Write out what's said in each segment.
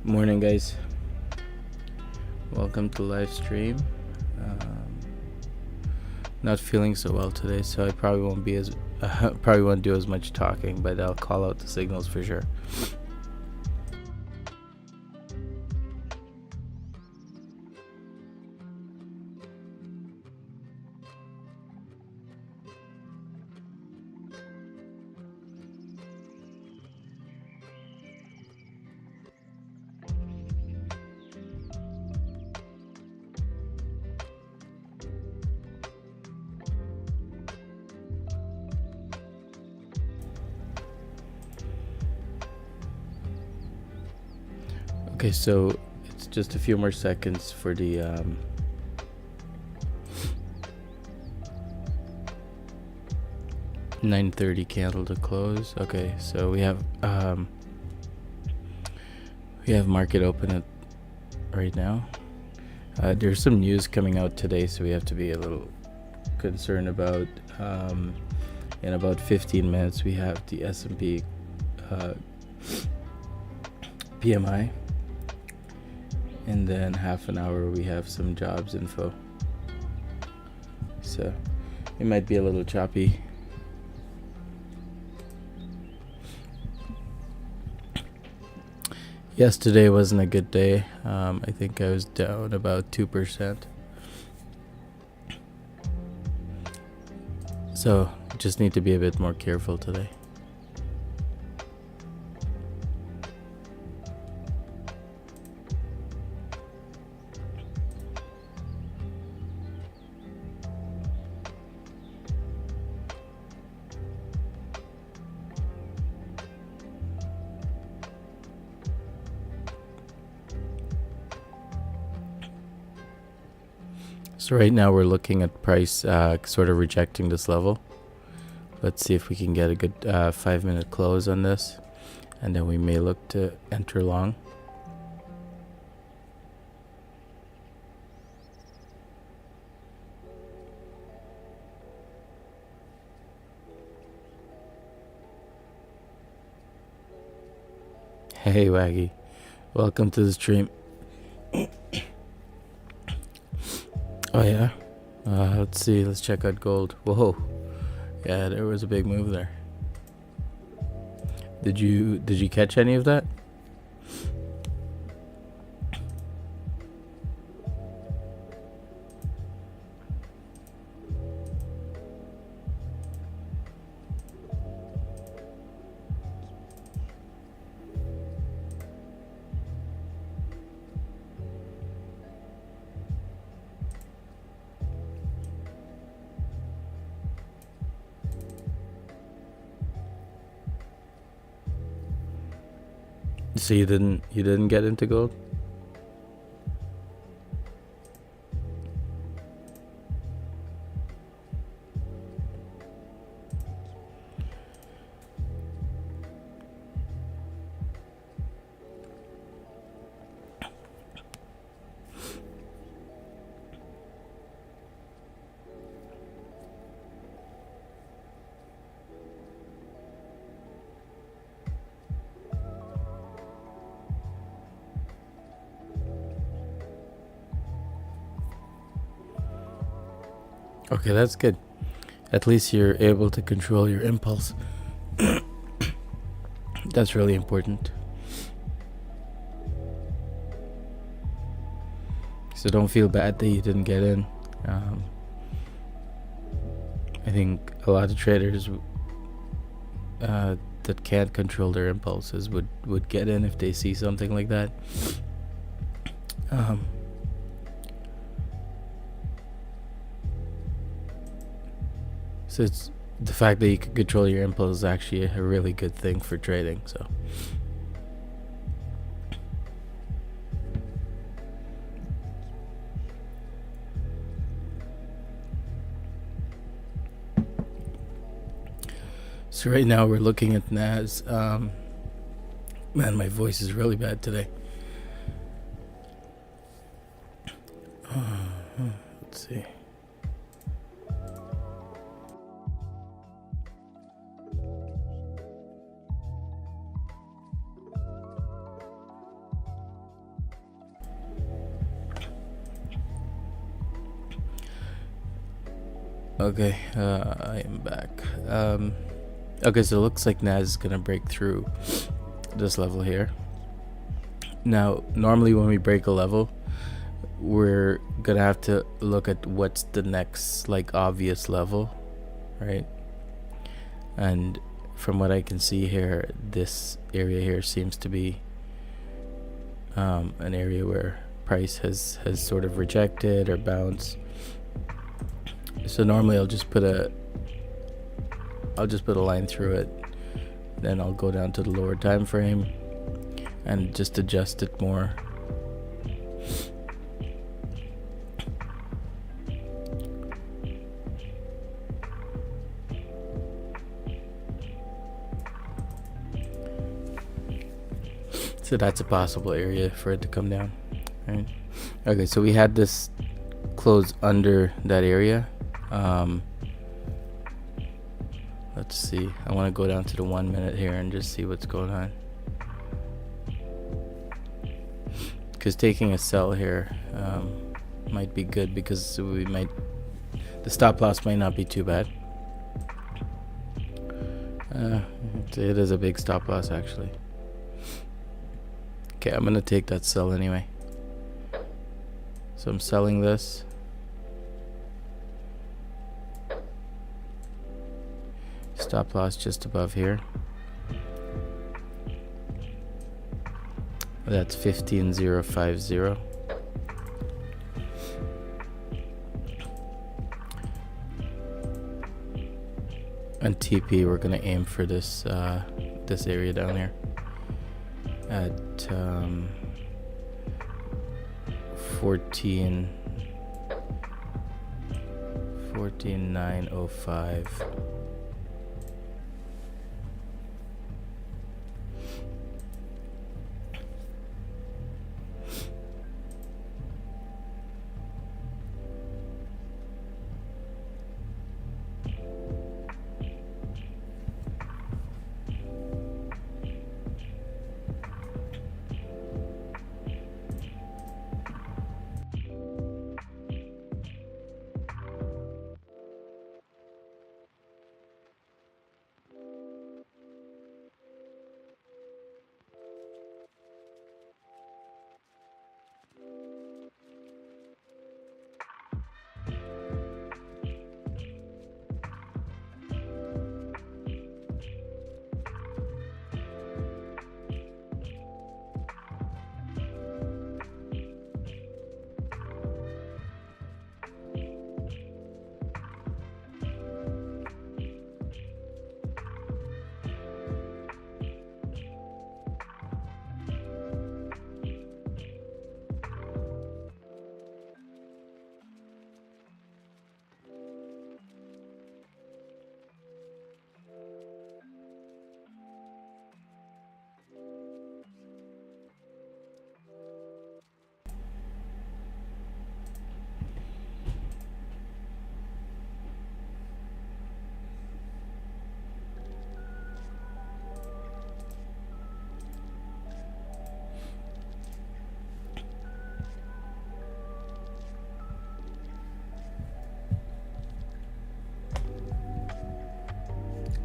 Morning, guys. Welcome to live stream. Not feeling so well today, so I probably won't do as much talking, but I'll call out the signals for sure. Okay, so it's just a few more seconds for the 9:30 candle to close. Okay, so we have market open at right now. There's some news coming out today, so we have to be a little concerned about. In about 15 minutes, we have the S&P PMI. And then half an hour we have some jobs info. So it might be a little choppy. Yesterday wasn't a good day. I think I was down about 2%. So just need to be a bit more careful today. So right now we're looking at price sort of rejecting this level. Let's see if we can get a good 5-minute close on this, and then we may look to enter long. Hey Waggy, welcome to the stream. Oh yeah, let's see, let's check out gold. Whoa, yeah, there was a big move there. Did you catch any of that? So you didn't get into gold? Okay, that's good. At least you're able to control your impulse. That's really important. So don't feel bad that you didn't get in. I think a lot of traders that can't control their impulses would get in if they see something like that. So it's the fact that you can control your impulse is actually a really good thing for trading. So right now we're looking at NAS. Man, my voice is really bad today. Let's see. Okay, I am back. Okay, so it looks like NAS is gonna break through this level here. Now, normally when we break a level, we're gonna have to look at what's the next like obvious level, right? And from what I can see here, this area here seems to be an area where price has sort of rejected or bounced. So normally I'll just put a line through it, then I'll go down to the lower time frame and just adjust it more. So that's a possible area for it to come down, right? Okay, so we had this close under that area. Let's see, I want to go down to the 1 minute here and just see what's going on, because taking a sell here might be good, because the stop loss might not be too bad. It is a big stop loss actually. Okay, I'm gonna take that sell anyway. So I'm selling this. Stop loss just above here. That's 15,050. And TP, we're gonna aim for this this area down here at 14,905.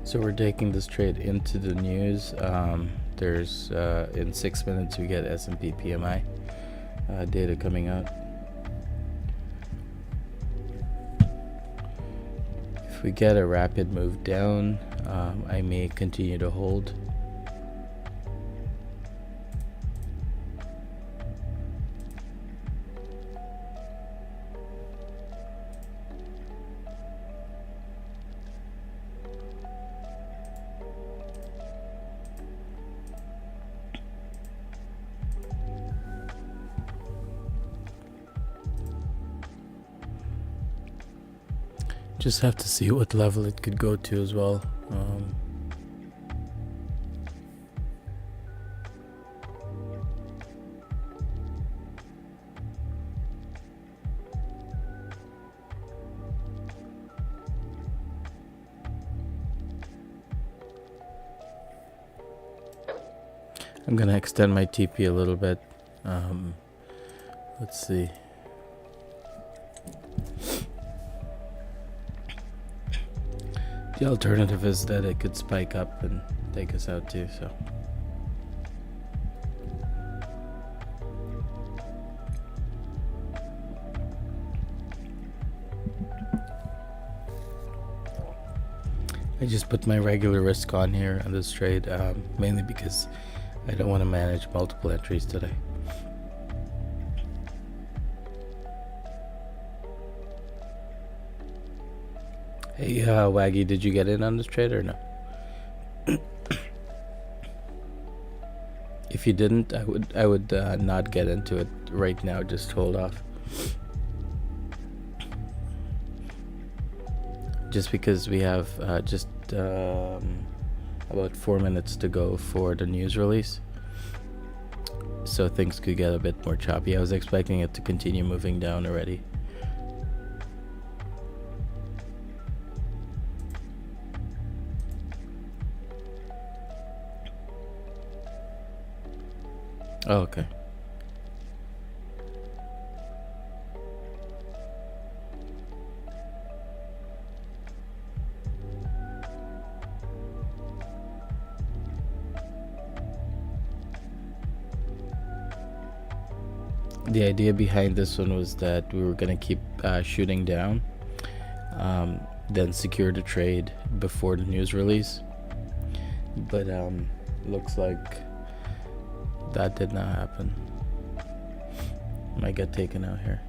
So we're taking this trade into the news. There's in 6 minutes we get S&P PMI data coming out. If we get a rapid move down, I may continue to hold. Just have to see what level it could go to as well. I'm gonna extend my TP a little bit. Let's see. The alternative is that it could spike up and take us out too, so. I just put my regular risk on here on this trade, mainly because I don't want to manage multiple entries today. Hey, Waggy, did you get in on this trade or no? If you didn't, I would not get into it right now. Just hold off. Just because we have just about 4 minutes to go for the news release, so things could get a bit more choppy. I was expecting it to continue moving down already. Oh, okay. The idea behind this one was that we were going to keep shooting down, then secure the trade before the news release. But looks like that did not happen. Might get taken out here.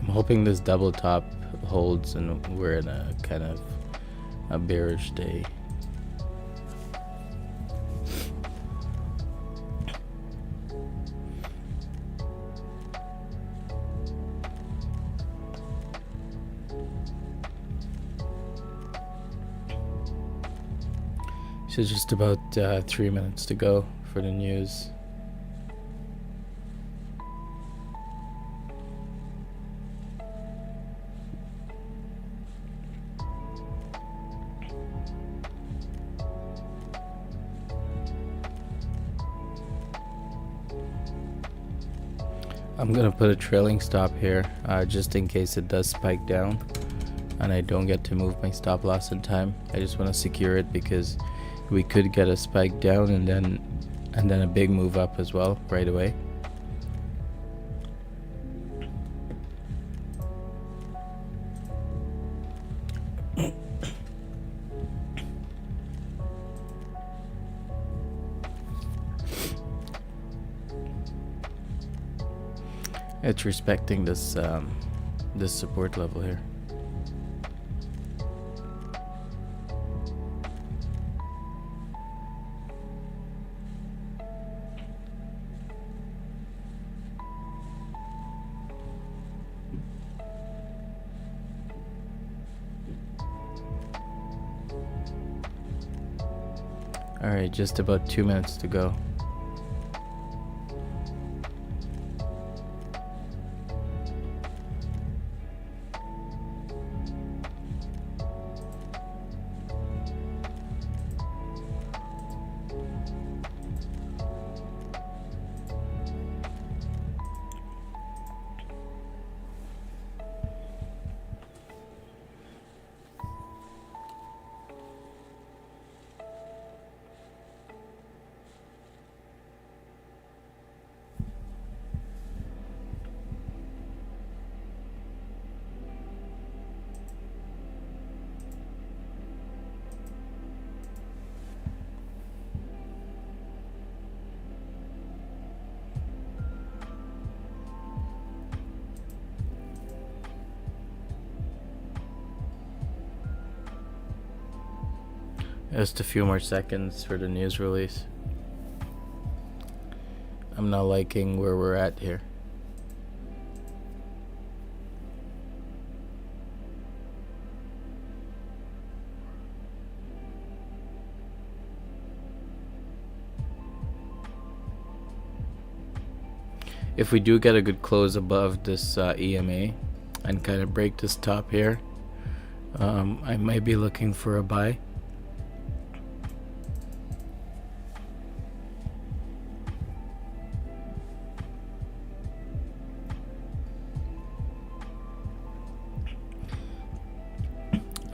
I'm hoping this double top holds and we're in a kind of a bearish day. So just about 3 minutes to go for the news. I'm gonna put a trailing stop here, just in case it does spike down and I don't get to move my stop loss in time. I just want to secure it because we could get a spike down and then a big move up as well right away. It's respecting this this support level here. All right, just about 2 minutes to go. Just a few more seconds for the news release. I'm not liking where we're at here. If we do get a good close above this EMA and kind of break this top here, I might be looking for a buy.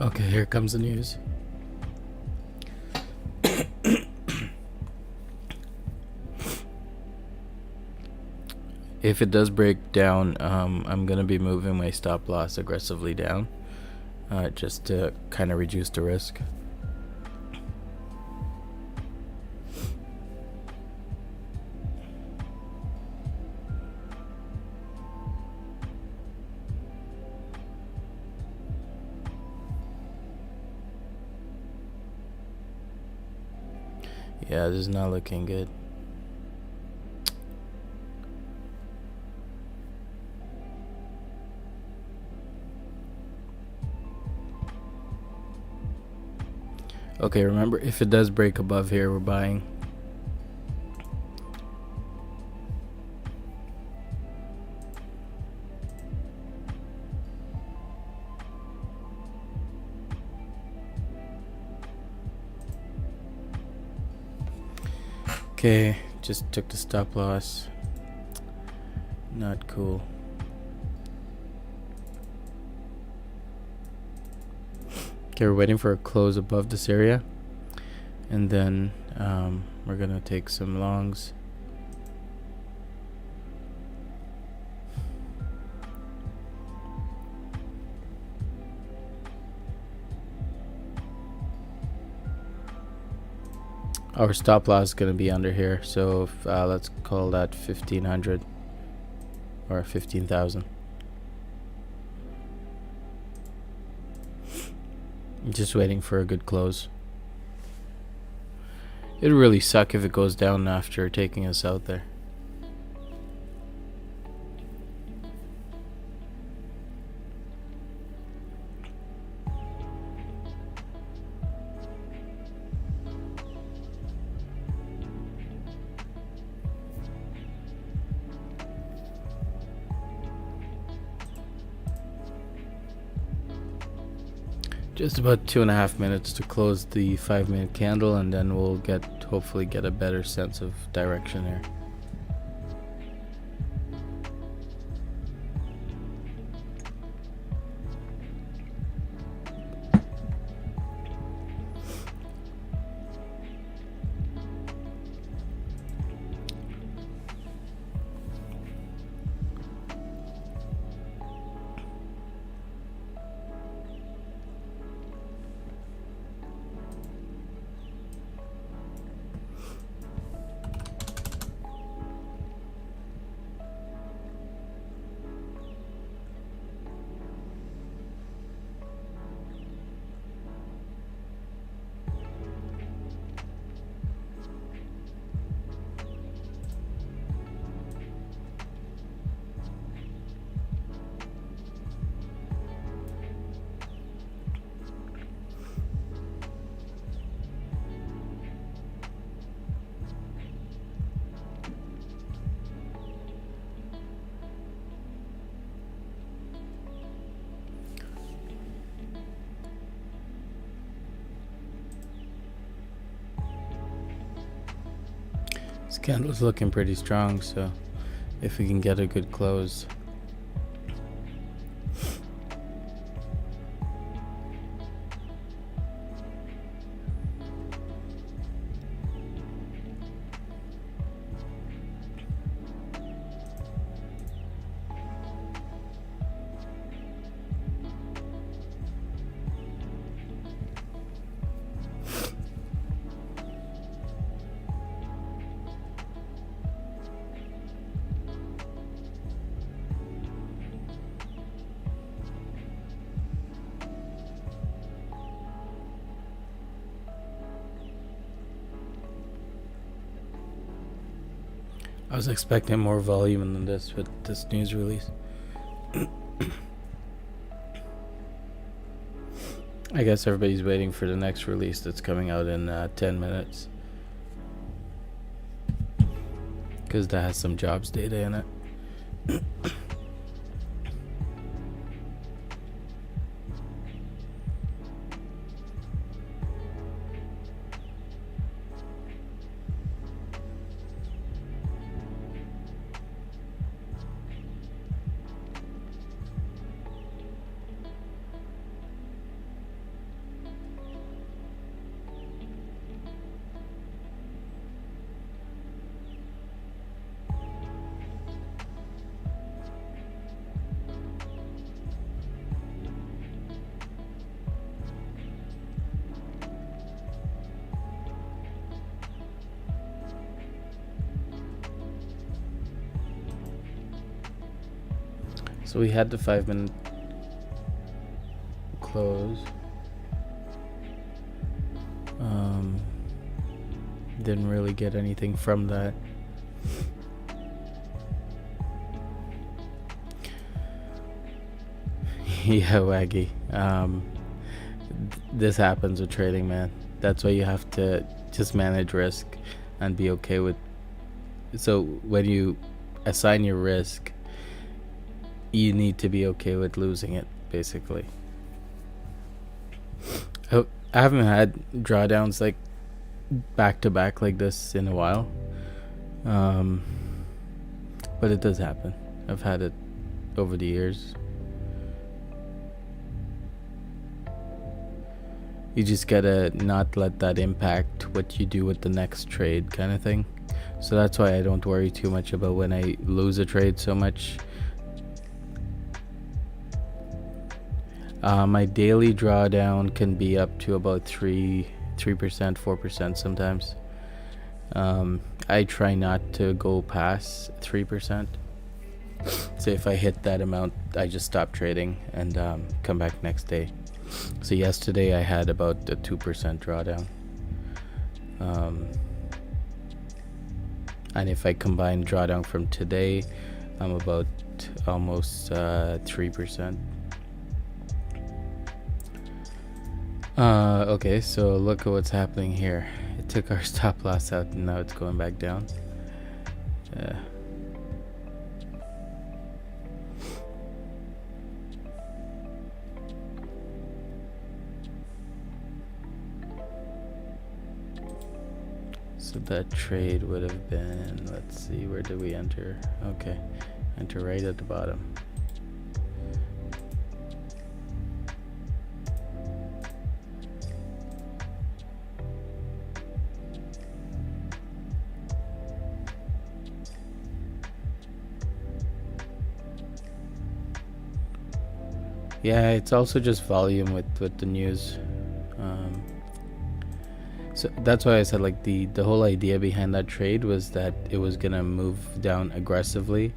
Okay, here comes the news. If it does break down, I'm gonna be moving my stop loss aggressively down, just to kind of reduce the risk. Yeah, this is not looking good. Okay, remember, if it does break above here, we're buying. Okay, just took the stop loss. Not cool. Okay, we're waiting for a close above this area, and then we're gonna take some longs. Our stop loss is gonna be under here, so if, let's call that 1500 or 15,000. Just waiting for a good close. It'd really suck if it goes down after taking us out there. Just about 2.5 minutes to close the 5-minute candle, and then we'll hopefully get a better sense of direction here. This candle's looking pretty strong, so if we can get a good close. I was expecting more volume than this with this news release. I guess everybody's waiting for the next release that's coming out in 10 minutes. Because that has some jobs data in it. So we had the 5-minute close. Didn't really get anything from that. Yeah, Waggy. This happens with trading, man. That's why you have to just manage risk and be okay with. So when you assign your risk, you need to be okay with losing it, basically. I haven't had drawdowns like back to back like this in a while, but it does happen. I've had it over the years. You just gotta not let that impact what you do with the next trade, kind of thing. So that's why I don't worry too much about when I lose a trade so much. My daily drawdown can be up to about 3%, 4% sometimes. I try not to go past 3%. So if I hit that amount, I just stop trading and come back next day. So yesterday I had about a 2% drawdown. And if I combine drawdown from today, I'm about almost 3%. Okay, so look at what's happening here. It took our stop loss out and now it's going back down. So that trade would have been, let's see, where did we enter? Okay, enter right at the bottom. Yeah, it's also just volume with the news. So that's why I said like the whole idea behind that trade was that it was gonna move down aggressively,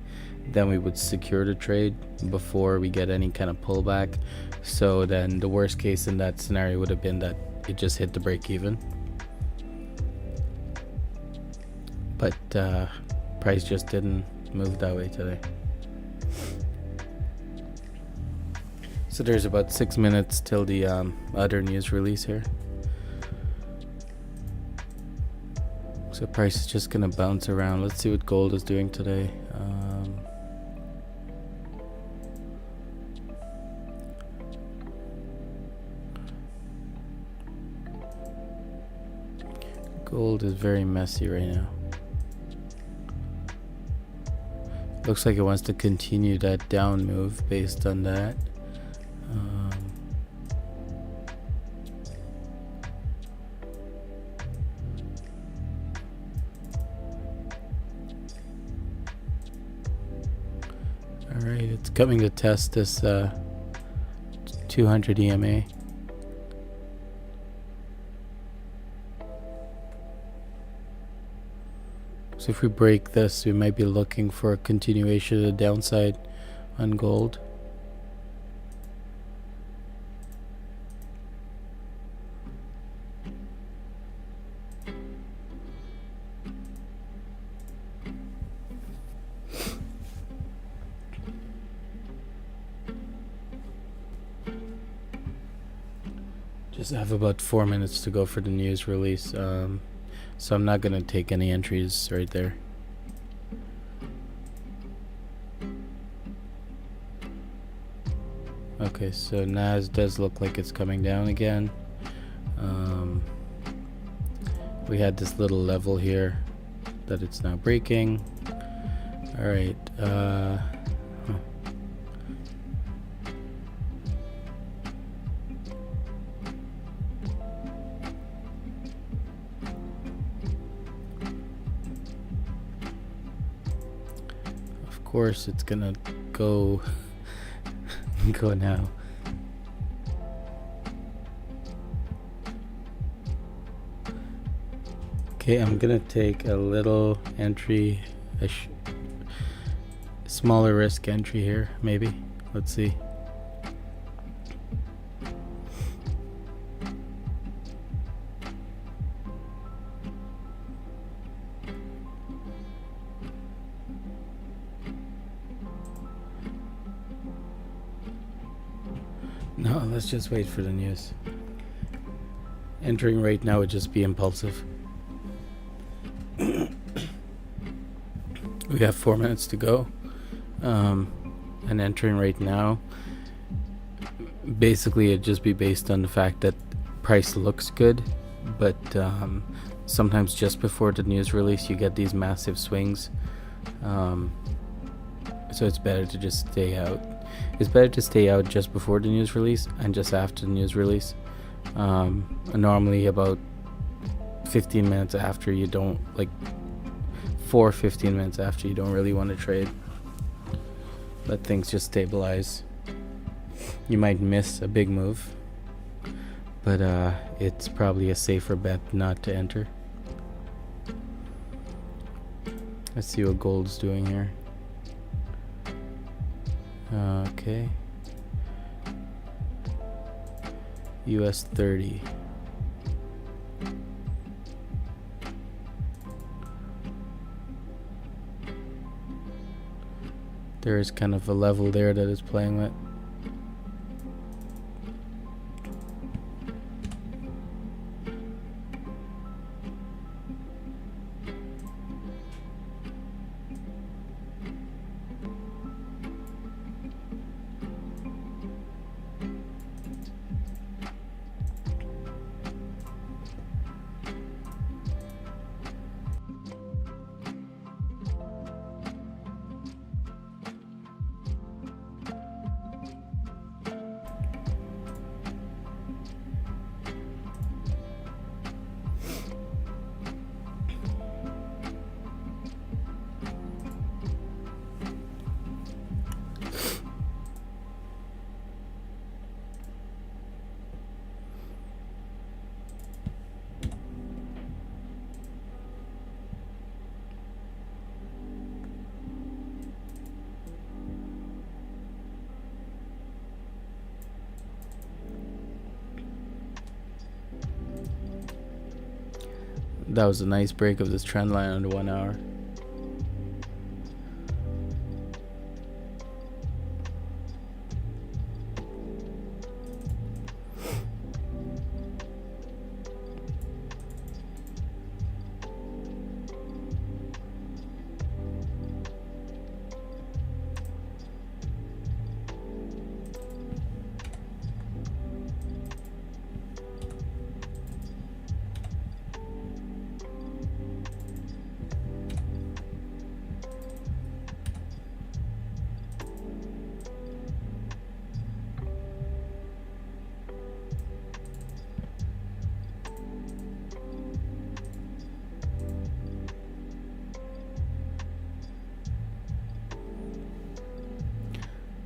then we would secure the trade before we get any kind of pullback. So then the worst case in that scenario would have been that it just hit the break even. But price just didn't move that way today. So there's about 6 minutes till the other news release here. So price is just gonna bounce around. Let's see what gold is doing today. Gold is very messy right now. Looks like it wants to continue that down move based on that. Alright, it's coming to test this 200 EMA. So if we break this, we might be looking for a continuation of the downside on gold. just have about 4 minutes to go for the news release, so I'm not gonna take any entries right there. Okay, so NAS does look like it's coming down again. We had this little level here that it's now breaking. All right. Of course, it's gonna go go now. Okay, I'm gonna take a little entry, a smaller risk entry here, maybe. Let's see. No, let's just wait for the news. Entering right now would just be impulsive. We have 4 minutes to go, and entering right now, basically it'd just be based on the fact that price looks good, but sometimes just before the news release you get these massive swings, so it's better to just stay out. It's better to stay out just before the news release and just after the news release. Normally about 15 minutes after, you don't, like 15 minutes after, you don't really want to trade. Let things just stabilize. You might miss a big move, but it's probably a safer bet not to enter. Let's see what gold's doing here. Okay. US30. There is kind of a level there that it's playing with. That was a nice break of this trend line on the 1 hour.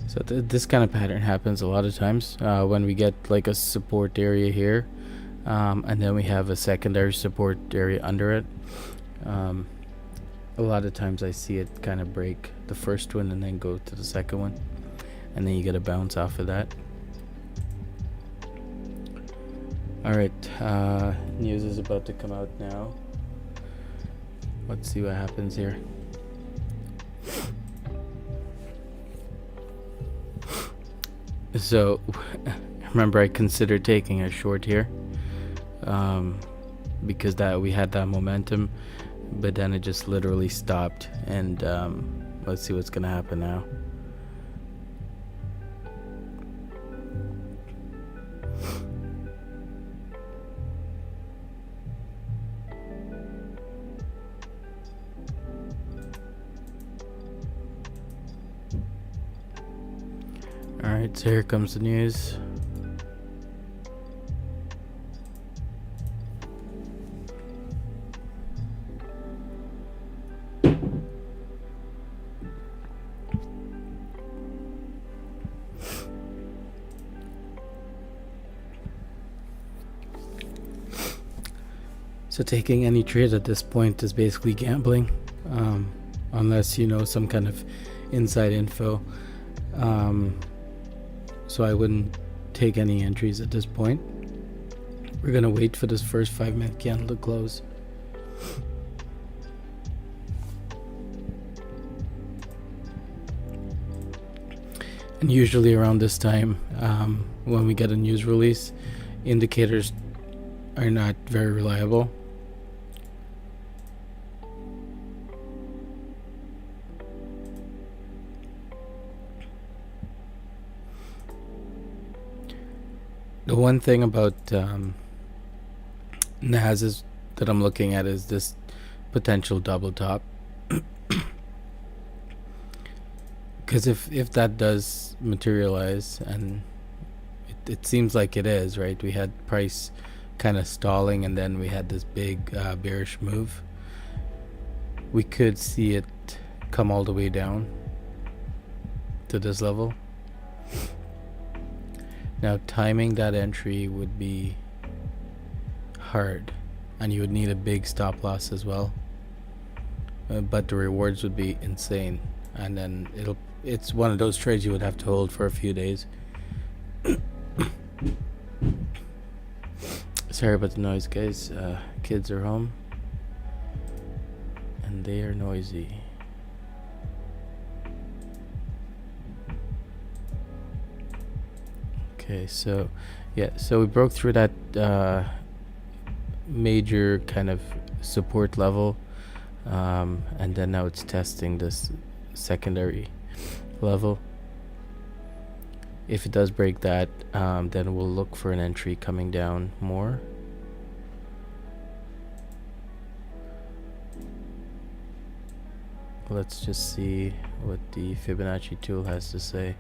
So this kind of pattern happens a lot of times when we get like a support area here, and then we have a secondary support area under it. A lot of times I see it kind of break the first one and then go to the second one, and then you get a bounce off of that. Alright, news is about to come out now. Let's see what happens here. So Remember, I considered taking a short here, because that we had that momentum, but then it just literally stopped. And let's see what's gonna happen now. Alright, so here comes the news. So taking any trade at this point is basically gambling, unless you know some kind of inside info. So I wouldn't take any entries at this point. We're gonna wait for this first 5-minute candle to close. And usually around this time, when we get a news release, indicators are not very reliable. The one thing about NAS is that I'm looking at is this potential double top. Because if that does materialize, and it seems like it is, right? We had price kind of stalling, and then we had this big bearish move. We could see it come all the way down to this level. Now, timing that entry would be hard, and you would need a big stop loss as well. But the rewards would be insane, and then it's one of those trades you would have to hold for a few days. Sorry about the noise, guys. Kids are home, and they are noisy. Okay, so yeah, so we broke through that major kind of support level, and then now it's testing this secondary level. If it does break that, then we'll look for an entry coming down more. Let's just see what the Fibonacci tool has to say.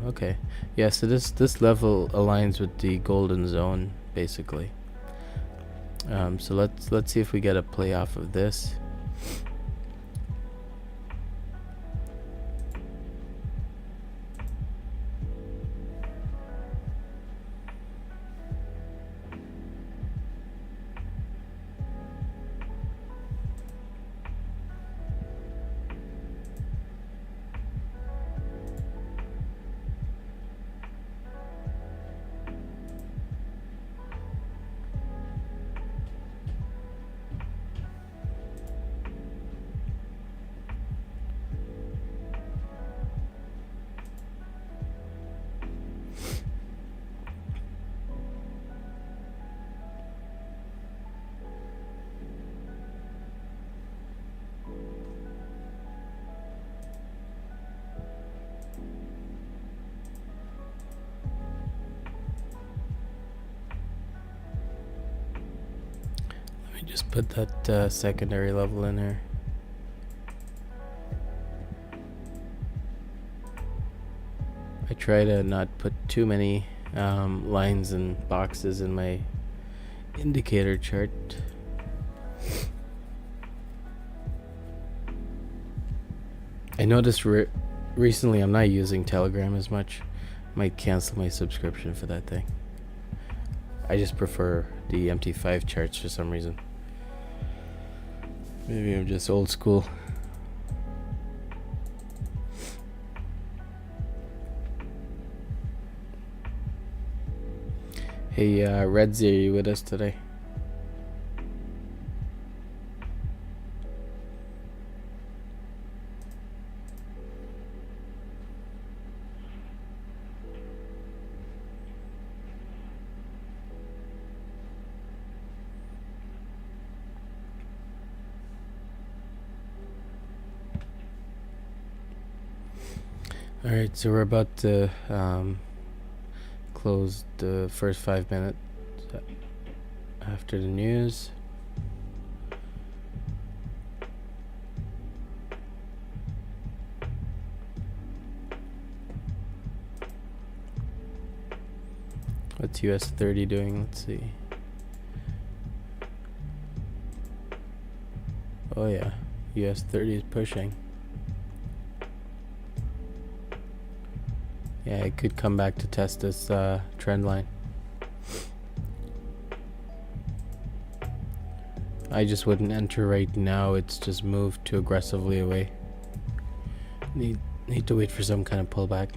Okay, yeah, so this level aligns with the golden zone basically. So let's see if we get a play off of this. Just put that secondary level in there. I try to not put too many lines and boxes in my indicator chart. I noticed recently I'm not using Telegram as much. Might cancel my subscription for that thing. I just prefer the MT5 charts for some reason. Maybe I'm just old school. Hey, Redzy, are you with us today? All right, so we're about to close the first 5 minutes after the news. What's US30 doing? Let's see. Oh yeah, US30 is pushing. Yeah, it could come back to test this trend line. I just wouldn't enter right now. It's just moved too aggressively away. Need to wait for some kind of pullback.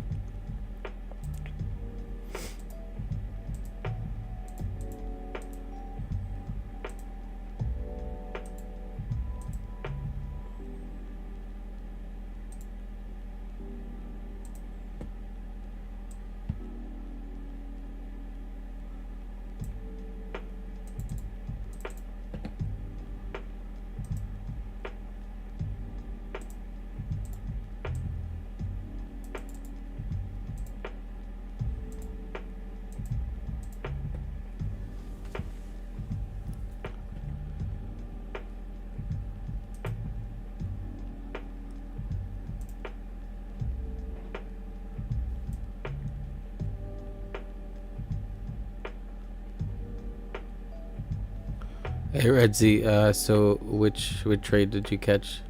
Hey Redzi, so which trade did you catch?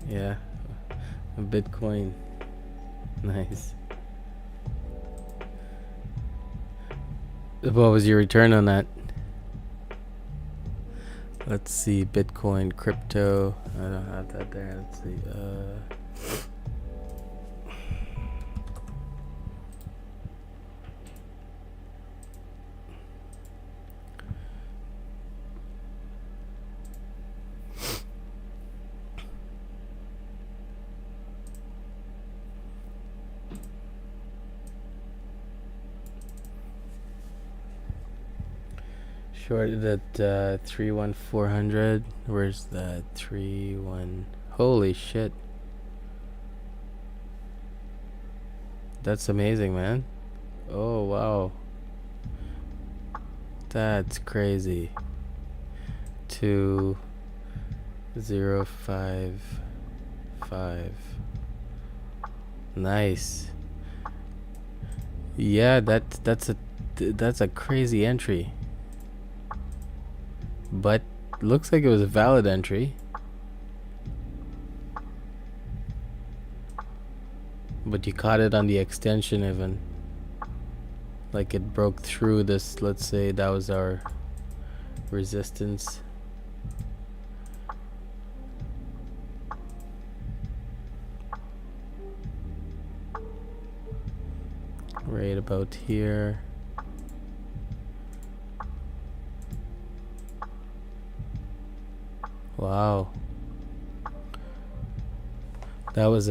Yeah, a Bitcoin. Nice. What was your return on that? Let's see, Bitcoin, crypto. I don't have that there. Let's see. Shorted at 31400. Where's that? 31. Holy shit. That's amazing, man. Oh wow. That's crazy. 2055. Nice. Yeah, that's a crazy entry. But looks like it was a valid entry. But you caught it on the extension even. Like it broke through this, let's say that was our resistance. Right about here. Wow. That was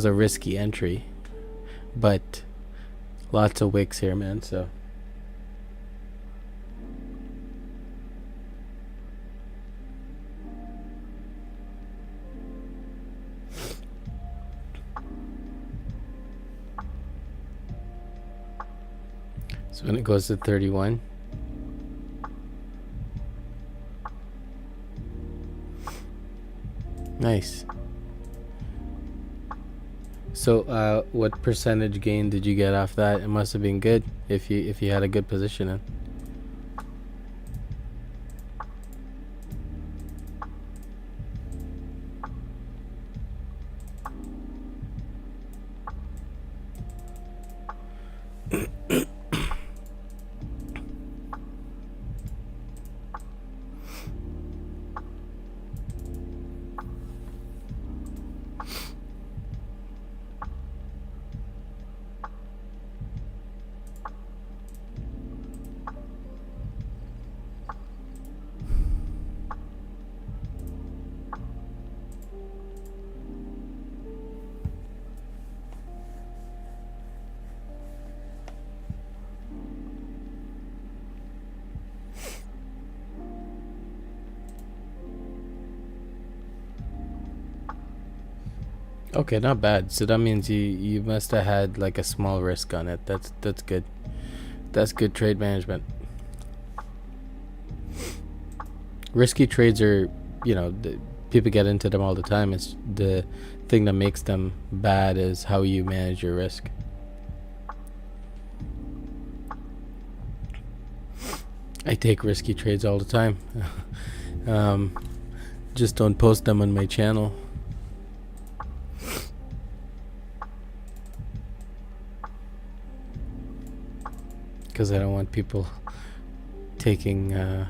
a risky entry, but lots of wicks here, man. So when it goes to 31. Nice. So, what percentage gain did you get off that? It must have been good if you had a good position in. Okay, not bad. So that means you must have had like a small risk on it. That's good. That's good trade management. Risky trades are, people get into them all the time. It's the thing that makes them bad is how you manage your risk. I take risky trades all the time. Just don't post them on my channel. Because I don't want people taking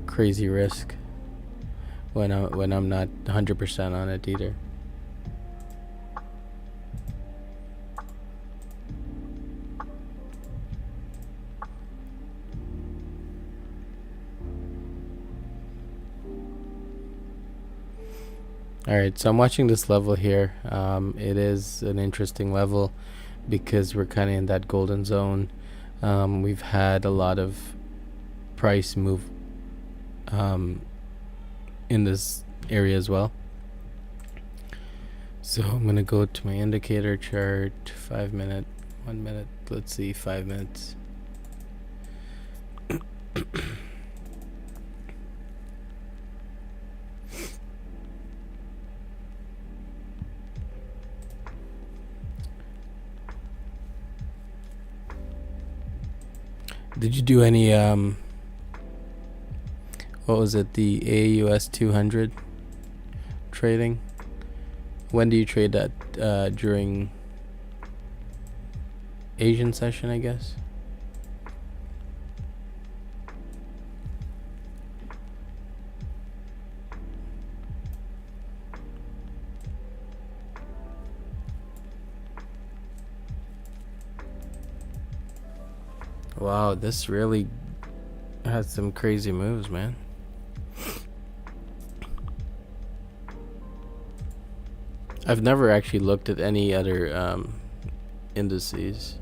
crazy risk when I'm not 100% on it either. Alright, so I'm watching this level here. It is an interesting level because we're kind of in that golden zone. We've had a lot of price move in this area as well. So I'm going to go to my indicator chart, 5 minute, 1 minute, let's see, 5 minutes. Did you do any what was it, the US200 trading? When do you trade that? During Asian session, I guess? Wow, this really has some crazy moves, man. I've never actually looked at any other indices.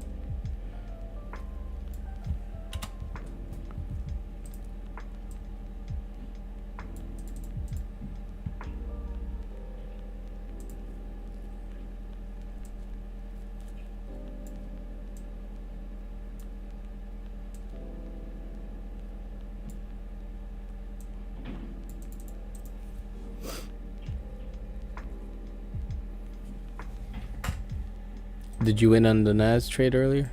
Did you win on the NAS trade earlier?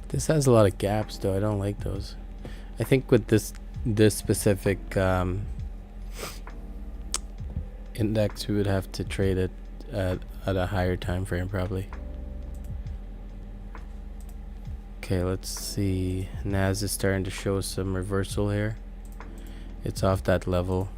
This has a lot of gaps though. I don't like those. I think with this specific index we would have to trade it at a higher time frame probably. Okay, let's see. NAS is starting to show some reversal here. It's off that level.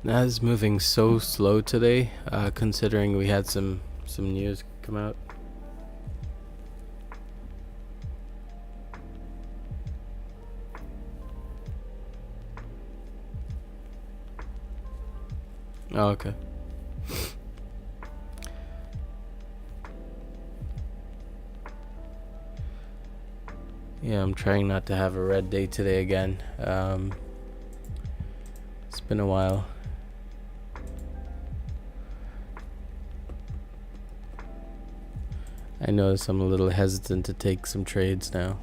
NAS is moving so slow today, considering we had some news come out. Oh, okay. Yeah, I'm trying not to have a red day today again. It's been a while. I notice I'm a little hesitant to take some trades now.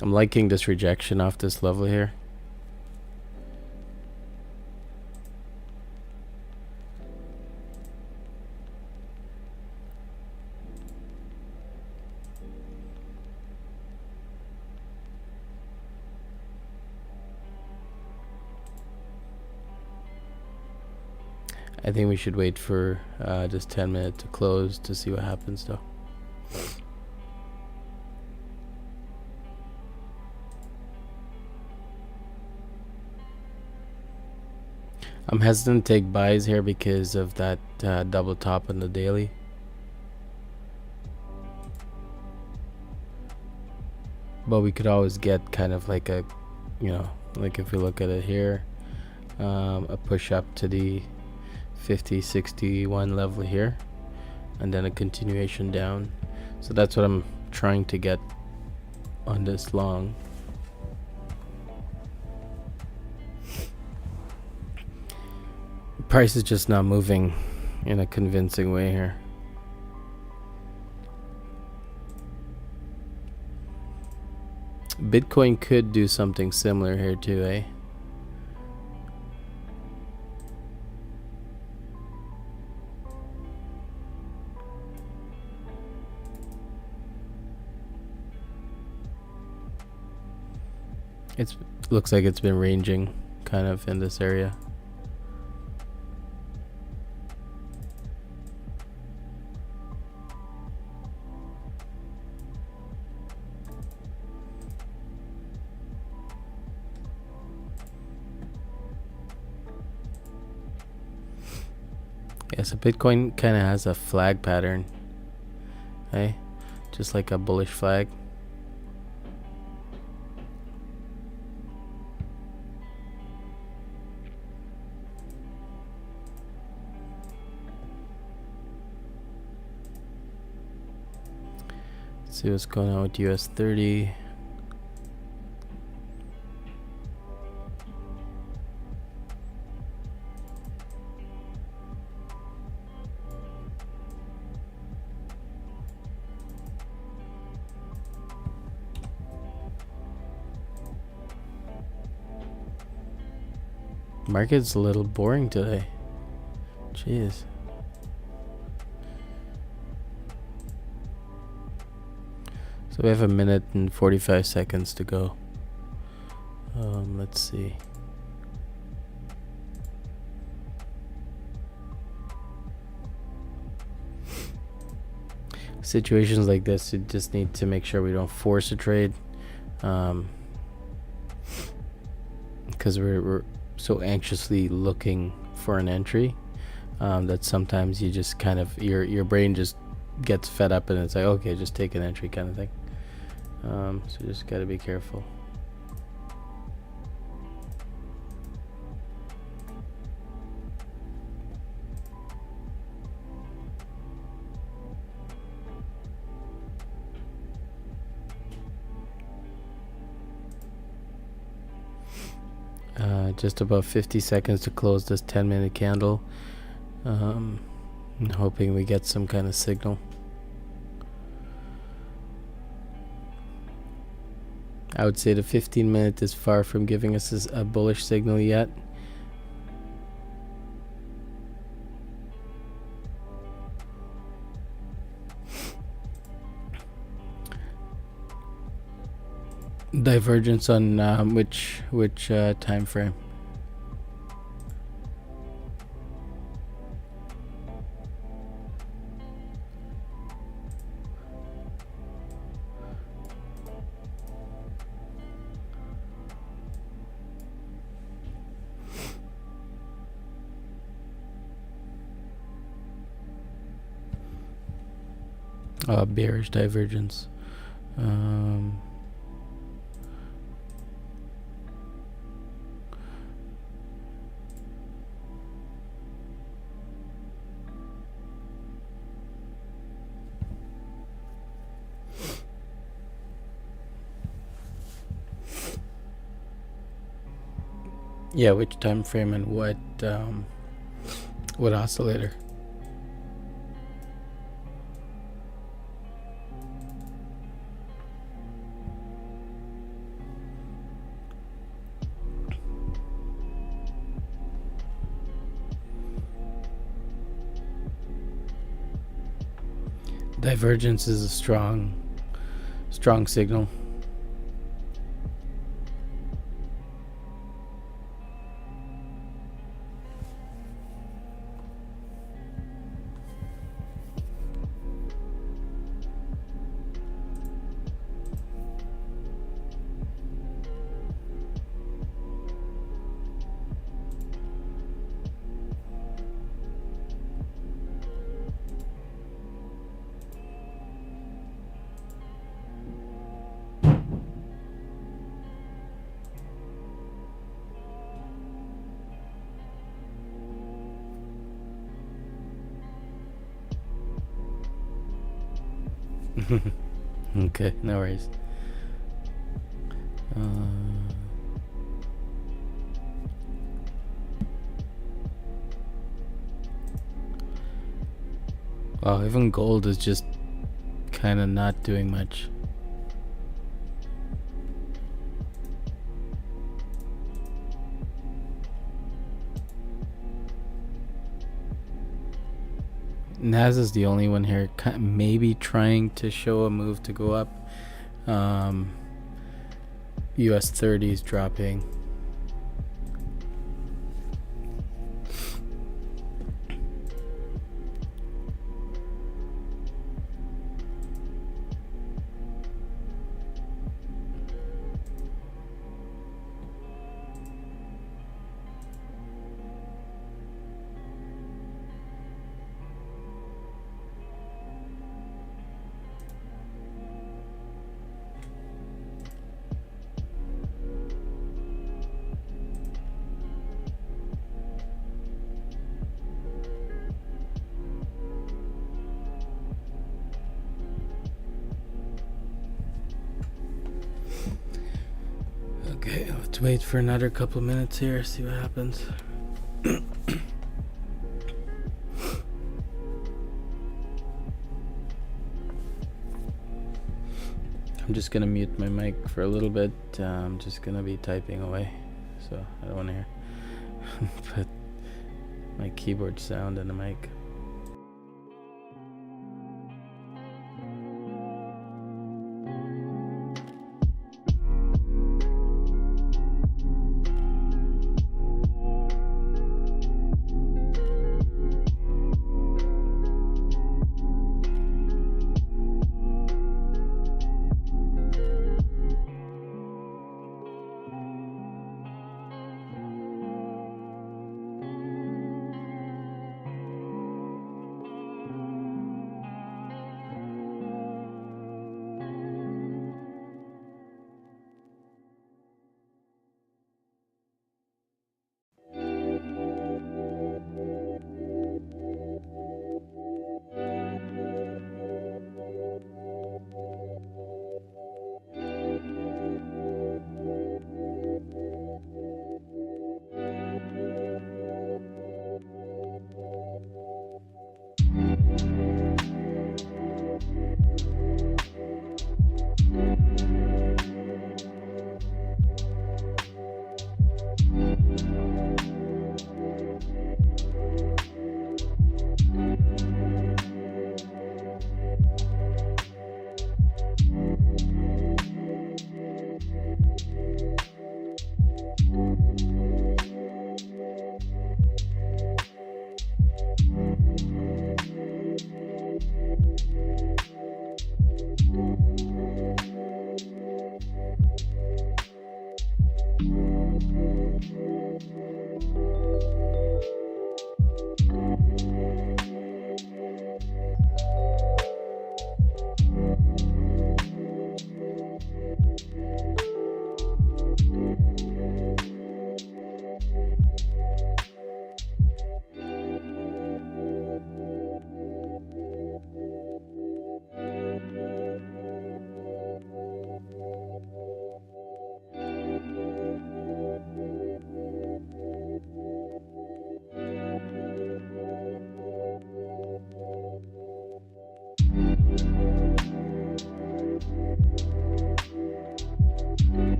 I'm liking this rejection off this level here. I think we should wait for just 10 minutes to close to see what happens though. I'm hesitant to take buys here because of that double top on the daily. But we could always get kind of like a, like if we look at it here, a push up to the 50-61 level here, and then a continuation down. So that's what I'm trying to get on this long. Price is just not moving in a convincing way here. Bitcoin could do something similar here too, eh? It looks like it's been ranging kind of in this area. Yeah, so Bitcoin kind of has a flag pattern, hey? Just like a bullish flag. Let's see what's going on with US30. Market's a little boring today. Jeez. So we have a minute and 45 seconds to go. Let's see. Situations like this, you just need to make sure we don't force a trade, because we're so anxiously looking for an entry that sometimes you just kind of your brain just gets fed up and it's like, okay, just take an entry kind of thing. So just got to be careful. Just about 50 seconds to close this 10-minute candle. Hoping we get some kind of signal. I would say the 15-minute is far from giving us a bullish signal yet. Divergence on which time frame? bearish divergence. Yeah, which time frame and what oscillator? Divergence is a strong signal. Okay, no worries. Wow, even gold is just kind of not doing much. NAS is the only one here, maybe trying to show a move to go up. US30 is dropping. Okay, let's wait for another couple of minutes here, see what happens. I'm just gonna mute my mic for a little bit. I'm just gonna be typing away, so I don't want to hear but my keyboard sound and the mic.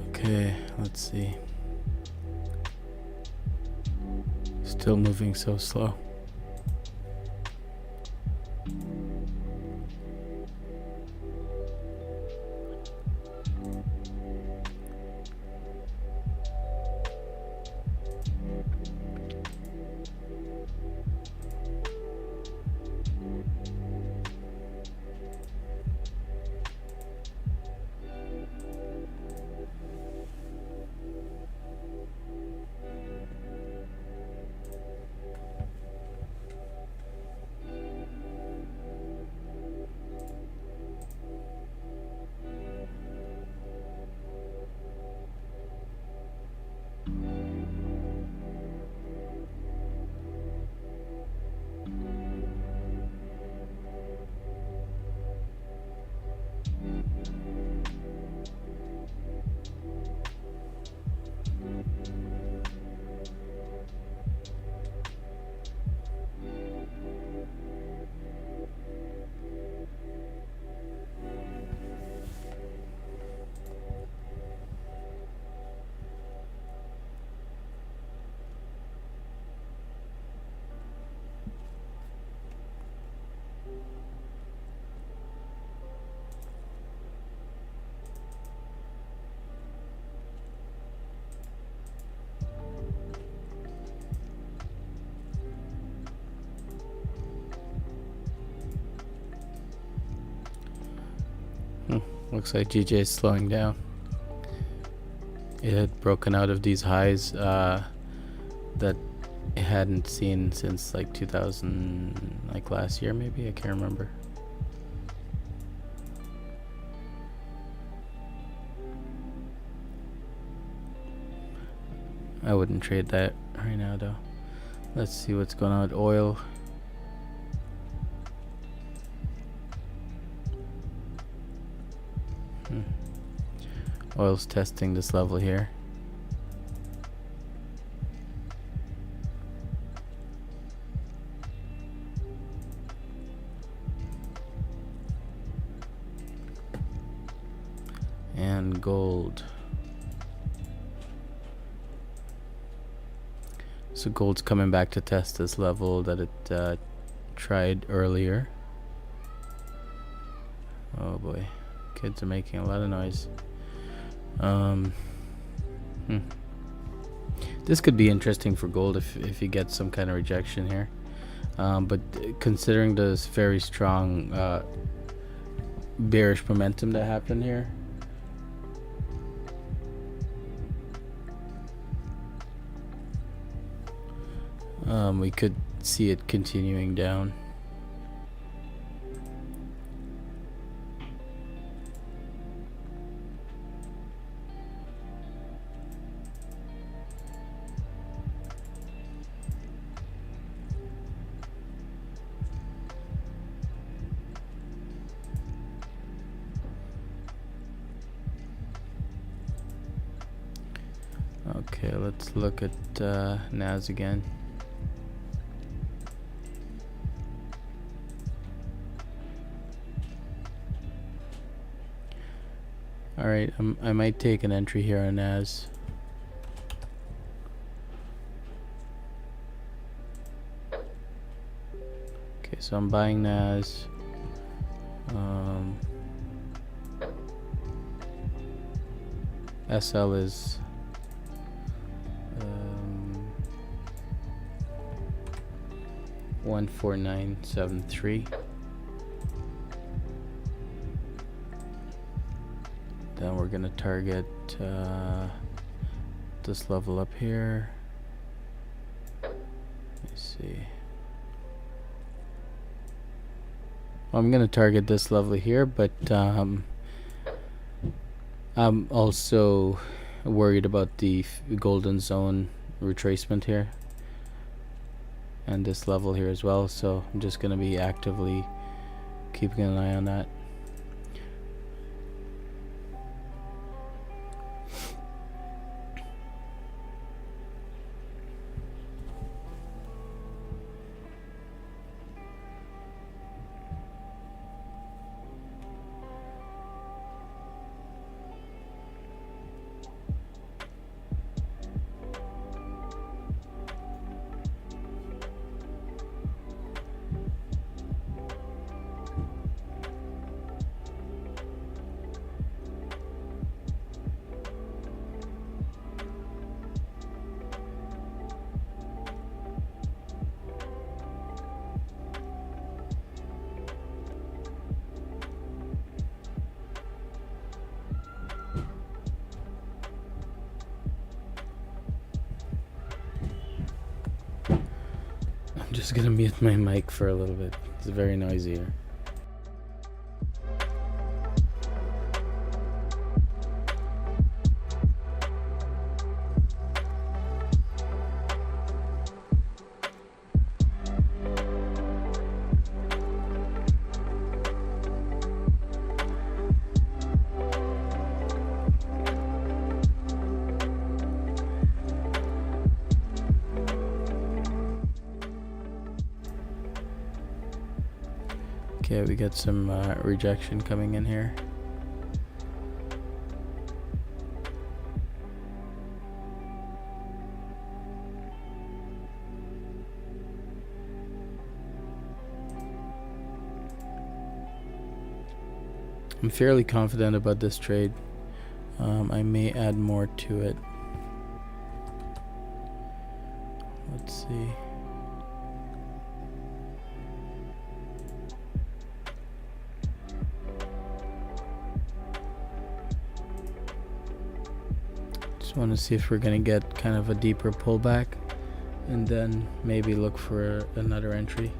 Okay, let's see. Still moving so slow. Looks like GJ is slowing down. It had broken out of these highs that it hadn't seen since like 2000, like last year maybe, I can't remember. I wouldn't trade that right now though. Let's see what's going on with oil. Oil's testing this level here. And gold. So gold's coming back to test this level that it tried earlier. Oh boy, kids are making a lot of noise. This could be interesting for gold if you get some kind of rejection here, but considering this very strong bearish momentum that happened here, we could see it continuing down. Okay, let's look at NAS again. Alright, I might take an entry here on NAS. Okay, so I'm buying NAS. SL is 14973. Then we're gonna target this level up here. Let me see. I'm gonna target this level here, but I'm also worried about the golden zone retracement here and this level here as well, so I'm just gonna be actively keeping an eye on that. just gonna mute my mic for a little bit. It's very noisy here. Okay, we got some rejection coming in here. I'm fairly confident about this trade. I may add more to it. Let's see. Just want to see if we're going to get kind of a deeper pullback and then maybe look for another entry.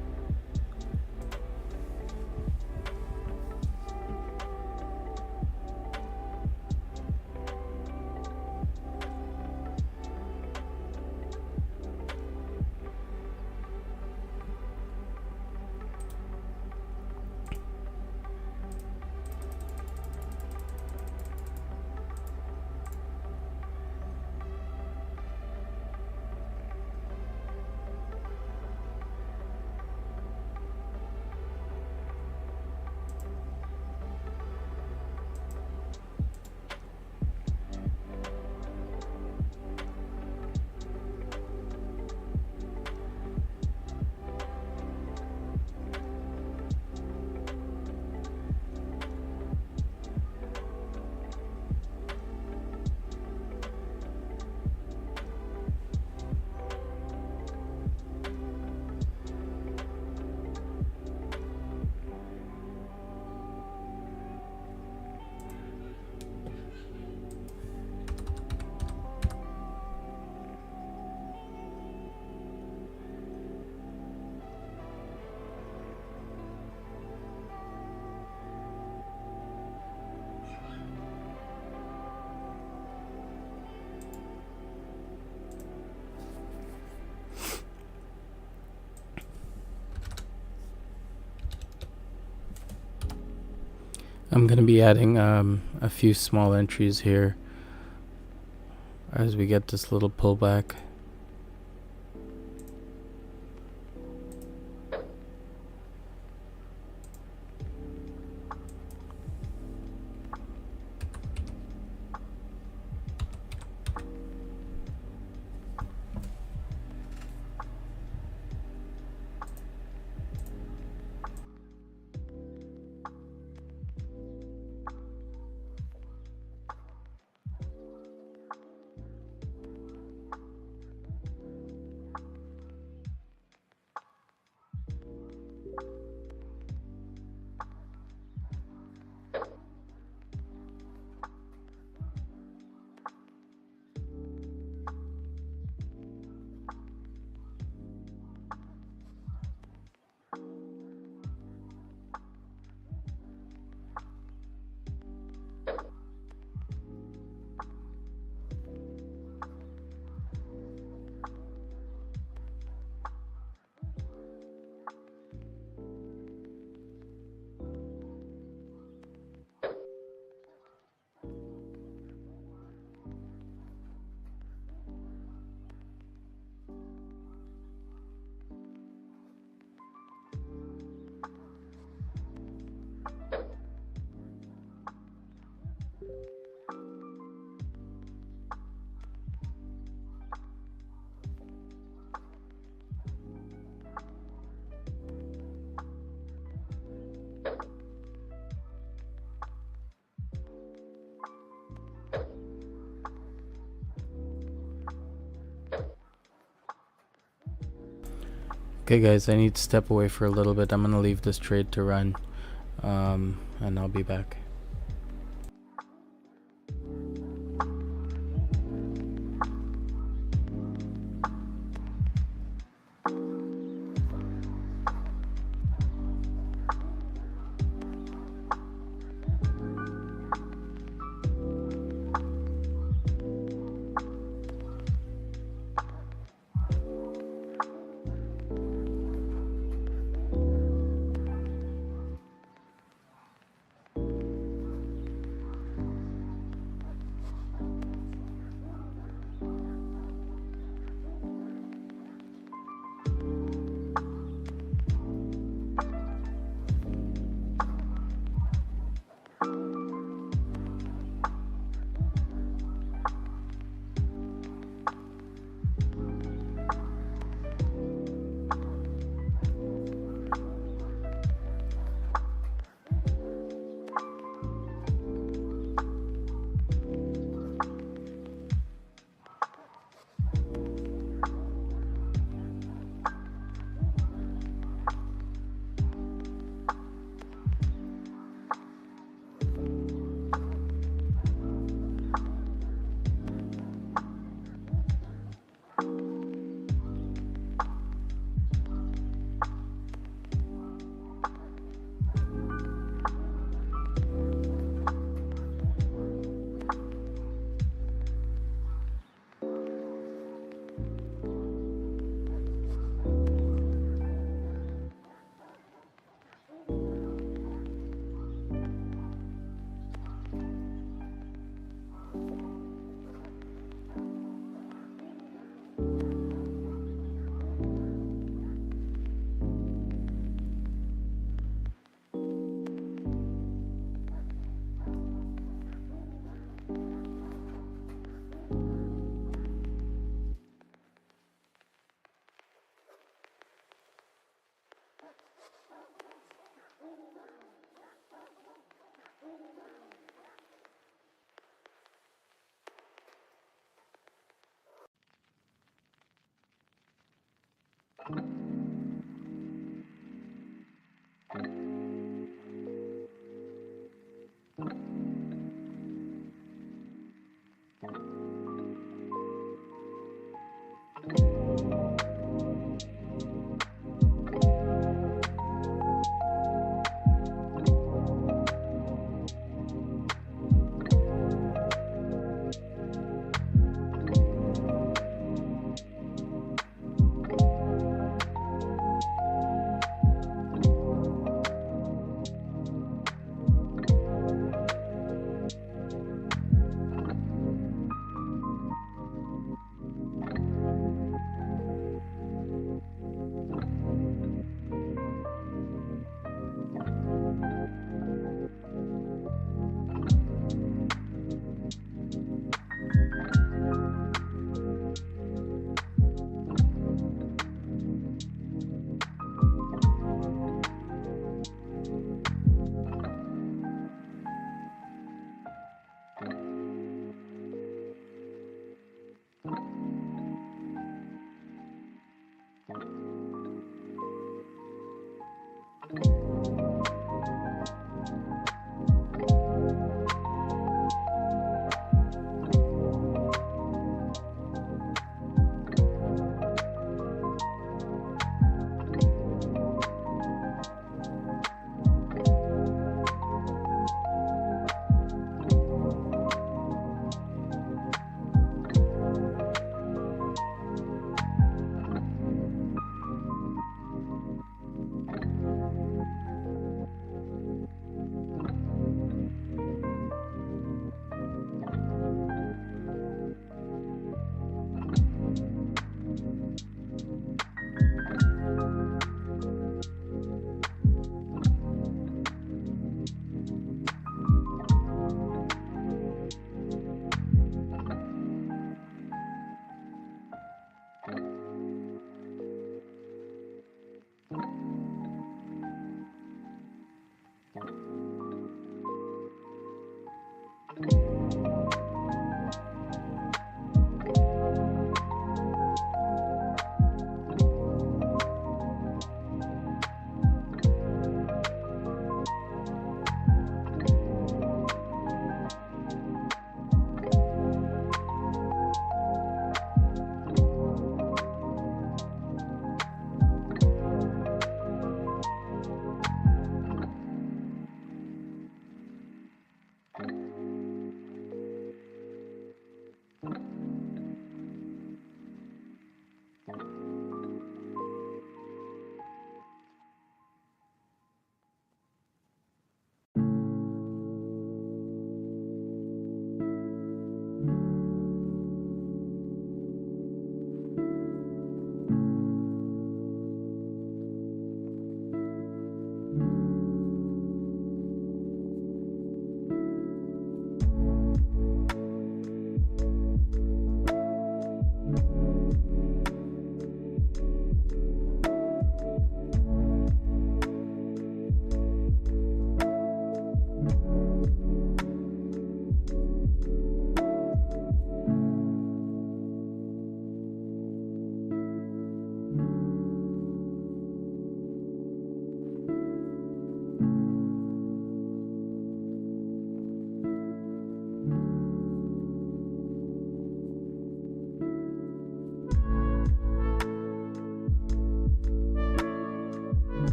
I'm going to be adding a few small entries here as we get this little pullback. Okay guys, I need to step away for a little bit. I'm going to leave this trade to run, and I'll be back.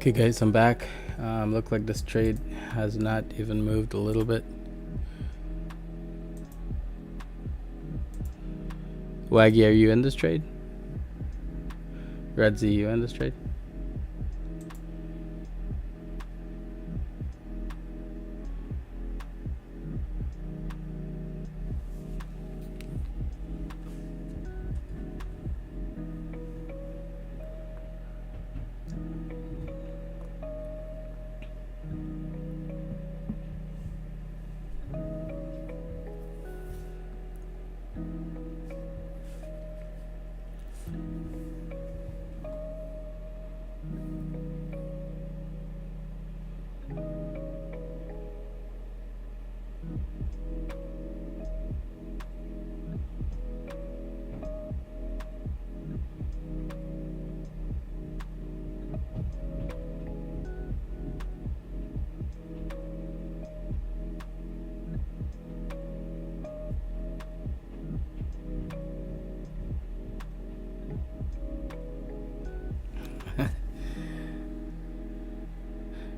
Okay, guys, I'm back. Look like this trade has not even moved a little bit. Waggy, are you in this trade? Redzy, you in this trade?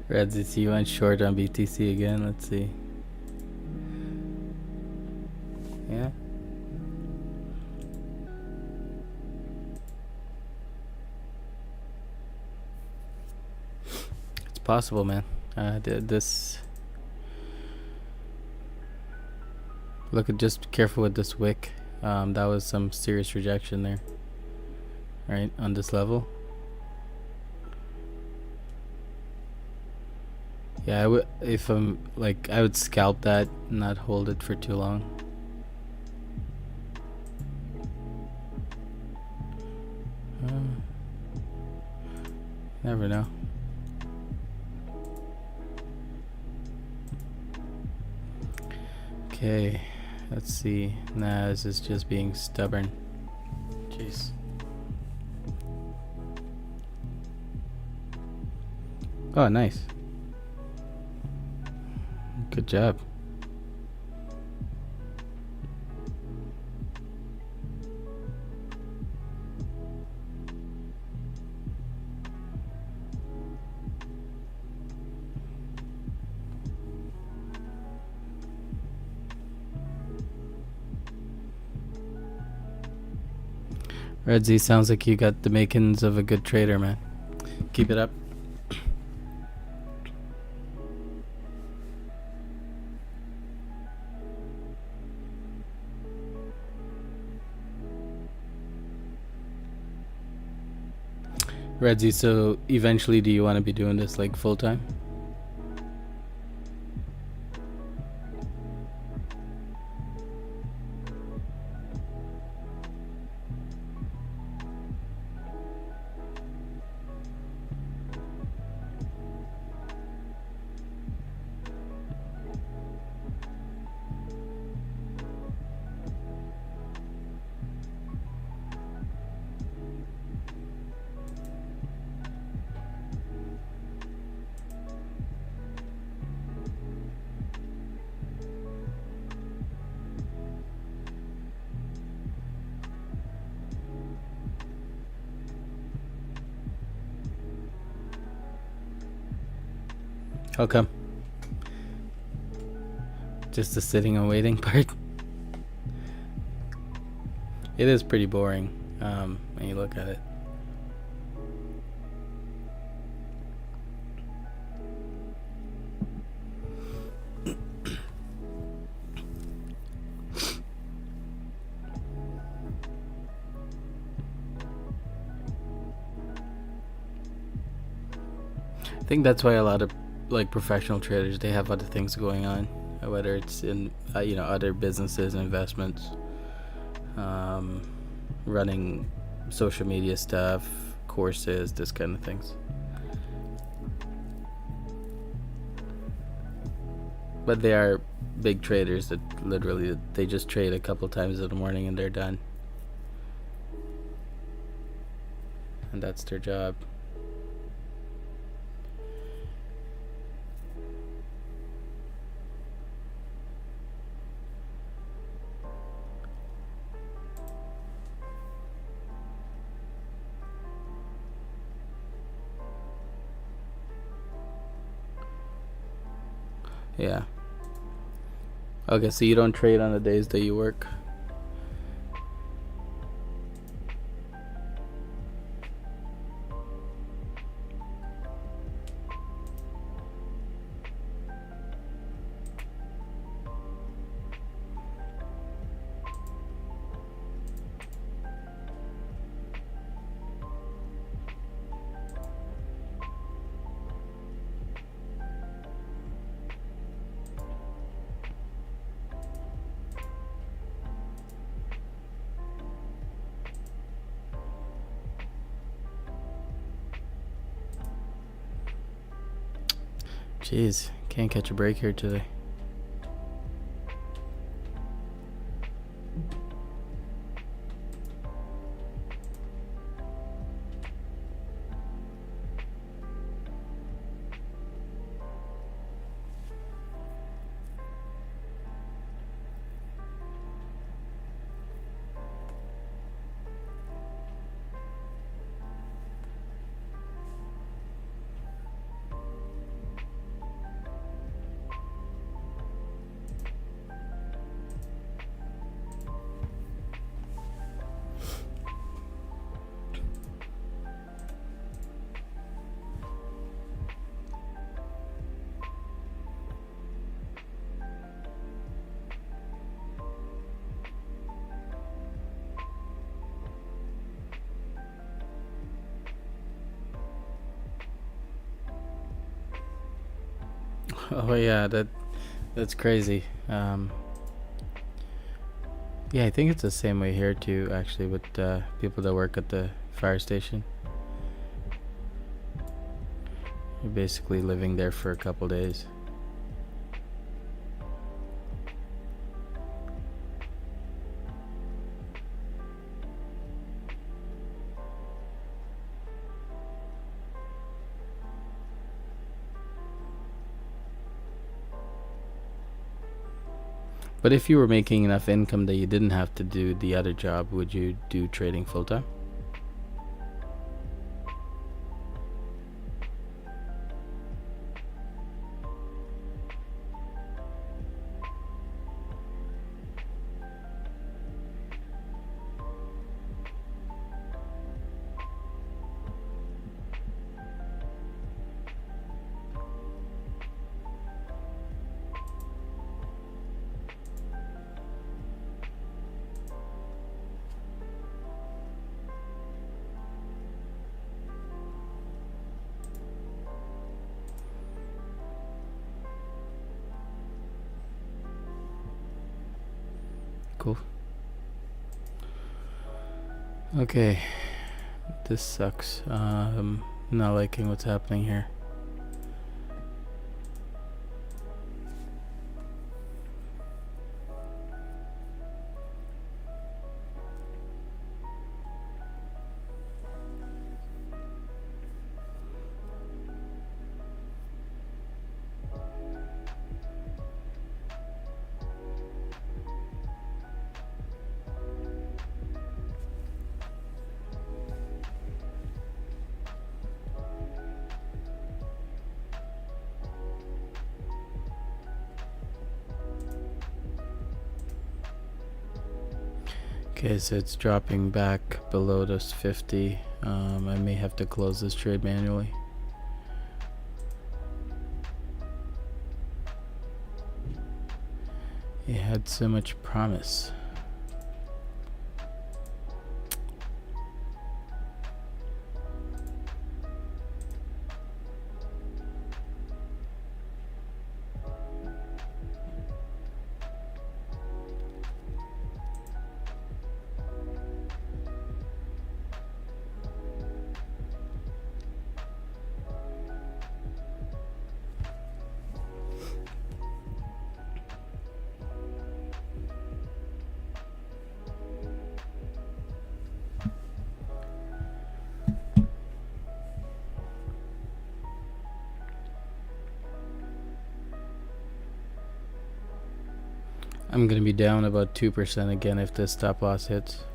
Redzy, see you went short on BTC again. Let's see. Yeah. It's possible, man. This. Look at, just careful with this wick. That was some serious rejection there. Right on this level. Yeah, I would, if I'm like, I would scalp that, not hold it for too long. Never know. Okay, let's see. NAS is just being stubborn. Jeez. Oh, nice. Good job. Redzy, sounds like you got the makings of a good trader, man. Keep it up. Redzy, so eventually do you want to be doing this like full time? How come? Just the sitting and waiting part? It is pretty boring when you look at it. I think that's why a lot of like professional traders, they have other things going on, whether it's in other businesses, investments, running social media stuff, courses, this kind of things. But they are big traders that literally they just trade a couple times in the morning and they're done, and that's their job. Yeah. Okay, so you don't trade on the days that you work. Jeez, can't catch a break here today. Oh yeah, that's crazy. Yeah, I think it's the same way here too. Actually, with people that work at the fire station, you're basically living there for a couple days. But if you were making enough income that you didn't have to do the other job, would you do trading full time? Cool. Okay, this sucks. Not liking what's happening here. Okay, so it's dropping back below this 50. I may have to close this trade manually. It had so much promise. I'm gonna be down about 2% again if this stop loss hits.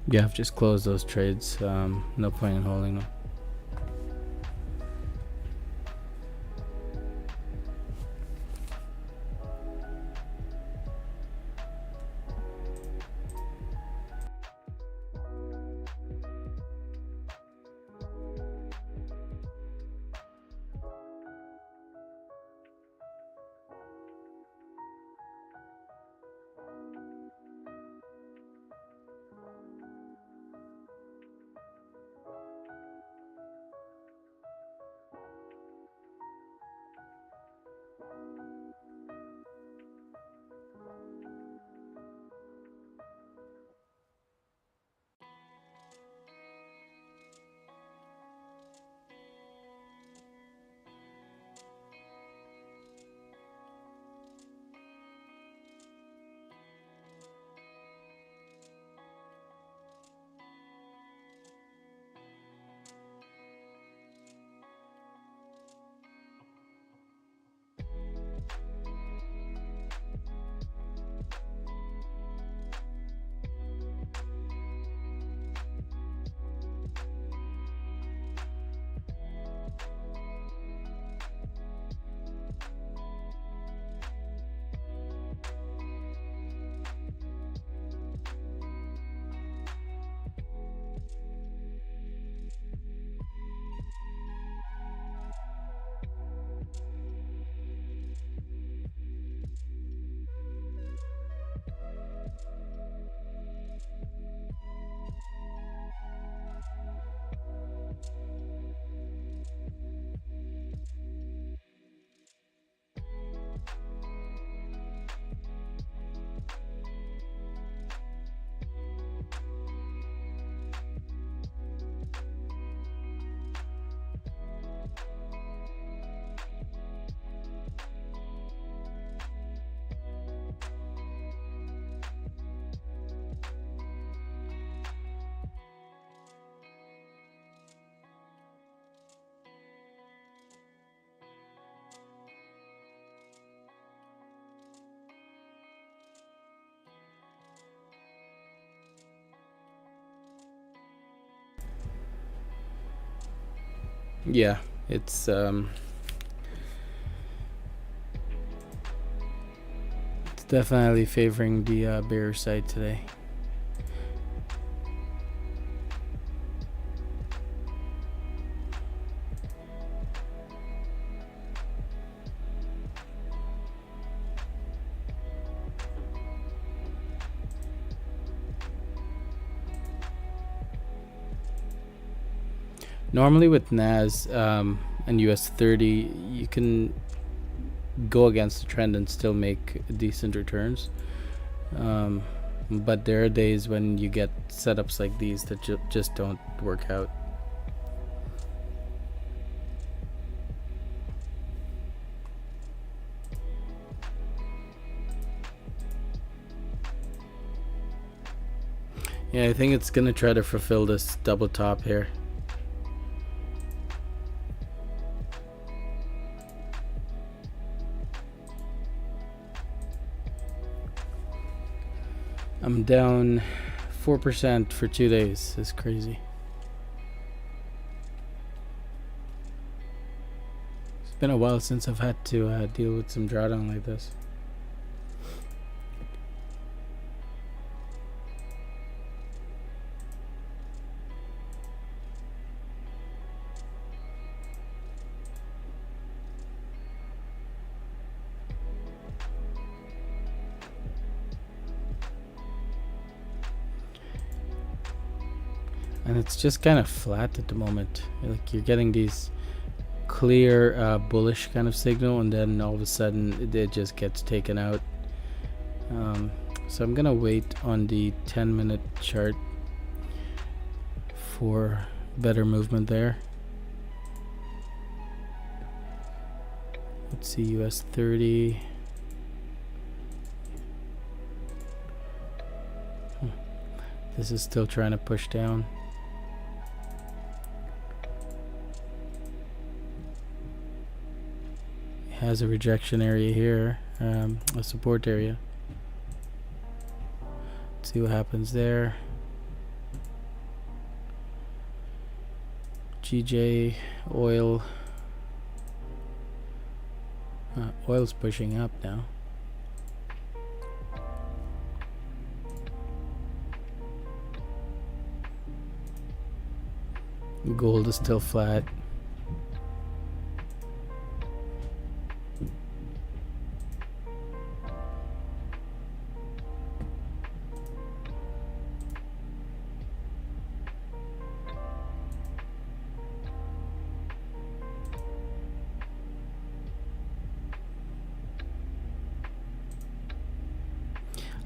Yeah, I've just closed those trades. No point in holding them. Yeah, it's definitely favoring the bear side today. Normally with NAS and US30, you can go against the trend and still make decent returns. But there are days when you get setups like these that just don't work out. Yeah, I think it's gonna try to fulfill this double top here. I'm down 4% for 2 days. It's crazy. It's been a while since I've had to deal with some drawdown like this. And it's just kind of flat at the moment. Like you're getting these clear bullish kind of signal, and then all of a sudden it just gets taken out. So I'm gonna wait on the 10-minute chart for better movement there. Let's see, US30. This is still trying to push down. Has a rejection area here, a support area. Let's see what happens there. GJ oil. Oil's pushing up now. Gold is still flat.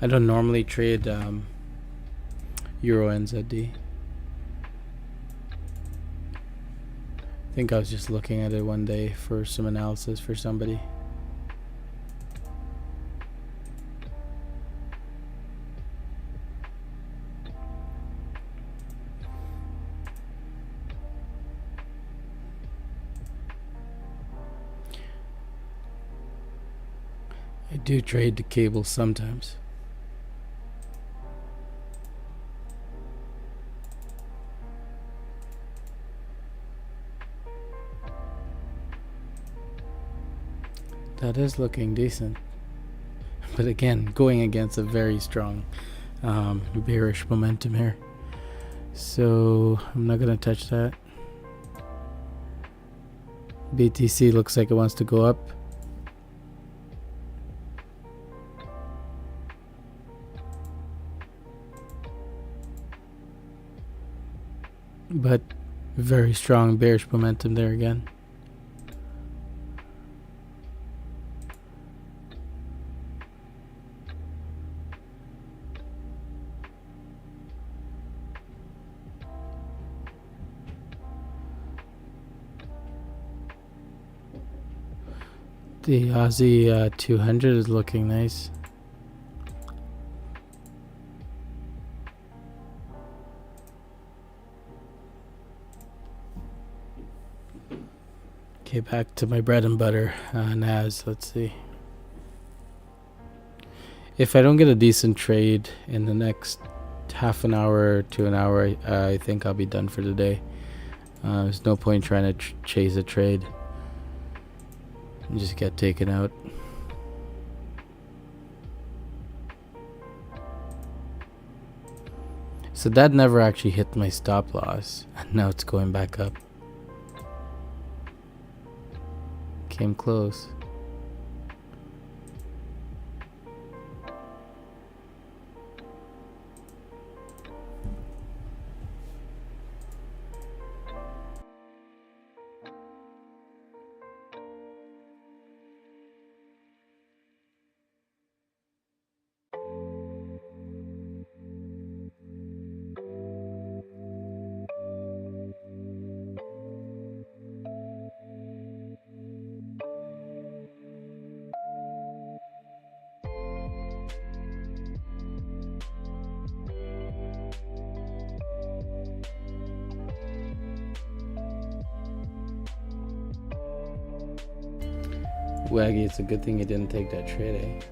I don't normally trade Euro NZD. I think I was just looking at it one day for some analysis for somebody. I do trade the cables sometimes. That is looking decent, but again, going against a very strong bearish momentum here, so I'm not gonna touch that. BTC looks like it wants to go up. But very strong bearish momentum there again. The Aussie 200 is looking nice. Okay, back to my bread and butter, NAS. Let's see. If I don't get a decent trade in the next half an hour to an hour, I think I'll be done for the day. There's no point trying to chase a trade and just get taken out. So that never actually hit my stop loss, and now it's going back up. Came close. Waggy, it's a good thing you didn't take that trade, eh?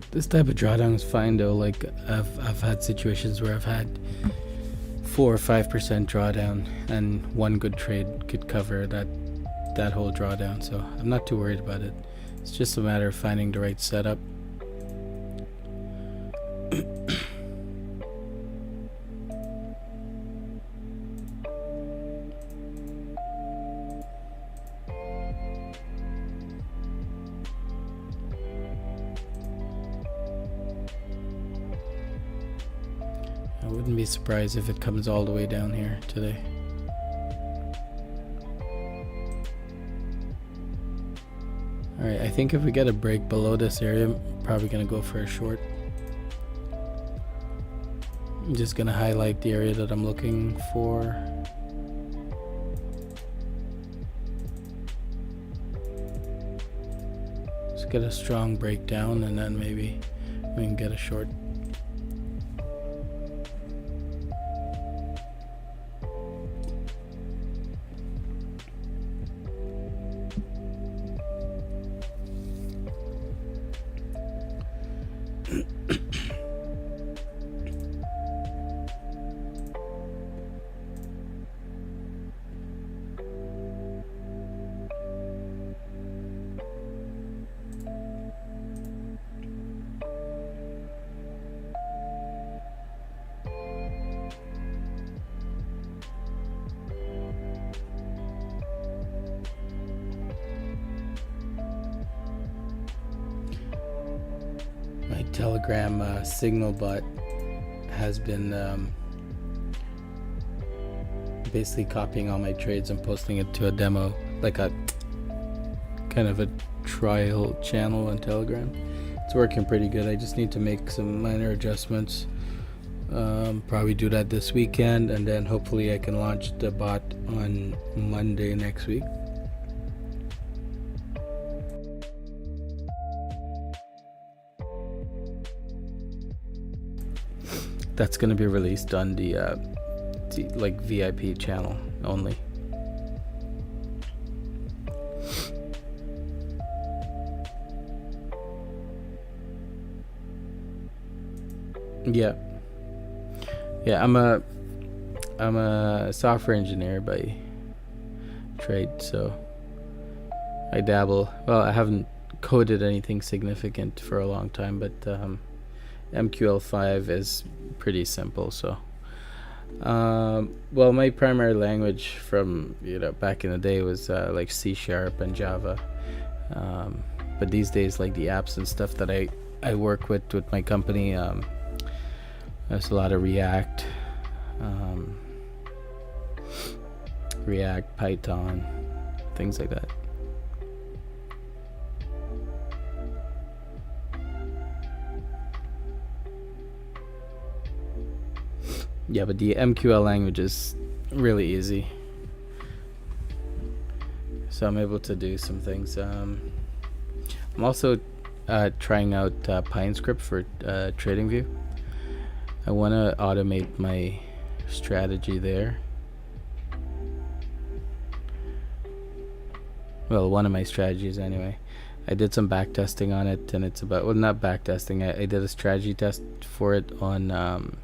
This type of drawdown is fine though. Like I've had situations where I've had 4 or 5% drawdown, and one good trade could cover that whole drawdown. So I'm not too worried about it. It's just a matter of finding the right setup. I wouldn't be surprised if it comes all the way down here today. Alright, I think if we get a break below this area, I'm probably going to go for a short. I'm just going to highlight the area that I'm looking for. get a strong breakdown, and then maybe we can get a short. My Telegram signal bot has been basically copying all my trades and posting it to a demo, like a kind of a trial channel on Telegram. It's working pretty good. I just need to make some minor adjustments. Probably do that this weekend, and then hopefully I can launch the bot on Monday next week. That's going to be released on the like VIP channel only. Yeah, I'm a software engineer by trade, so I dabble. Well, I haven't coded anything significant for a long time, but MQL5 is pretty simple. So well, my primary language from back in the day was like C# and Java, but these days, like the apps and stuff that I work with my company, there's a lot of React, Python, things like that. Yeah, but the MQL language is really easy, so I'm able to do some things. I'm also trying out PineScript for TradingView. I want to automate my strategy there. Well, one of my strategies anyway. I did some back testing on it, and it's about, well, not back testing, I did a strategy test for it on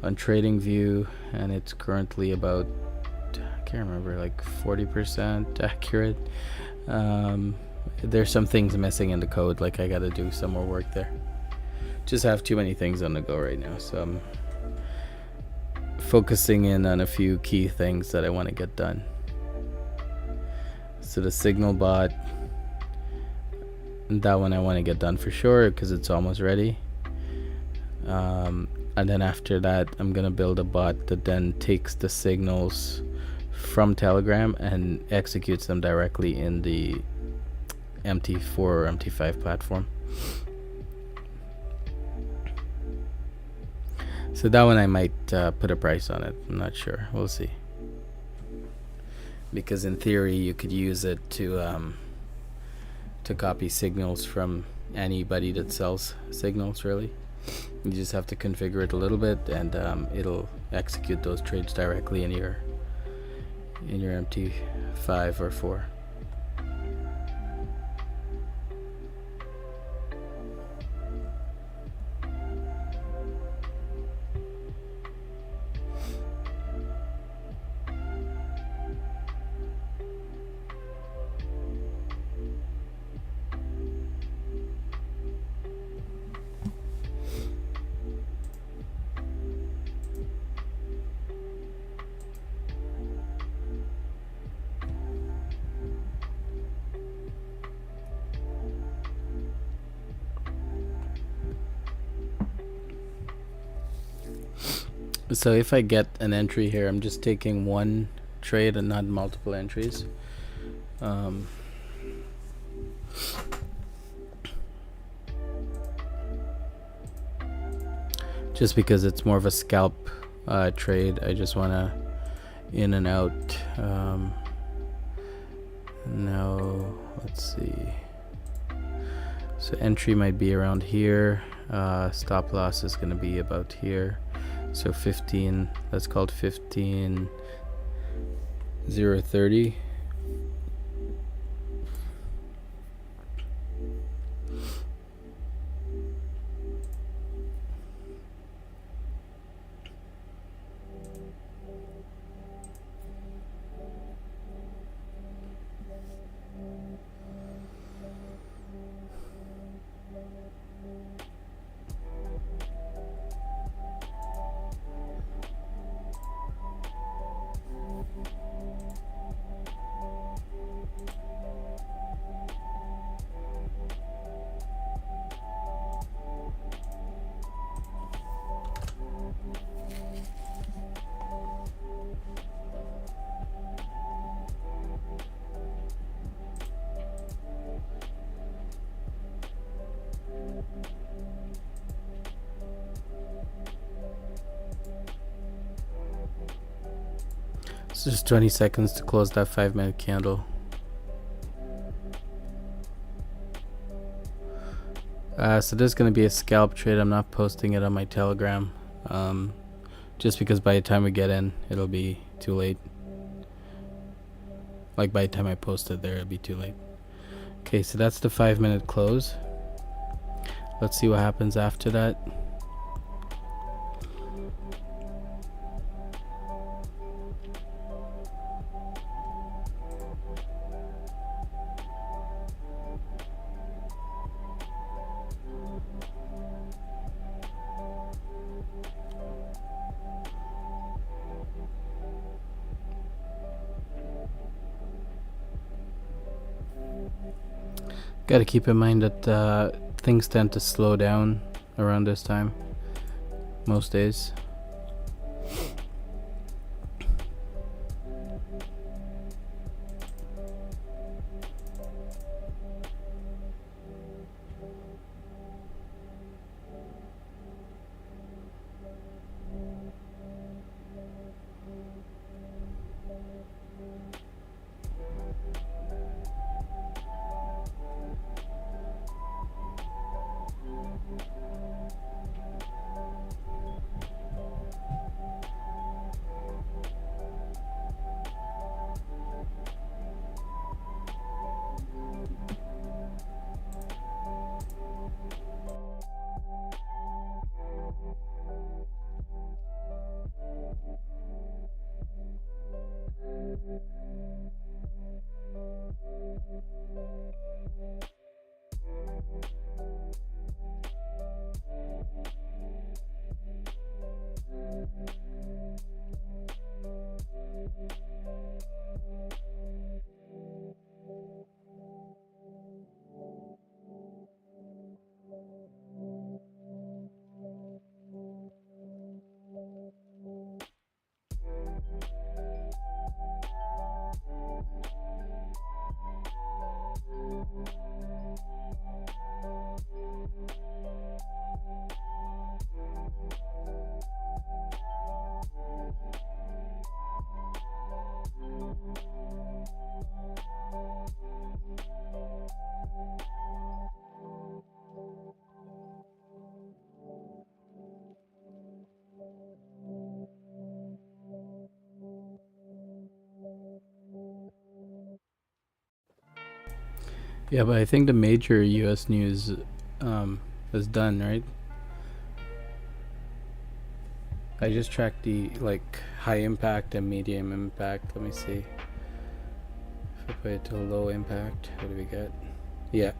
TradingView, and it's currently about, I can't remember, like 40% accurate. There's some things missing in the code, like I gotta do some more work there. Just have too many things on the go right now, so I'm focusing in on a few key things that I want to get done. So the signal bot, that one I want to get done for sure because it's almost ready. And then after that, I'm gonna build a bot that then takes the signals from Telegram and executes them directly in the MT4 or MT5 platform. So that one I might put a price on it. I'm not sure. We'll see. Because in theory, you could use it to copy signals from anybody that sells signals. Really, you just have to configure it a little bit, and it'll execute those trades directly in your MT5 or 4. So if I get an entry here, I'm just taking one trade and not multiple entries. Just because it's more of a scalp trade. I just want to in and out. Now let's see. So entry might be around here. Stop loss is going to be about here. So 15, that's called 15,030. It's just 20 seconds to close that 5-minute candle. So this is going to be a scalp trade. I'm not posting it on my Telegram, just because by the time we get in, it'll be too late. Like by the time I post it there, it'll be too late. Okay, so that's the 5-minute close. Let's see what happens after that. Got to keep in mind that things tend to slow down around this time, most days. Yeah, but I think the major US news is done, right? I just tracked the high impact and medium impact. Let me see. If I put it to low impact, what do we get? Yeah.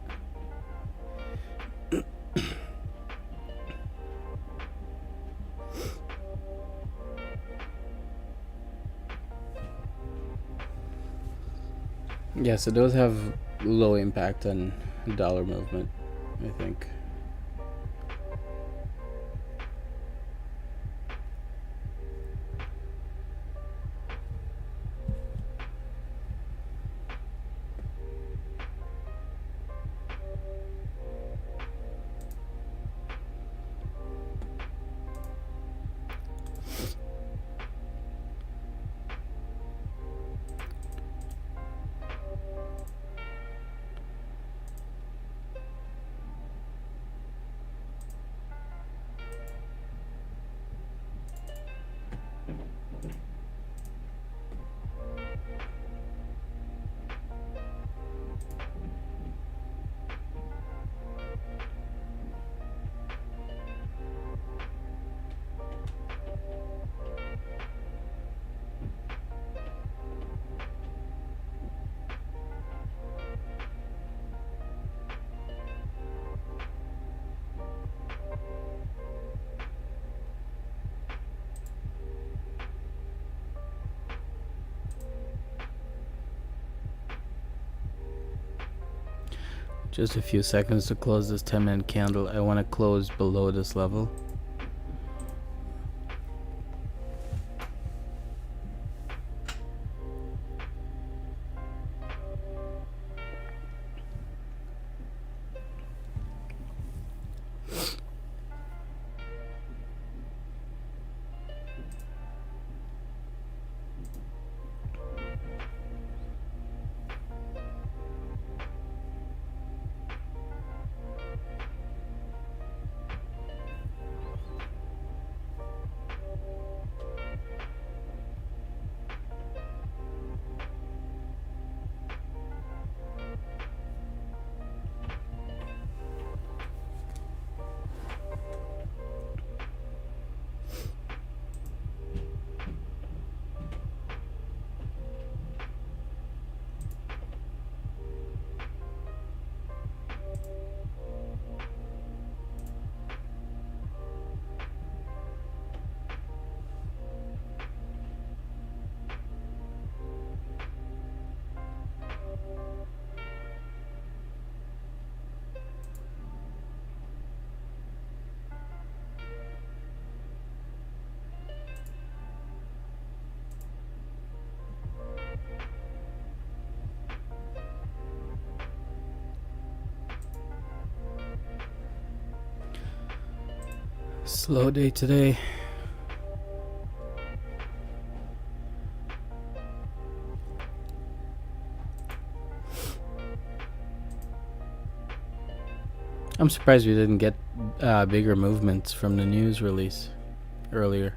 Yeah, so those have low impact on dollar movement, I think. Just a few seconds to close this 10-minute candle. I want to close below this level. Slow day today. I'm surprised we didn't get bigger movements from the news release earlier.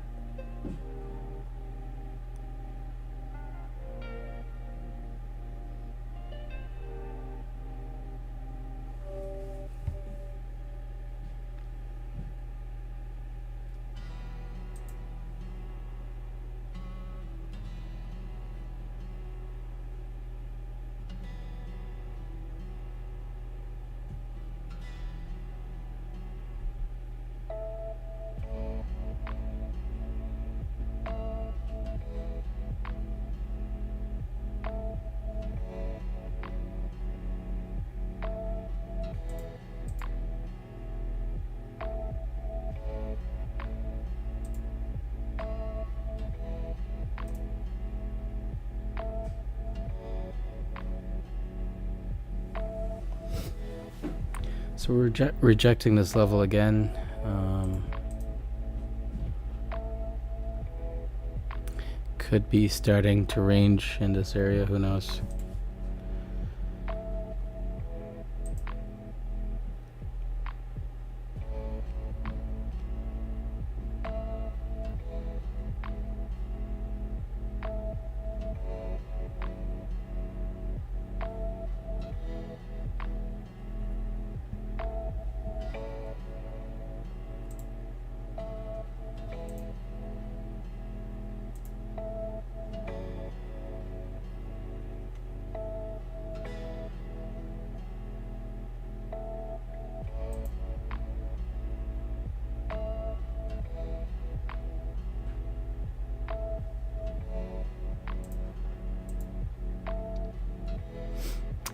So we're rejecting this level again. Could be starting to range in this area, who knows.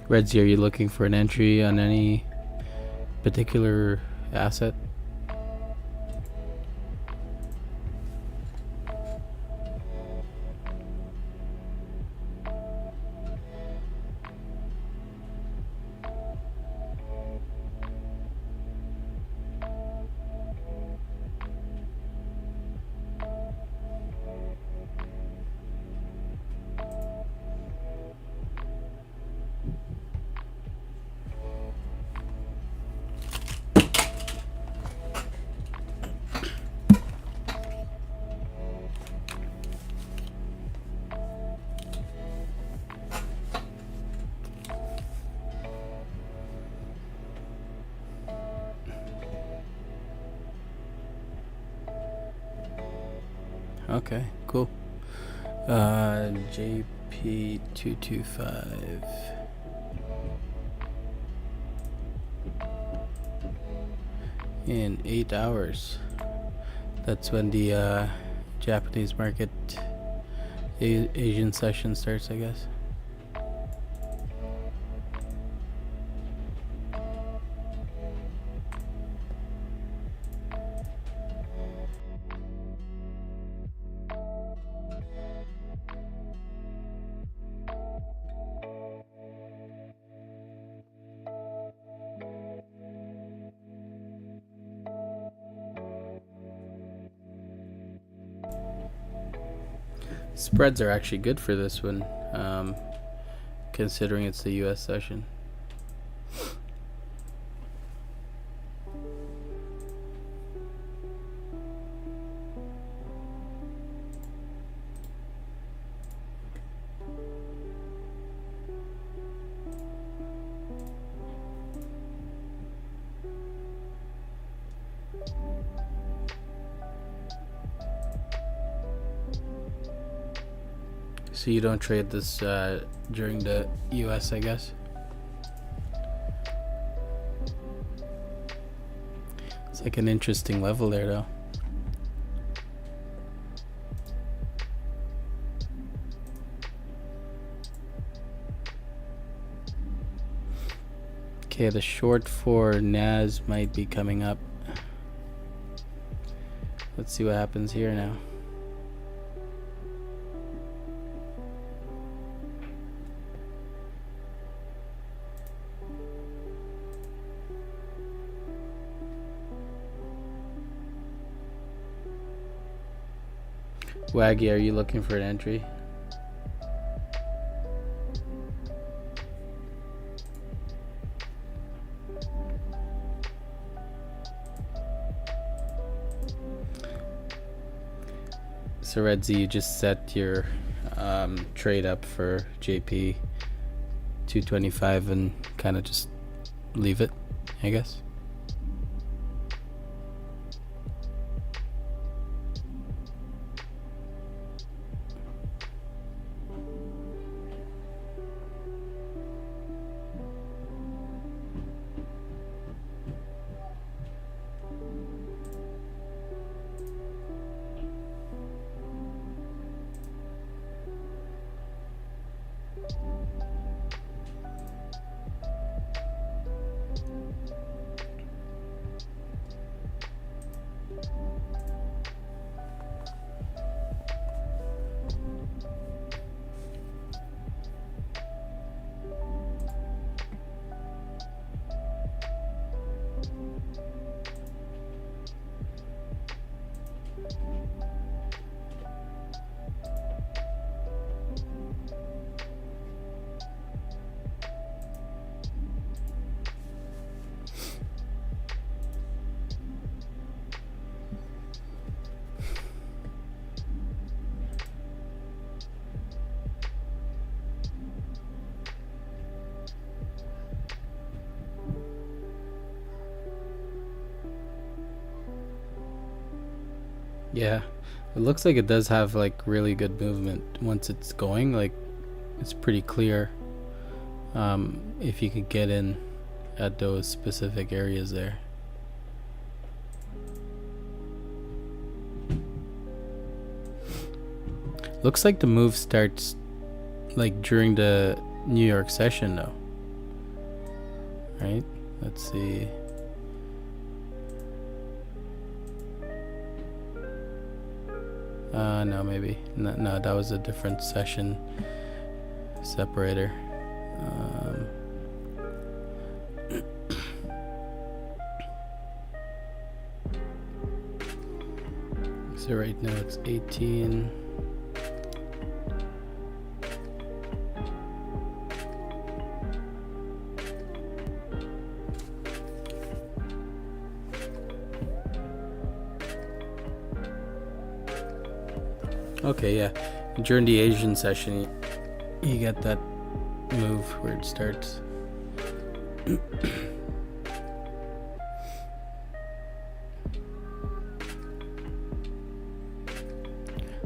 Redsy, are you looking for an entry on any particular asset? Okay, cool. JP225. In 8 hours. That's when the Japanese market Asian session starts, I guess. Spreads are actually good for this one, considering it's the US session. So you don't trade this during the US, I guess? It's like an interesting level there, though. Okay, the short for NAS might be coming up. Let's see what happens here now. Waggy, are you looking for an entry? So Redzi, you just set your trade up for JP 225 and kind of just leave it, I guess. Yeah, it looks like it does have like really good movement once it's going. Like, it's pretty clear if you could get in at those specific areas there. Looks like the move starts like during the New York session though, right? Let's see. No, maybe. No, that was a different session separator. So right now it's 18. Okay, yeah. During the Asian session, you get that move where it starts.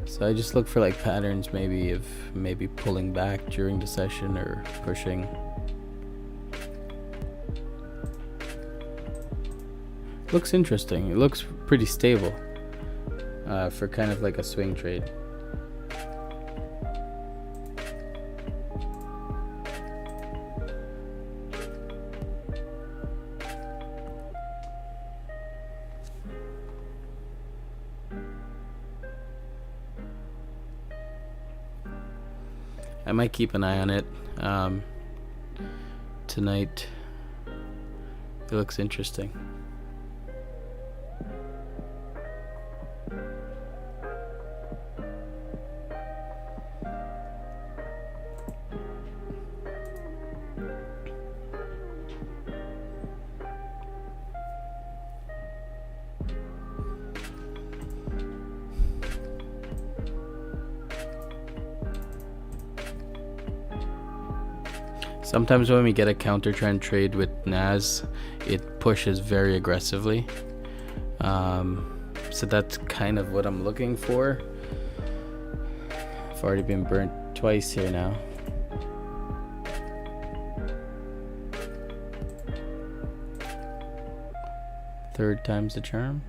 So I just look for like patterns, maybe pulling back during the session or pushing. Looks interesting. It looks pretty stable for kind of like a swing trade. I might keep an eye on it tonight. It looks interesting. Sometimes when we get a counter trend trade with NAS, it pushes very aggressively. So that's kind of what I'm looking for. I've already been burnt twice here now. Third time's the charm.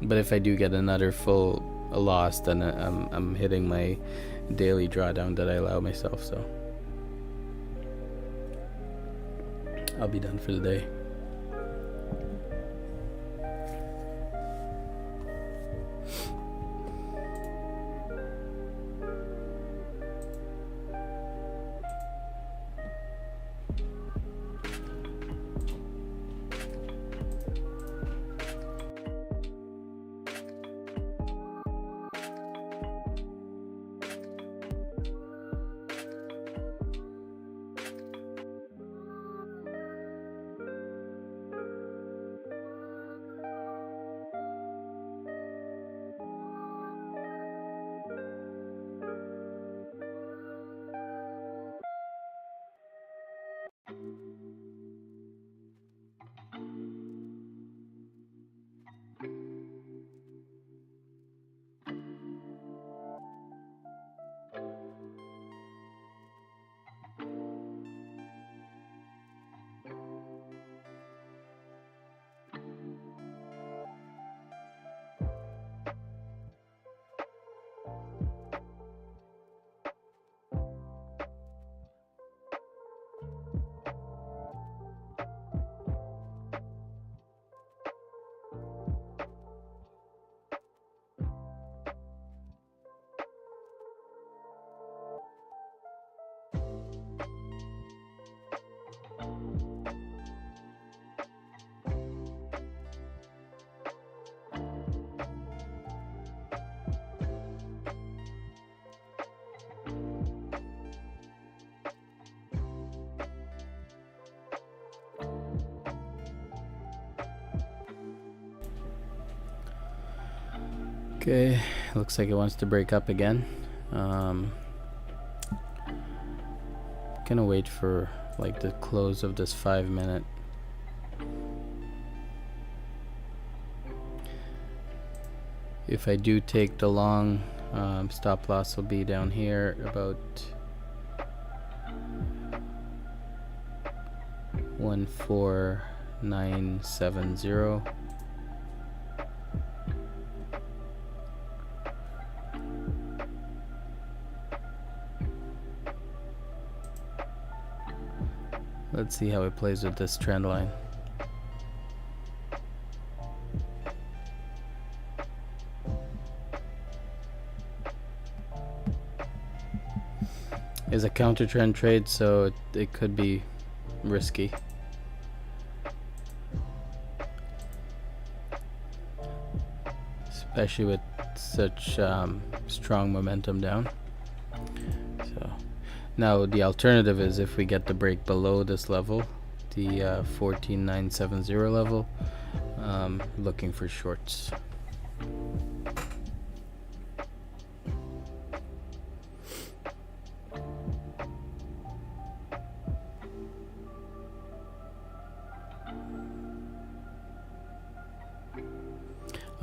But if I do get another full loss, then I'm hitting my daily drawdown that I allow myself, so I'll be done for the day. Okay, looks like it wants to break up again. Gonna wait for like the close of this 5 minute. If I do take the long, stop loss will be down here about 14970. Let's see how it plays with this trend line. It's a counter trend trade, so it could be risky. Especially with such strong momentum down. So now the alternative is if we get the break below this level, the 14970 level, looking for shorts.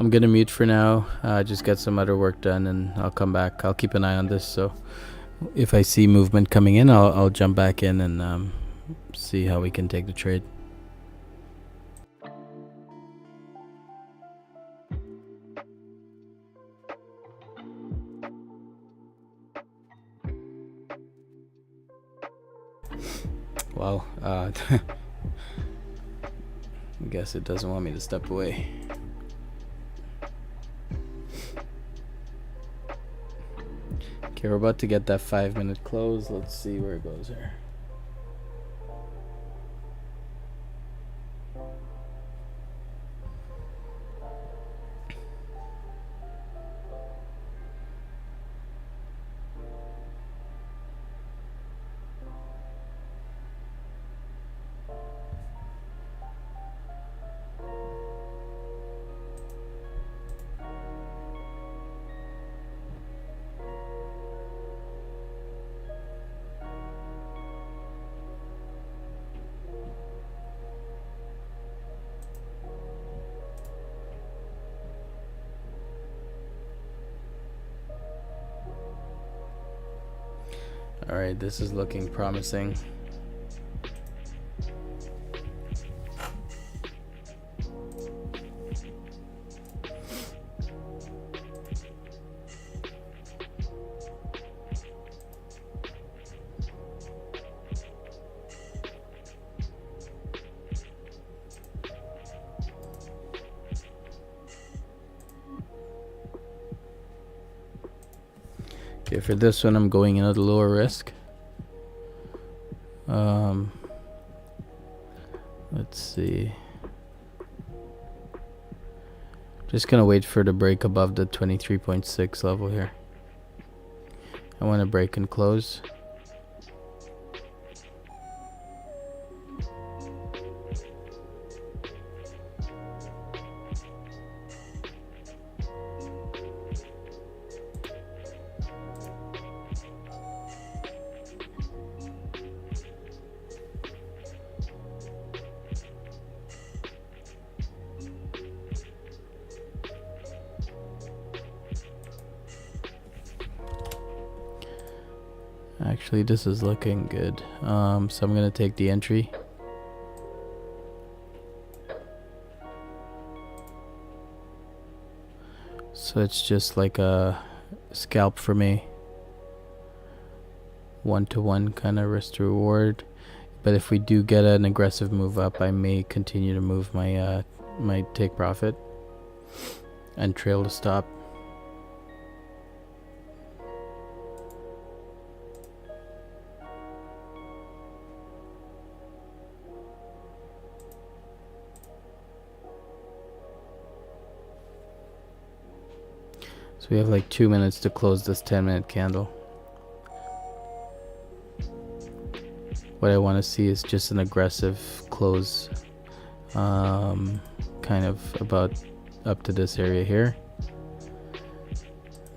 I'm gonna mute for now, just get some other work done, and I'll come back. I'll keep an eye on this, so if I see movement coming in, I'll jump back in and see how we can take the trade. Wow, I guess it doesn't want me to step away. Okay, we're about to get that 5 minute close. Let's see where it goes here. All right, this is looking promising. Okay, for this one, I'm going in at a lower risk. Let's see. Just gonna wait for the break above the 23.6 level here. I want to break and close. Actually, this is looking good. So I'm gonna take the entry. So it's just like a scalp for me. 1-to-1 kind of risk to reward. But if we do get an aggressive move up, I may continue to move my my take profit and trail to stop. So we have like 2 minutes to close this 10-minute candle. What I want to see is just an aggressive close, kind of about up to this area here.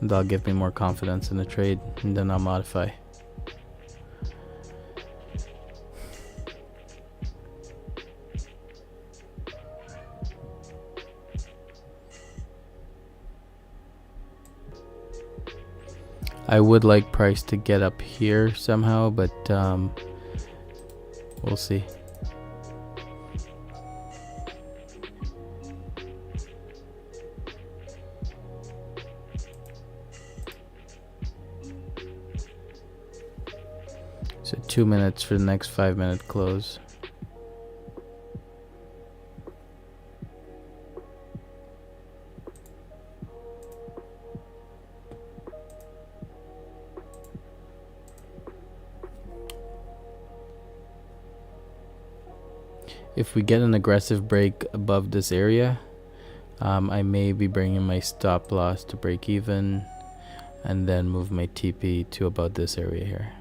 And that'll give me more confidence in the trade, and then I'll modify. I would like price to get up here somehow, but we'll see. So 2 minutes for the next 5-minute close. If we get an aggressive break above this area, I may be bringing my stop loss to break even and then move my TP to about this area here.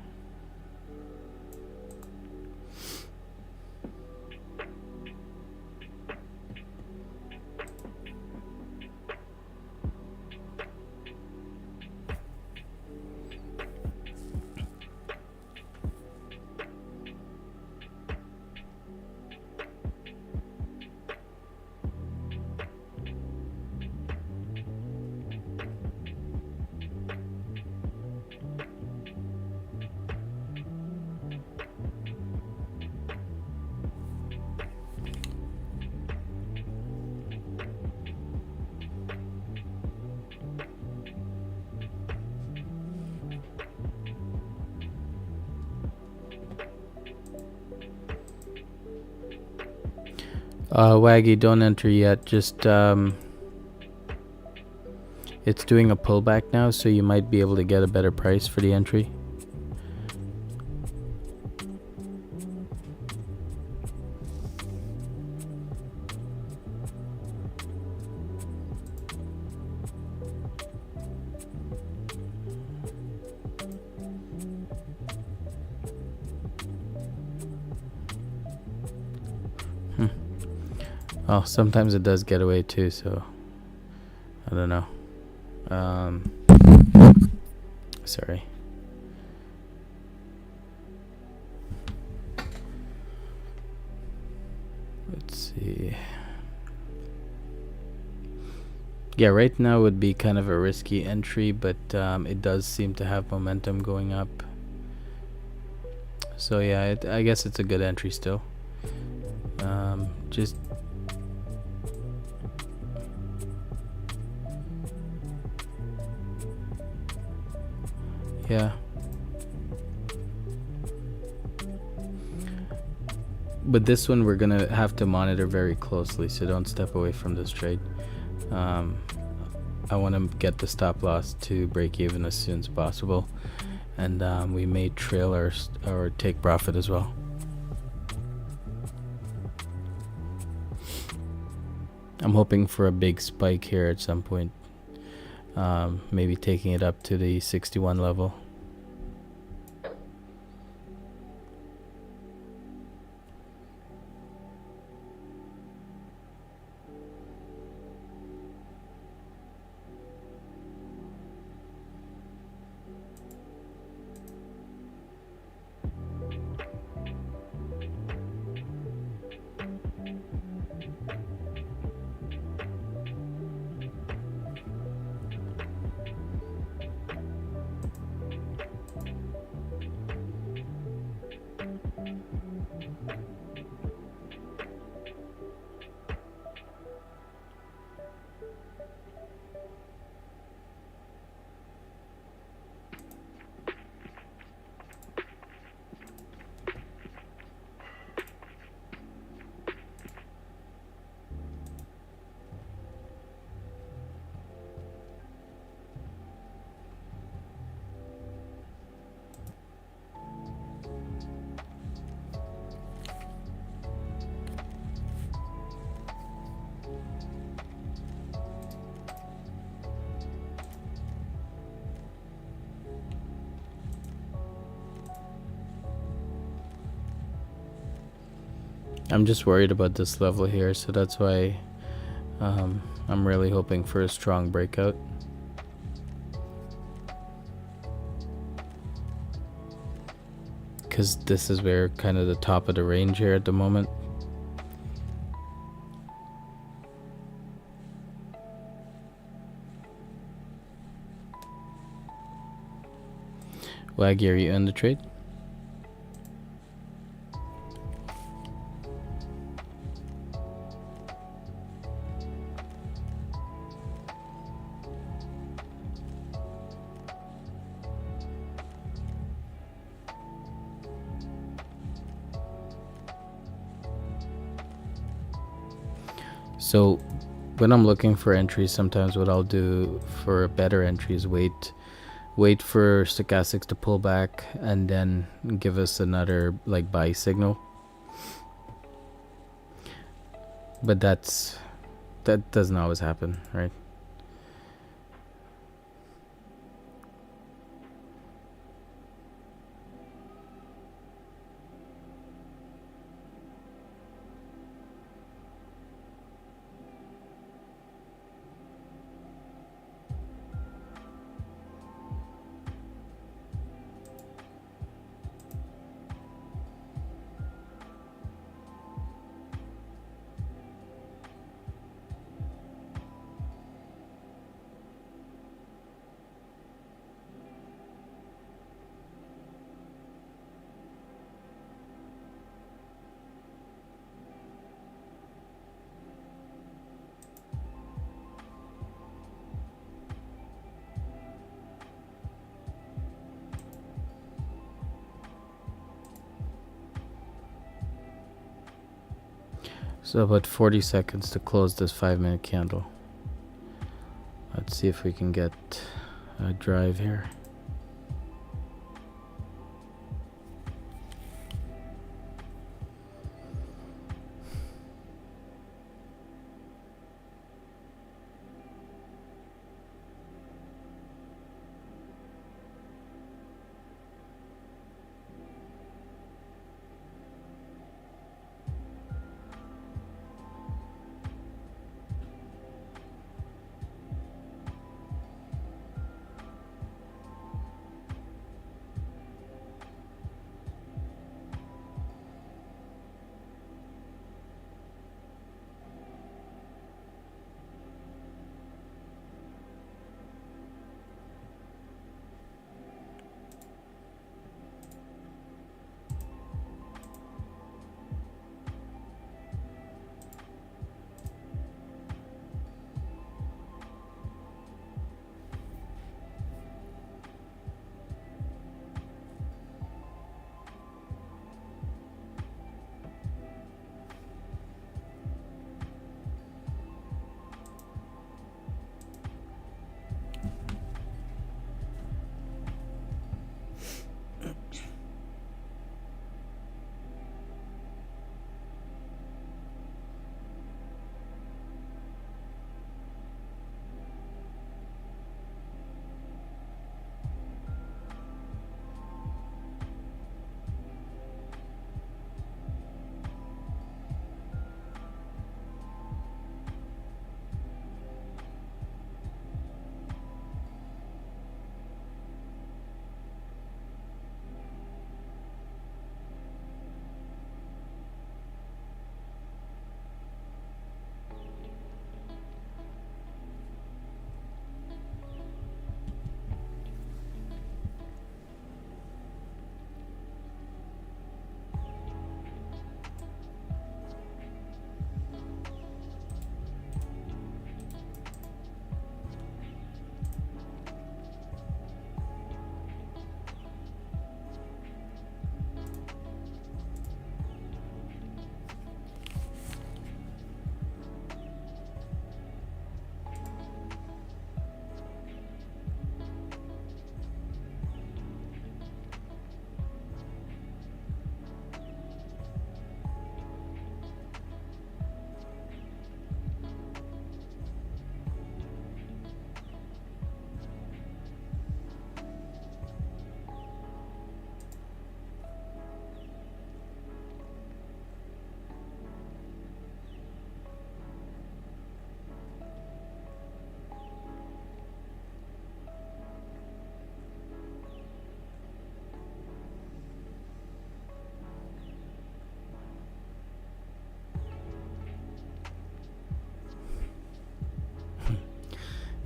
Waggy, don't enter yet. Just it's doing a pullback now, so you might be able to get a better price for the entry. Oh, sometimes it does get away too, so I don't know. Sorry. Let's see. Yeah, right now would be kind of a risky entry, but it does seem to have momentum going up. So yeah, I guess it's a good entry still. Just yeah. But this one we're gonna have to monitor very closely, so don't step away from this trade. I want to get the stop loss to break even as soon as possible, and we may trail or take profit as well. I'm hoping for a big spike here at some point, maybe taking it up to the 61 level. I'm just worried about this level here, so that's why I'm really hoping for a strong breakout. Because this is where kind of the top of the range here at the moment. Waggy, are you in the trade? So when I'm looking for entries, sometimes what I'll do for a better entry is wait for stochastics to pull back and then give us another like buy signal. But that doesn't always happen, right? So about 40 seconds to close this 5-minute candle. Let's see if we can get a drive here.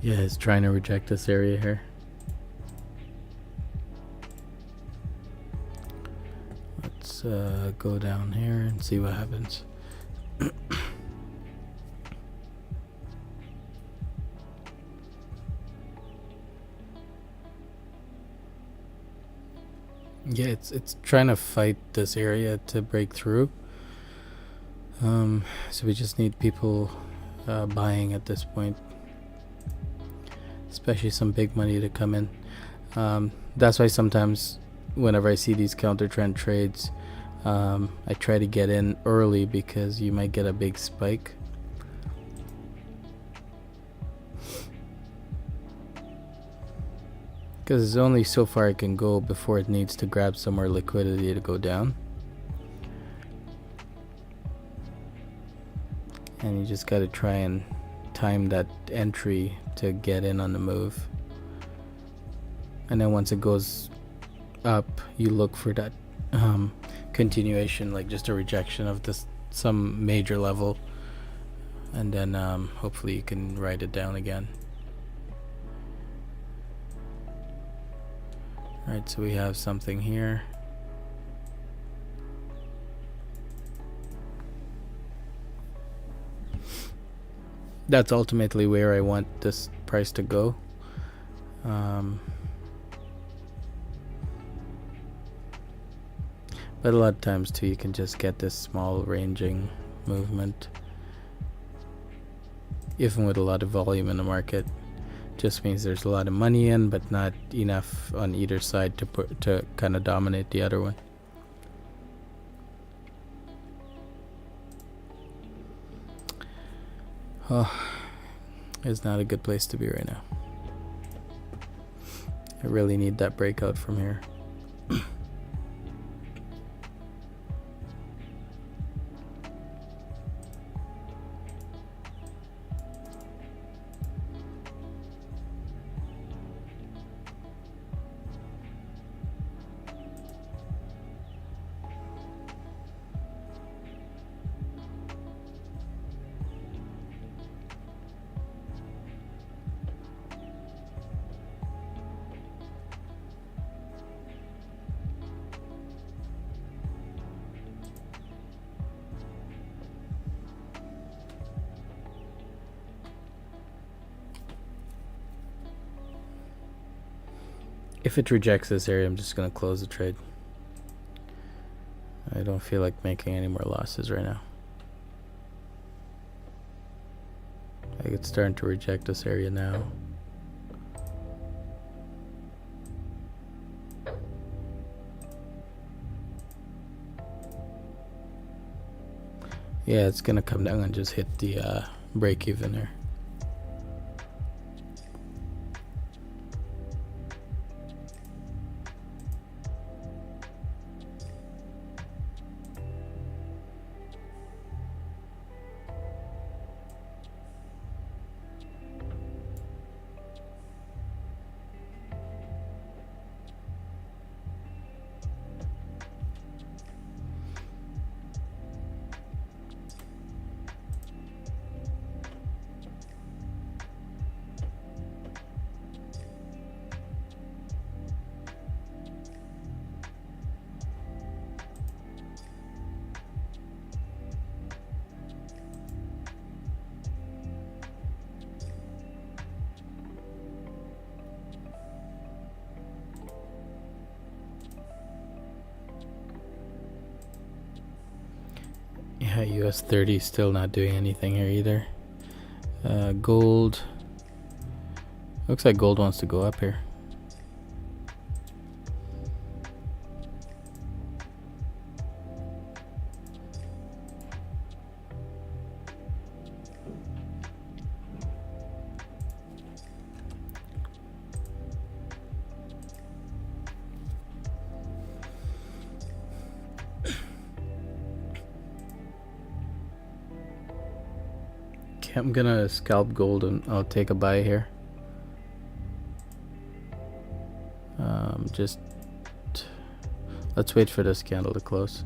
Yeah, it's trying to reject this area here. Let's go down here and see what happens. Yeah, it's trying to fight this area to break through. So we just need people buying at this point, especially some big money to come in. That's why sometimes whenever I see these counter trend trades, I try to get in early because you might get a big spike. Because there's only so far it can go before it needs to grab some more liquidity to go down. And you just got to try and time that entry to get in on the move. And then once it goes up, you look for that continuation, like just a rejection of this some major level, and then hopefully you can write it down again. Alright, so we have something here. That's ultimately where I want this price to go. But a lot of times too, you can just get this small ranging movement, even with a lot of volume in the market. Just means there's a lot of money in, but not enough on either side to kind of dominate the other one. Oh, it's not a good place to be right now. I really need that breakout from here. If it rejects this area, I'm just going to close the trade. I don't feel like making any more losses right now. Like, it's starting to reject this area now. Yeah, it's going to come down and just hit the break even there. Yeah, US30 still not doing anything here either. Gold. Looks like gold wants to go up here. I'm gonna scalp gold and I'll take a buy here. Just let's wait for this candle to close.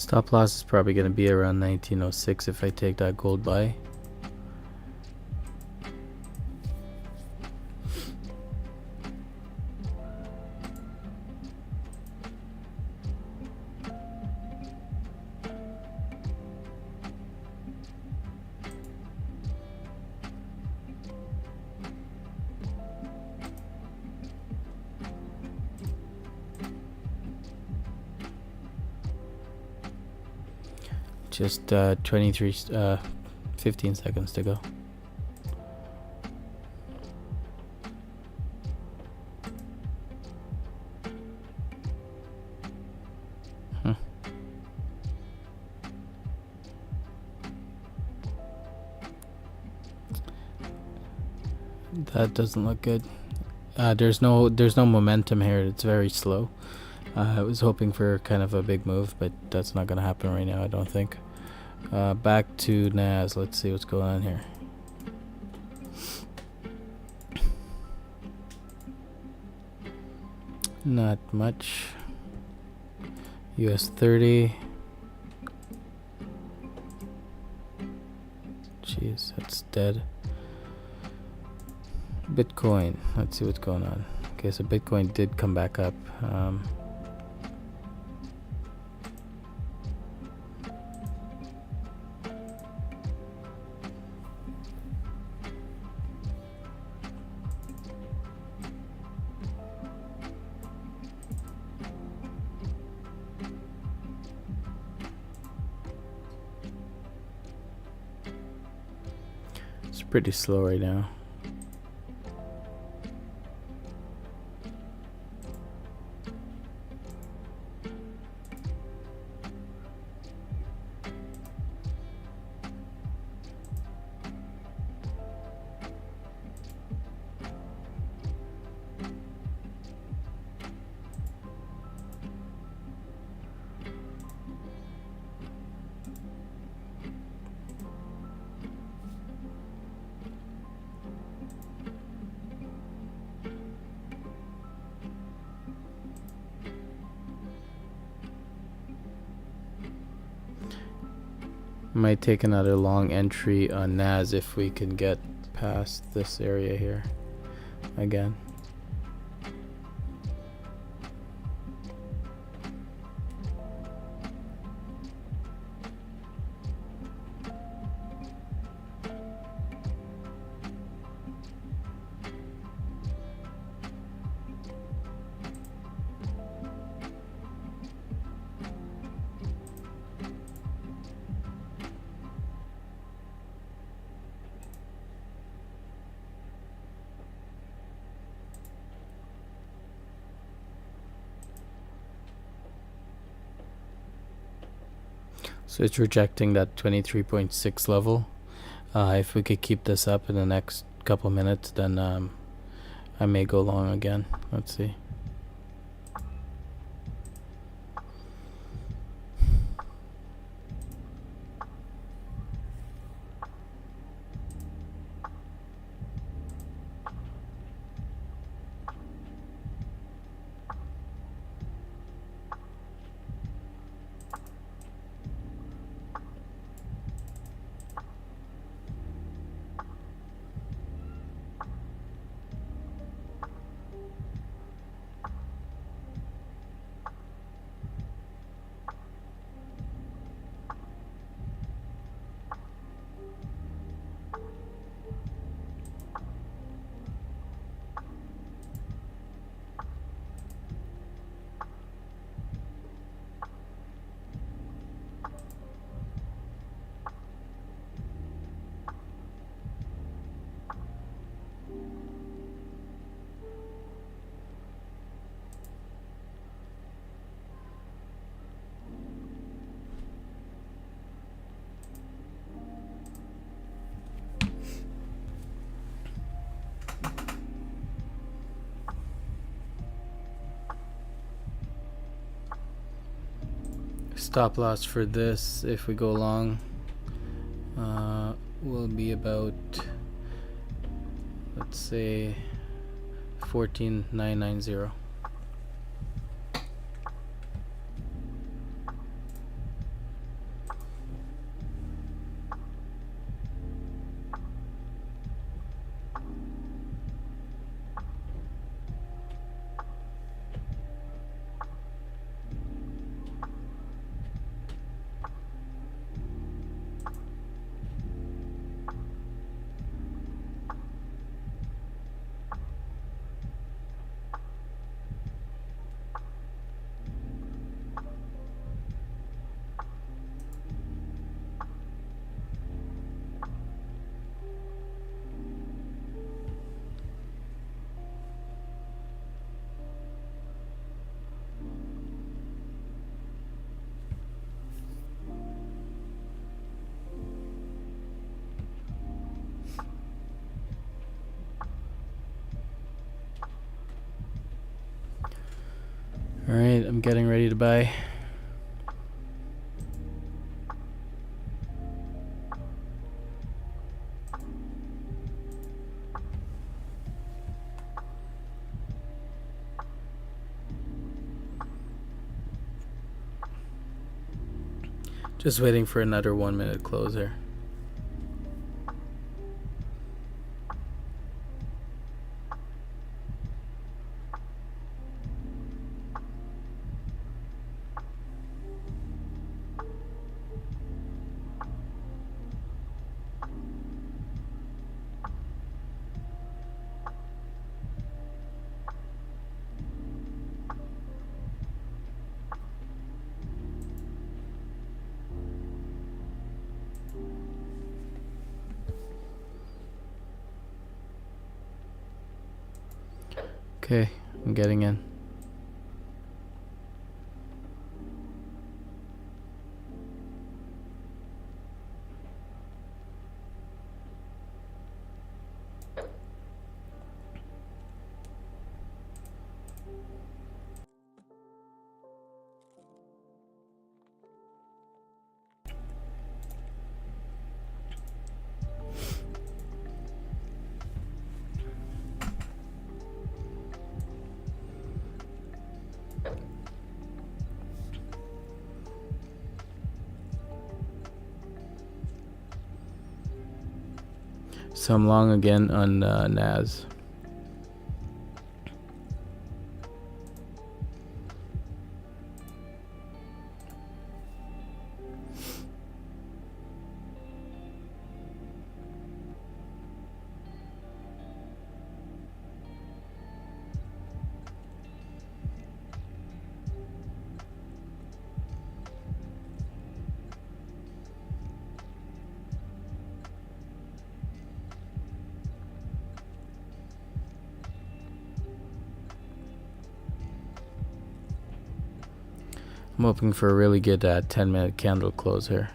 Stop loss is probably going to be around 1906 if I take that gold buy. Just 15 seconds to go. That doesn't look good. There's no momentum here. It's very slow. I was hoping for kind of a big move, but that's not going to happen right now, I don't think. Back to NAS. Let's see what's going on here. Not much. US30. Jeez, that's dead. Bitcoin. Let's see what's going on. Okay, so Bitcoin did come back up. It's pretty slow right now. Might take another long entry on NAS if we can get past this area here again. So it's rejecting that 23.6 level. If we could keep this up in the next couple minutes, then I may go long again. Let's see. Stop loss for this, if we go long, will be about, let's say, 14,990. Alright, I'm getting ready to buy. Just waiting for another 1 minute closer. Okay, I'm getting in. So I'm long again on NAS. I'm hoping for a really good 10-minute candle close here.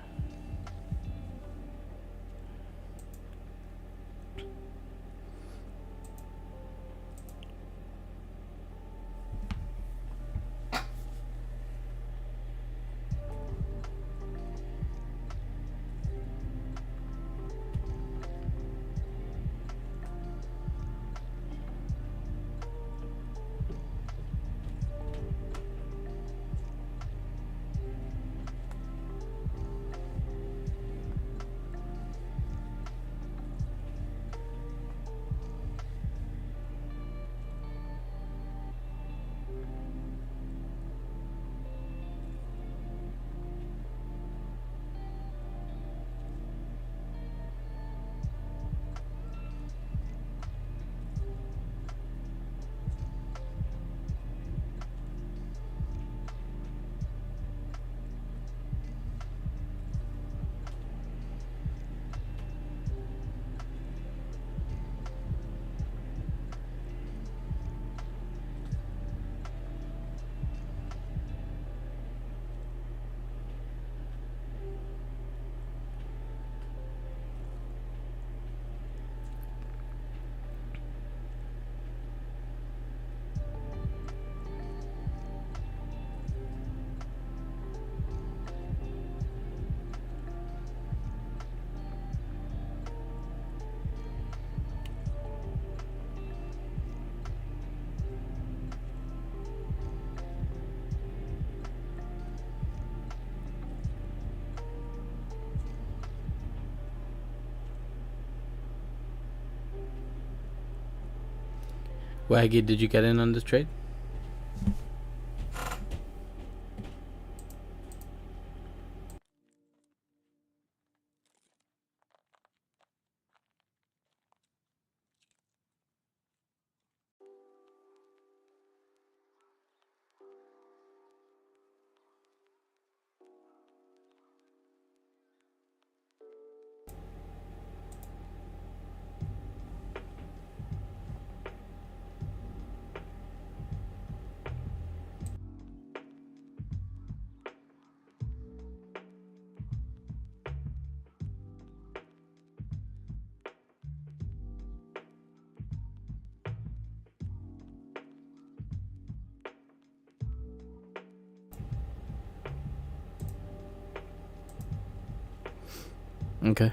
Waggy, did you get in on this trade? Okay.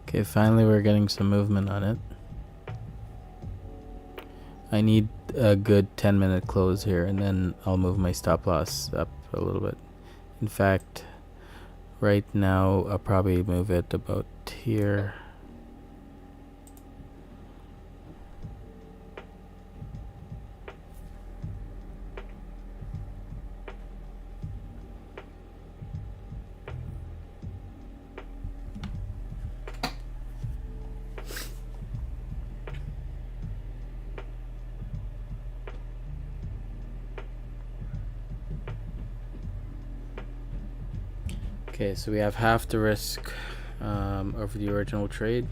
Okay, finally we're getting some movement on it. I need a good 10-minute close here, and then I'll move my stop loss up a little bit. In fact, right now I'll probably move it about here. Okay, so we have half the risk over the original trade.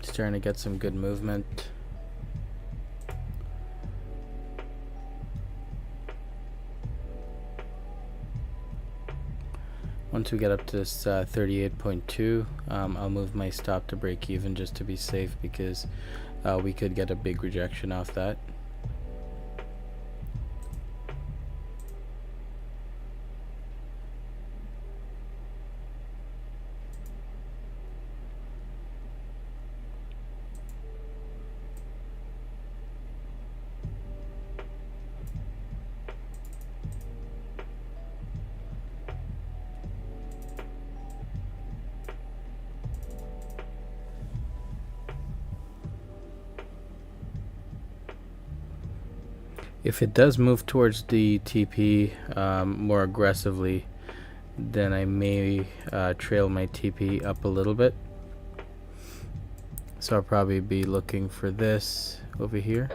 Just trying to get some good movement. Once we get up to this 38.2, I'll move my stop to break even just to be safe, because we could get a big rejection off that. If it does move towards the TP more aggressively, then I may trail my TP up a little bit. So I'll probably be looking for this over here.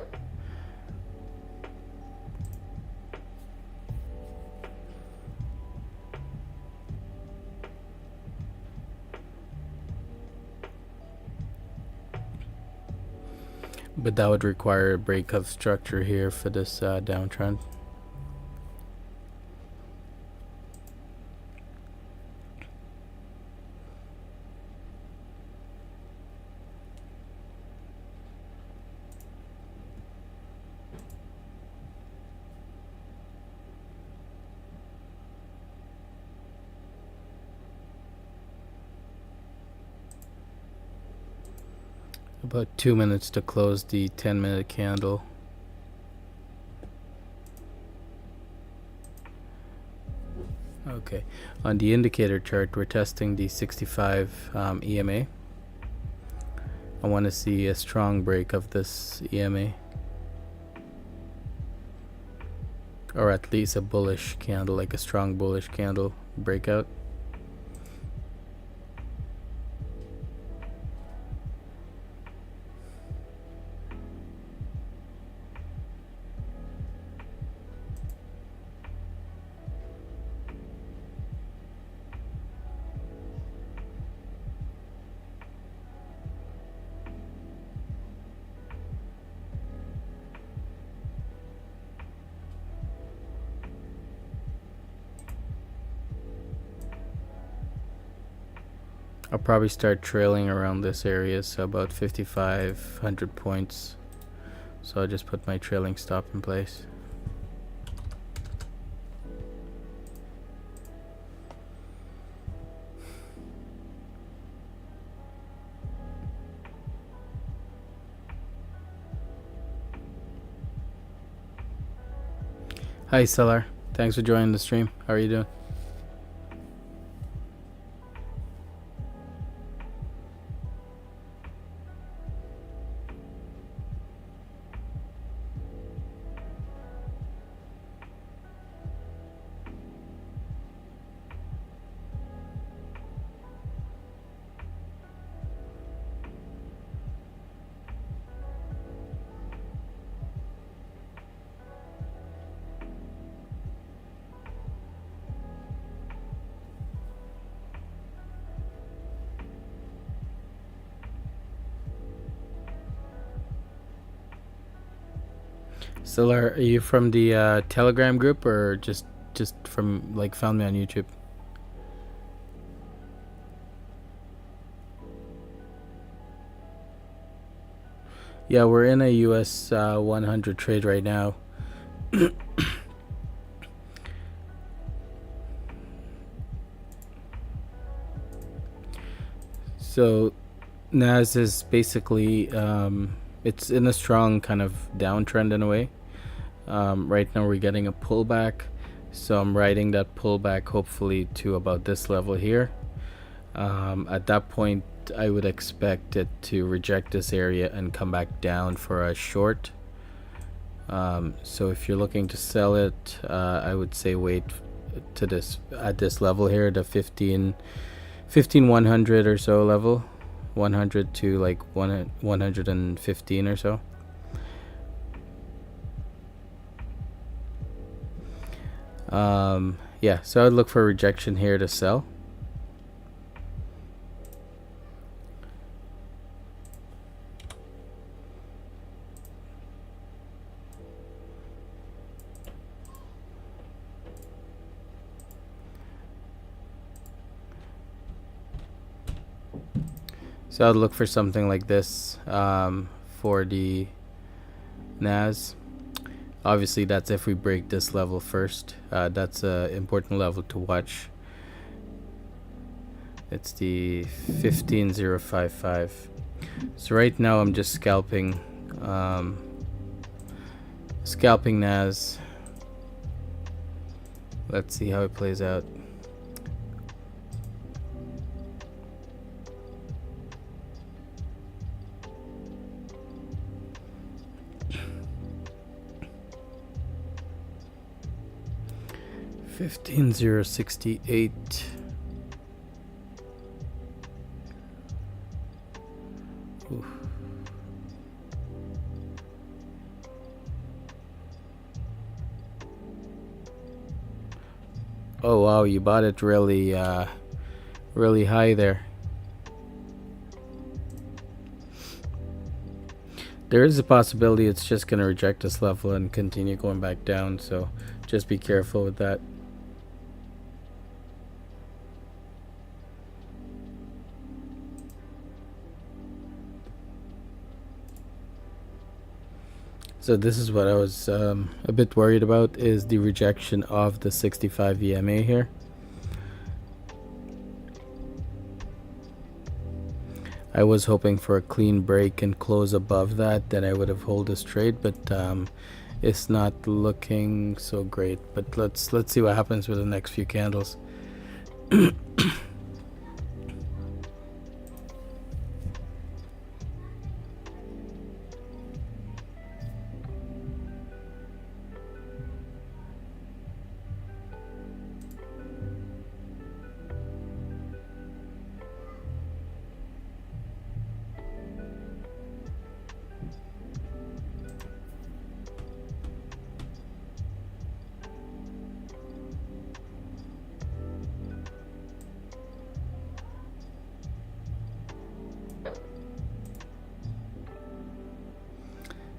But that would require a break of structure here for this downtrend. About 2 minutes to close the 10-minute candle. Okay, on the indicator chart, we're testing the 65 EMA. I want to see a strong break of this EMA, or at least a bullish candle, like a strong bullish candle breakout. I'll probably start trailing around this area, so about 5,500 points. So I'll just put my trailing stop in place. Hi Stellar, thanks for joining the stream. How are you doing? Stellar, are you from the Telegram group, or just from, like, found me on YouTube? Yeah, we're in a US 100 trade right now. So NAS is basically it's in a strong kind of downtrend in a way. Right now we're getting a pullback, so I'm riding that pullback hopefully to about this level here. At that point, I would expect it to reject this area and come back down for a short. So if you're looking to sell it, I would say wait to this at this level here, the 100 or so level, 100 to like 115 or so. Yeah, so I'd look for rejection here to sell. So I'd look for something like this for the NAS. Obviously, that's if we break this level first. That's an important level to watch. It's the 15055. So right now I'm just scalping NAS. Let's see how it plays out. $15,068. Oof. Oh wow, you bought it really really high there. There is a possibility it's just going to reject this level and continue going back down, so just be careful with that. So this is what I was a bit worried about, is the rejection of the 65 EMA here. I was hoping for a clean break and close above that, then I would have held this trade, but it's not looking so great. But let's see what happens with the next few candles.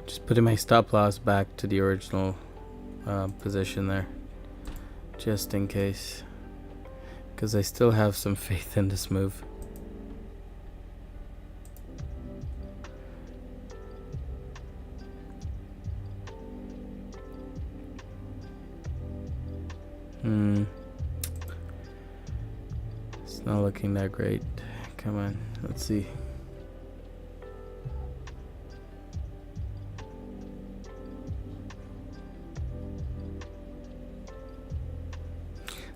Just putting my stop loss back to the original position there, just in case, because I still have some faith in this move. It's not looking that great. Come on, let's see.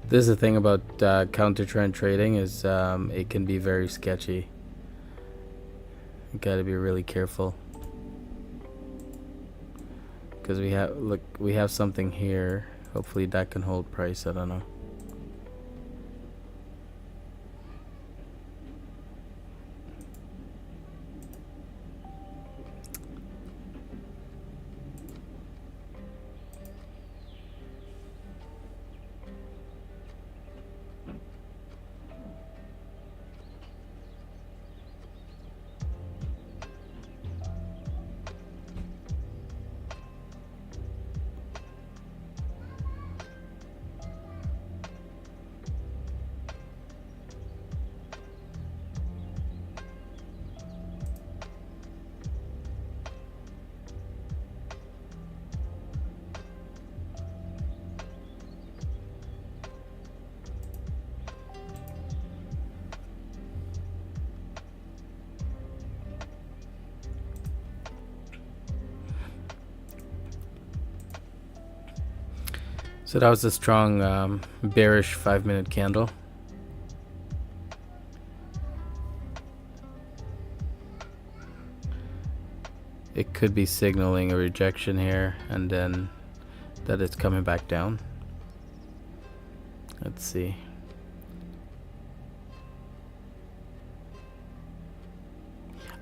This is the thing about counter trend trading, is it can be very sketchy. You gotta be really careful, because we have something here. Hopefully that can hold price. I don't know. So that was a strong bearish 5-minute candle. It could be signaling a rejection here and then that it's coming back down. Let's see.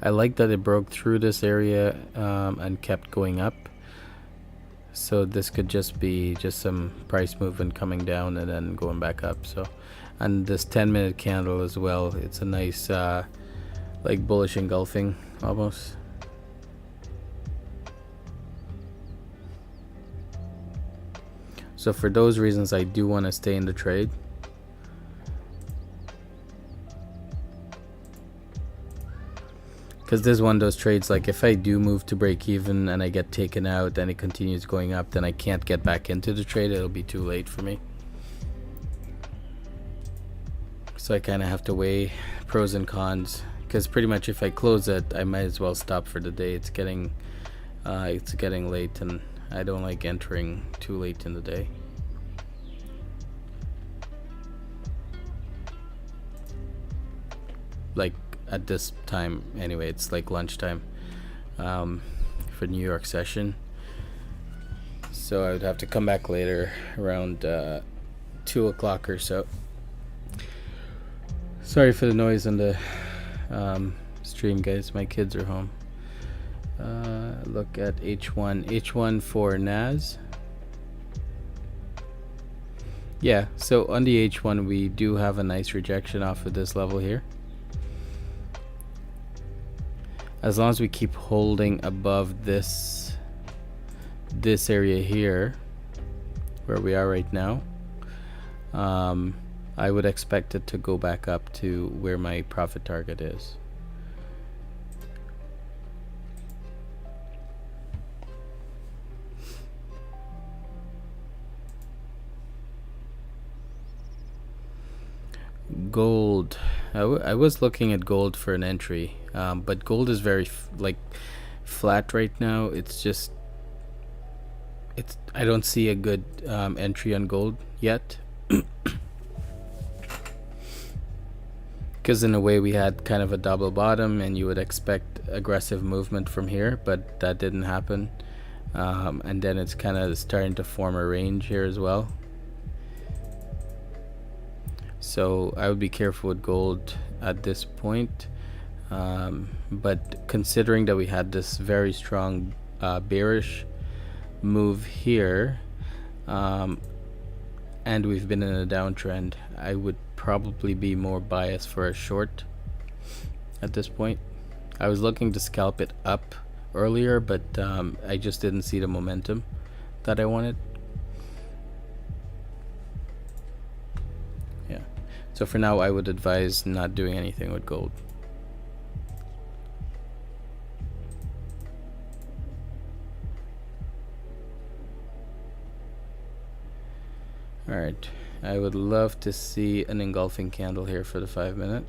I like that it broke through this area and kept going up. So this could just be some price movement coming down and then going back up. So, and this 10-minute candle as well, it's a nice like bullish engulfing almost. So for those reasons, I do want to stay in the trade. Because this is one of those trades, like if I do move to break even and I get taken out and it continues going up, then I can't get back into the trade. It'll be too late for me. So I kind of have to weigh pros and cons. Because pretty much if I close it, I might as well stop for the day. It's getting late and I don't like entering too late in the day. Like at this time anyway, it's like lunchtime for New York session. So I would have to come back later around 2 o'clock or so. Sorry for the noise on the stream, guys. My kids are home. Look at H1 for NAS. Yeah, so on the H1 we do have a nice rejection off of this level here. As long as we keep holding above this area here where we are right now, I would expect it to go back up to where my profit target is. Gold. I was looking at gold for an entry, but gold is very flat right now. I don't see a good entry on gold yet. Because in a way we had kind of a double bottom and you would expect aggressive movement from here, but that didn't happen. And then it's kind of starting to form a range here as well. So I would be careful with gold at this point. But considering that we had this very strong bearish move here, and we've been in a downtrend, I would probably be more biased for a short at this point. I was looking to scalp it up earlier, but I just didn't see the momentum that I wanted. Yeah, so for now I would advise not doing anything with gold. Alright, I would love to see an engulfing candle here for the 5-minute.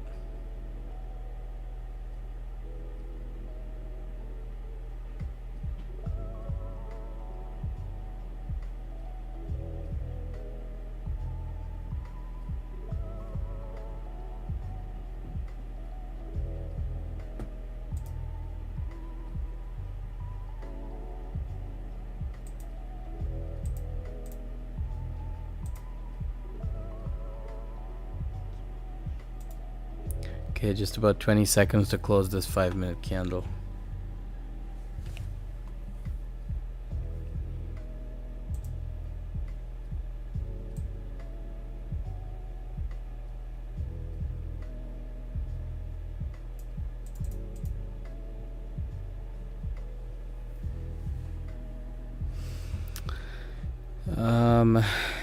Okay, just about 20 seconds to close this 5-minute candle.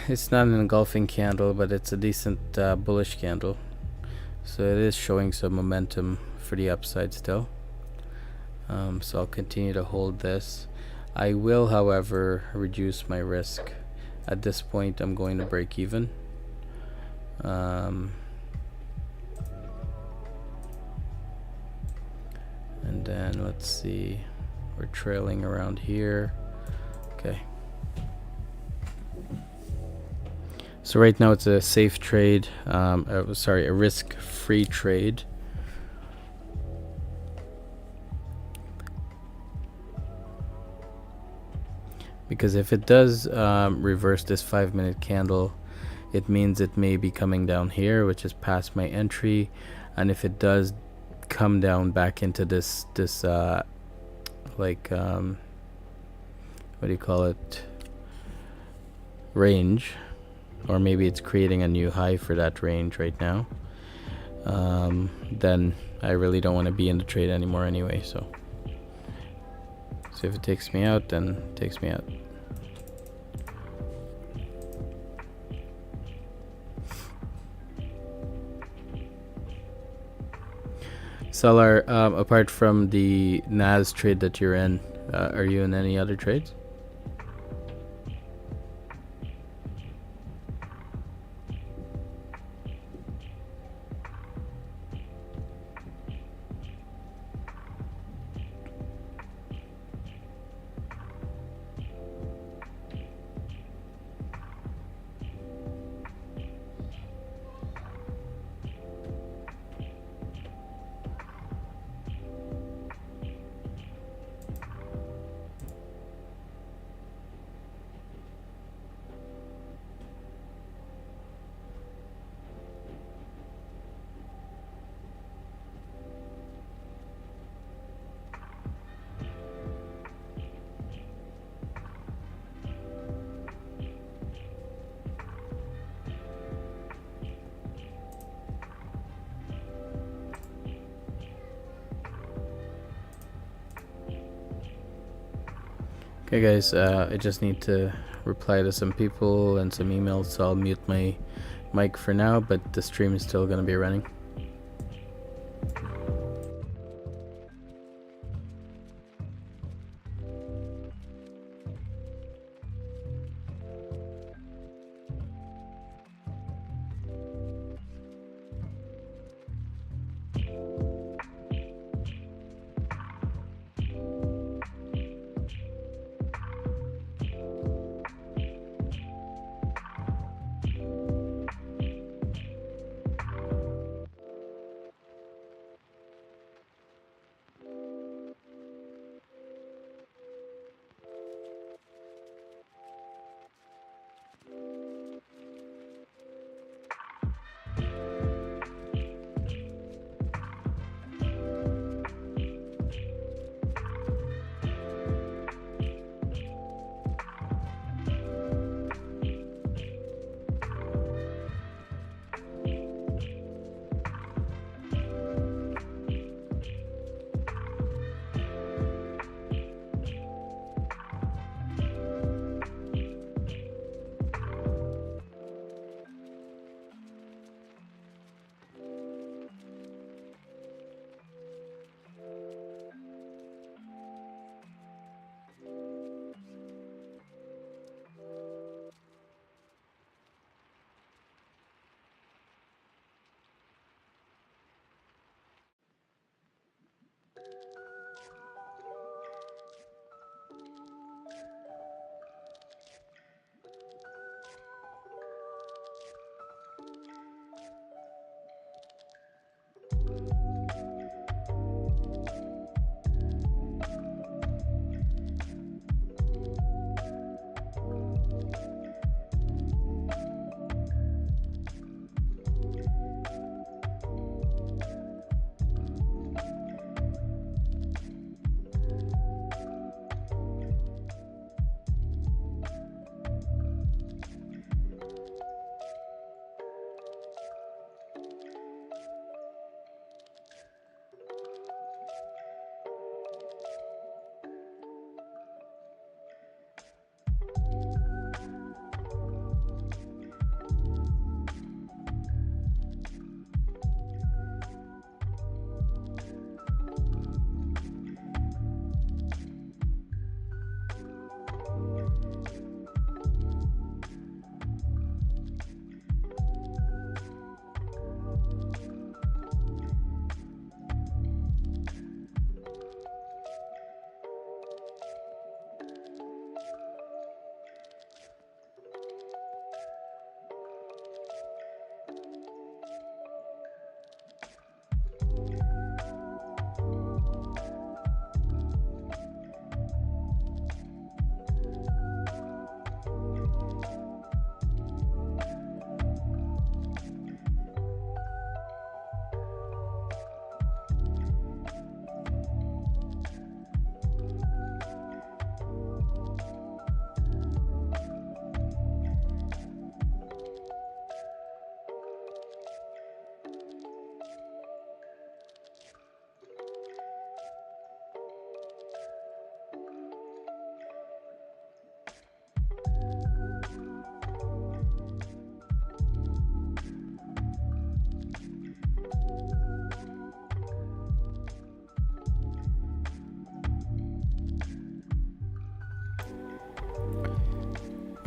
It's not an engulfing candle, but it's a decent bullish candle. So it is showing some momentum for the upside still. So I'll continue to hold this. I will, however, reduce my risk. At this point, I'm going to break even. And then let's see, we're trailing around here. Okay. So right now it's a safe trade, a risk-free trade. Because if it does reverse this 5-minute candle, it means it may be coming down here, which is past my entry. And if it does come down back into this like what do you call it, range, or maybe it's creating a new high for that range right now, then I really don't want to be in the trade anymore anyway. So if it takes me out, then it takes me out. Seller, apart from the NAS trade that you're in, are you in any other trades? Okay guys, I just need to reply to some people and some emails, so I'll mute my mic for now, but the stream is still going to be running.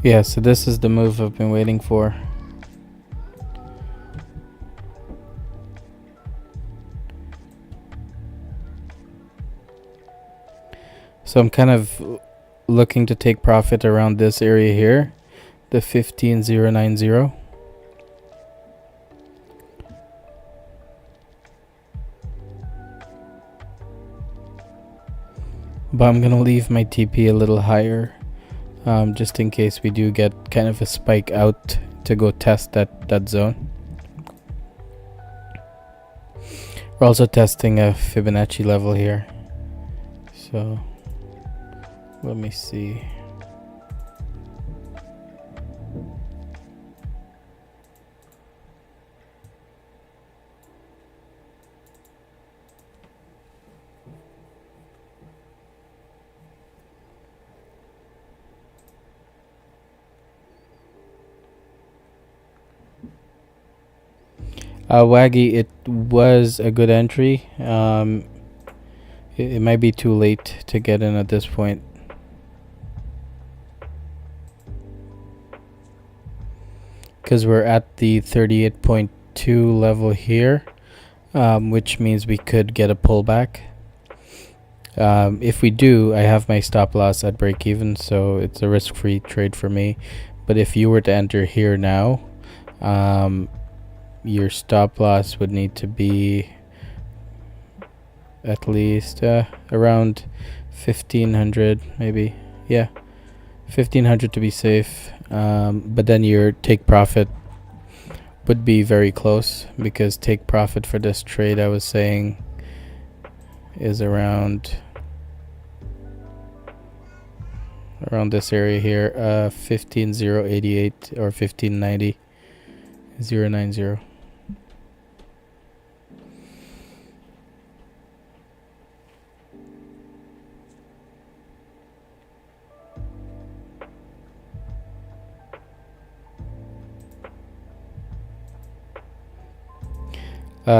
Yeah, so this is the move I've been waiting for. So I'm kind of looking to take profit around this area here, the 15090. But I'm gonna leave my TP a little higher, just in case we do get kind of a spike out to go test that zone. We're also testing a Fibonacci level here. So let me see. Waggy, it was a good entry. It might be too late to get in at this point. Because we're at the 38.2 level here, which means we could get a pullback. If we do, I have my stop loss at break even, so it's a risk-free trade for me. But if you were to enter here now, your stop loss would need to be at least around 1500, maybe. Yeah, 1500 to be safe. But then your take profit would be very close, because take profit for this trade, I was saying, is around this area here, 15088 or 1590 090.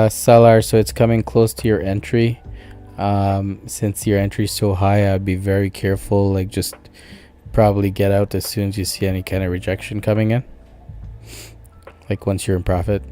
Seller, so it's coming close to your entry. Since your entry is so high, I'd be very careful. Like, just probably get out as soon as you see any kind of rejection coming in, like once you're in profit.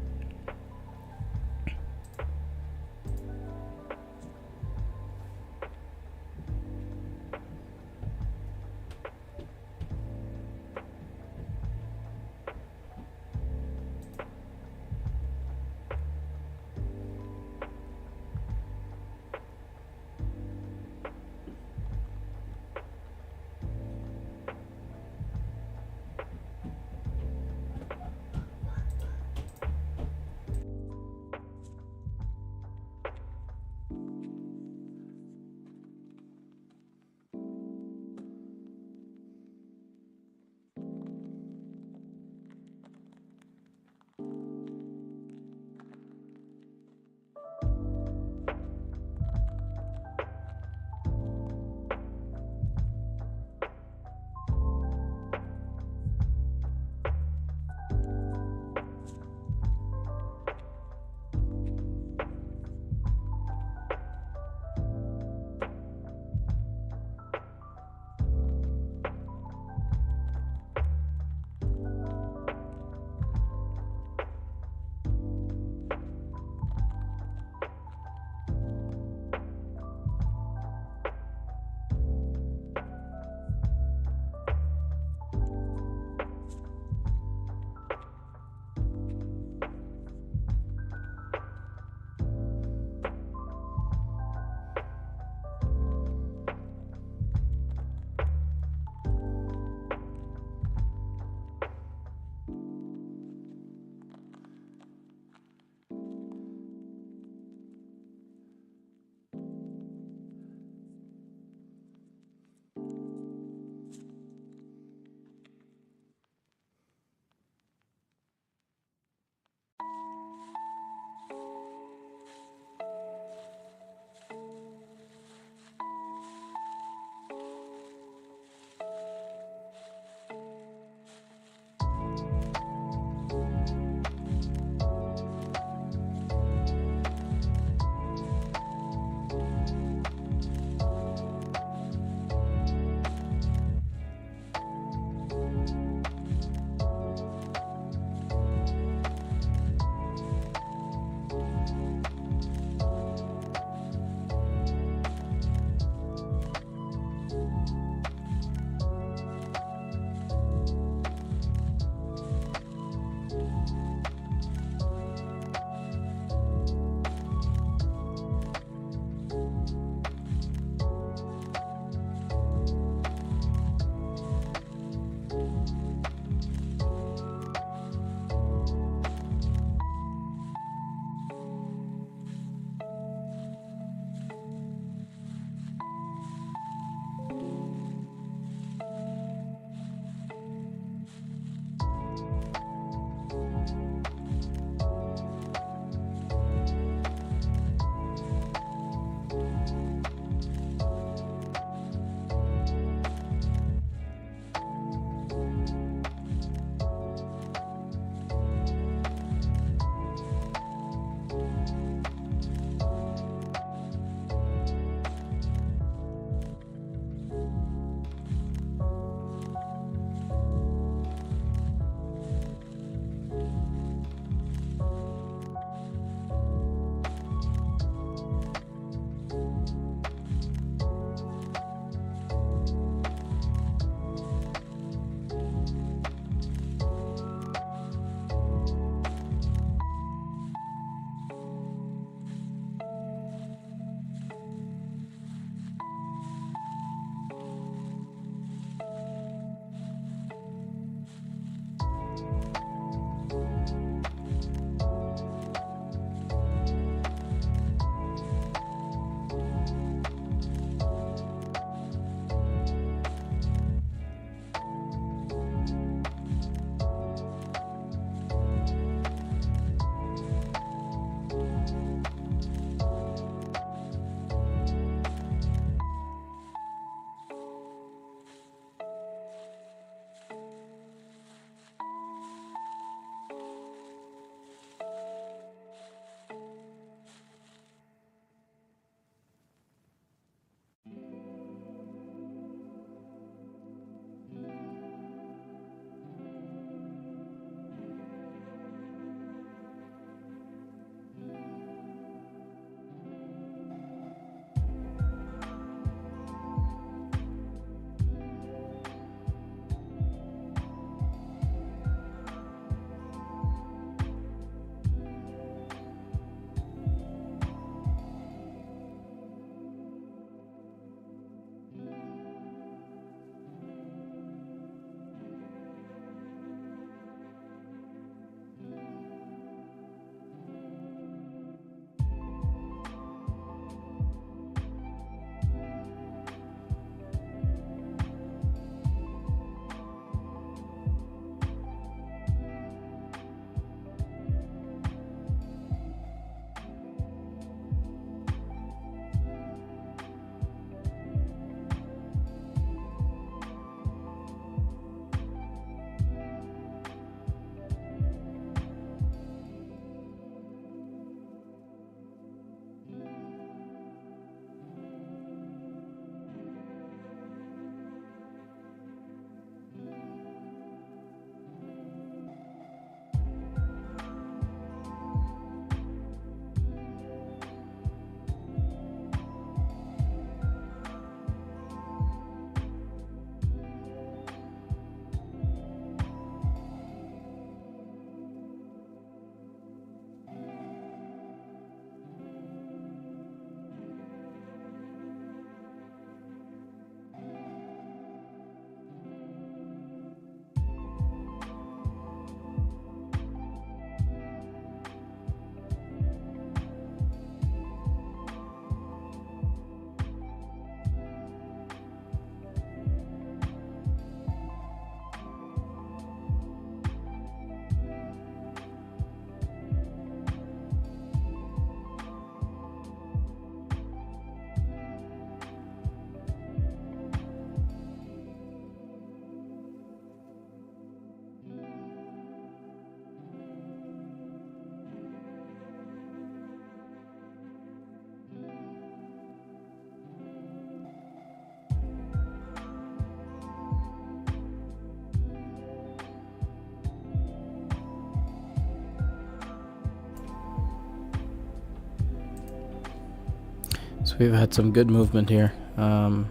we've had some good movement here. Let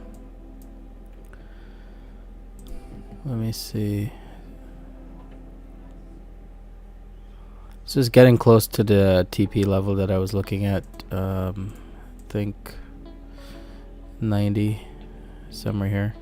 me see. This is getting close to the TP level that I was looking at. I think 90, somewhere here.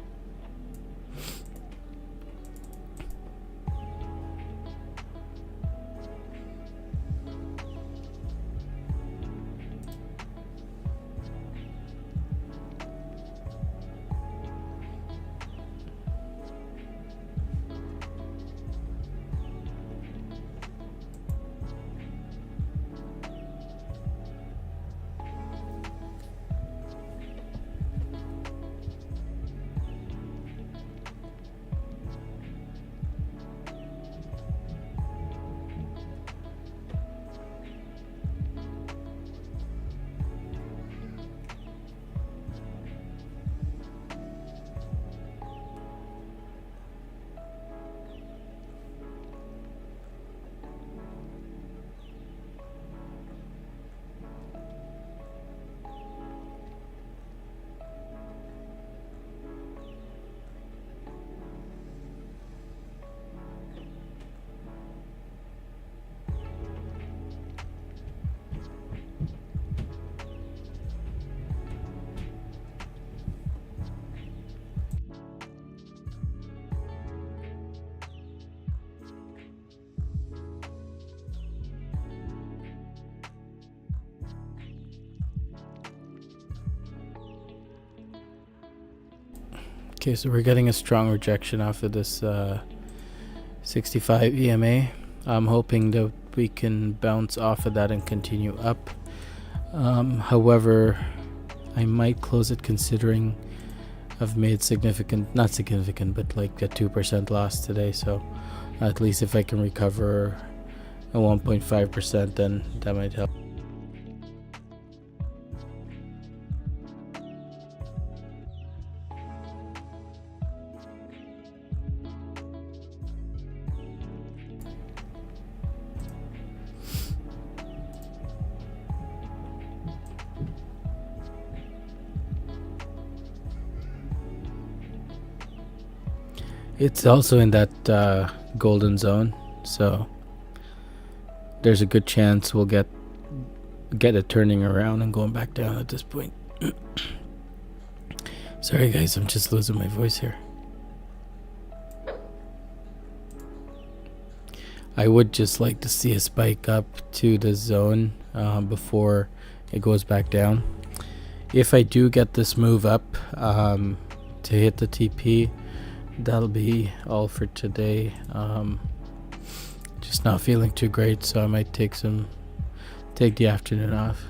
Okay, so we're getting a strong rejection off of this 65 EMA. I'm hoping that we can bounce off of that and continue up. However, I might close it considering I've made not significant, but like a 2% loss today. So at least if I can recover a 1.5%, then that might help. It's also in that golden zone, so there's a good chance we'll get it turning around and going back down at this point. Sorry guys, I'm just losing my voice here. I would just like to see a spike up to the zone before it goes back down. If I do get this move up to hit the TP, that'll be all for today. Just not feeling too great, so I might take the afternoon off.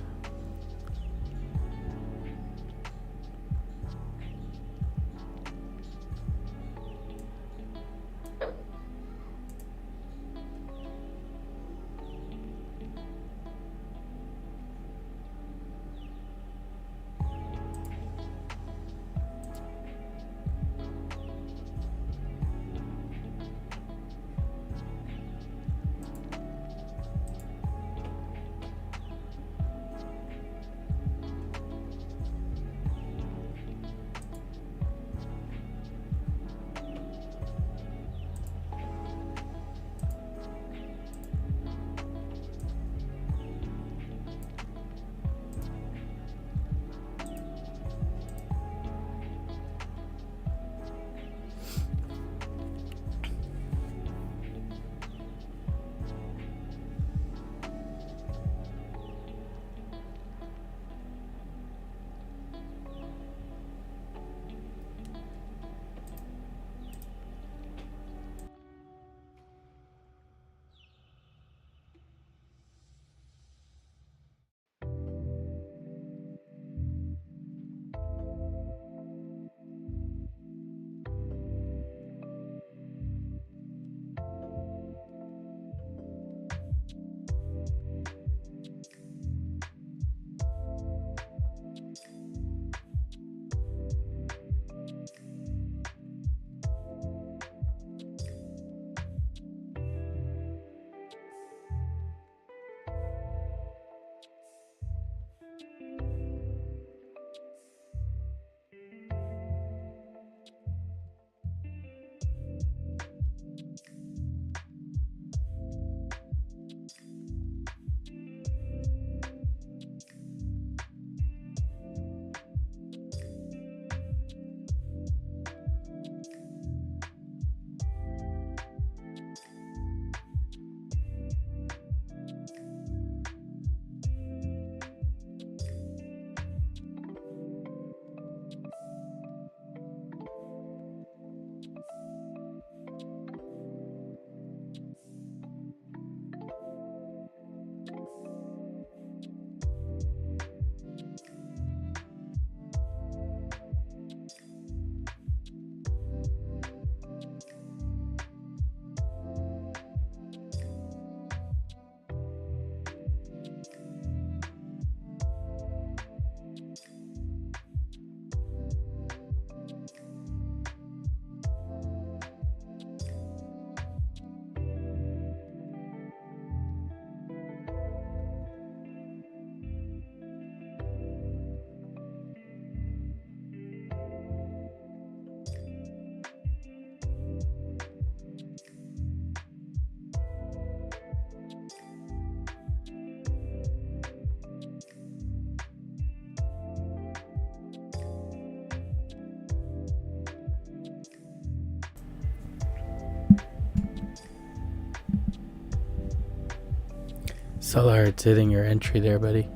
Solar, it's hitting your entry there, buddy.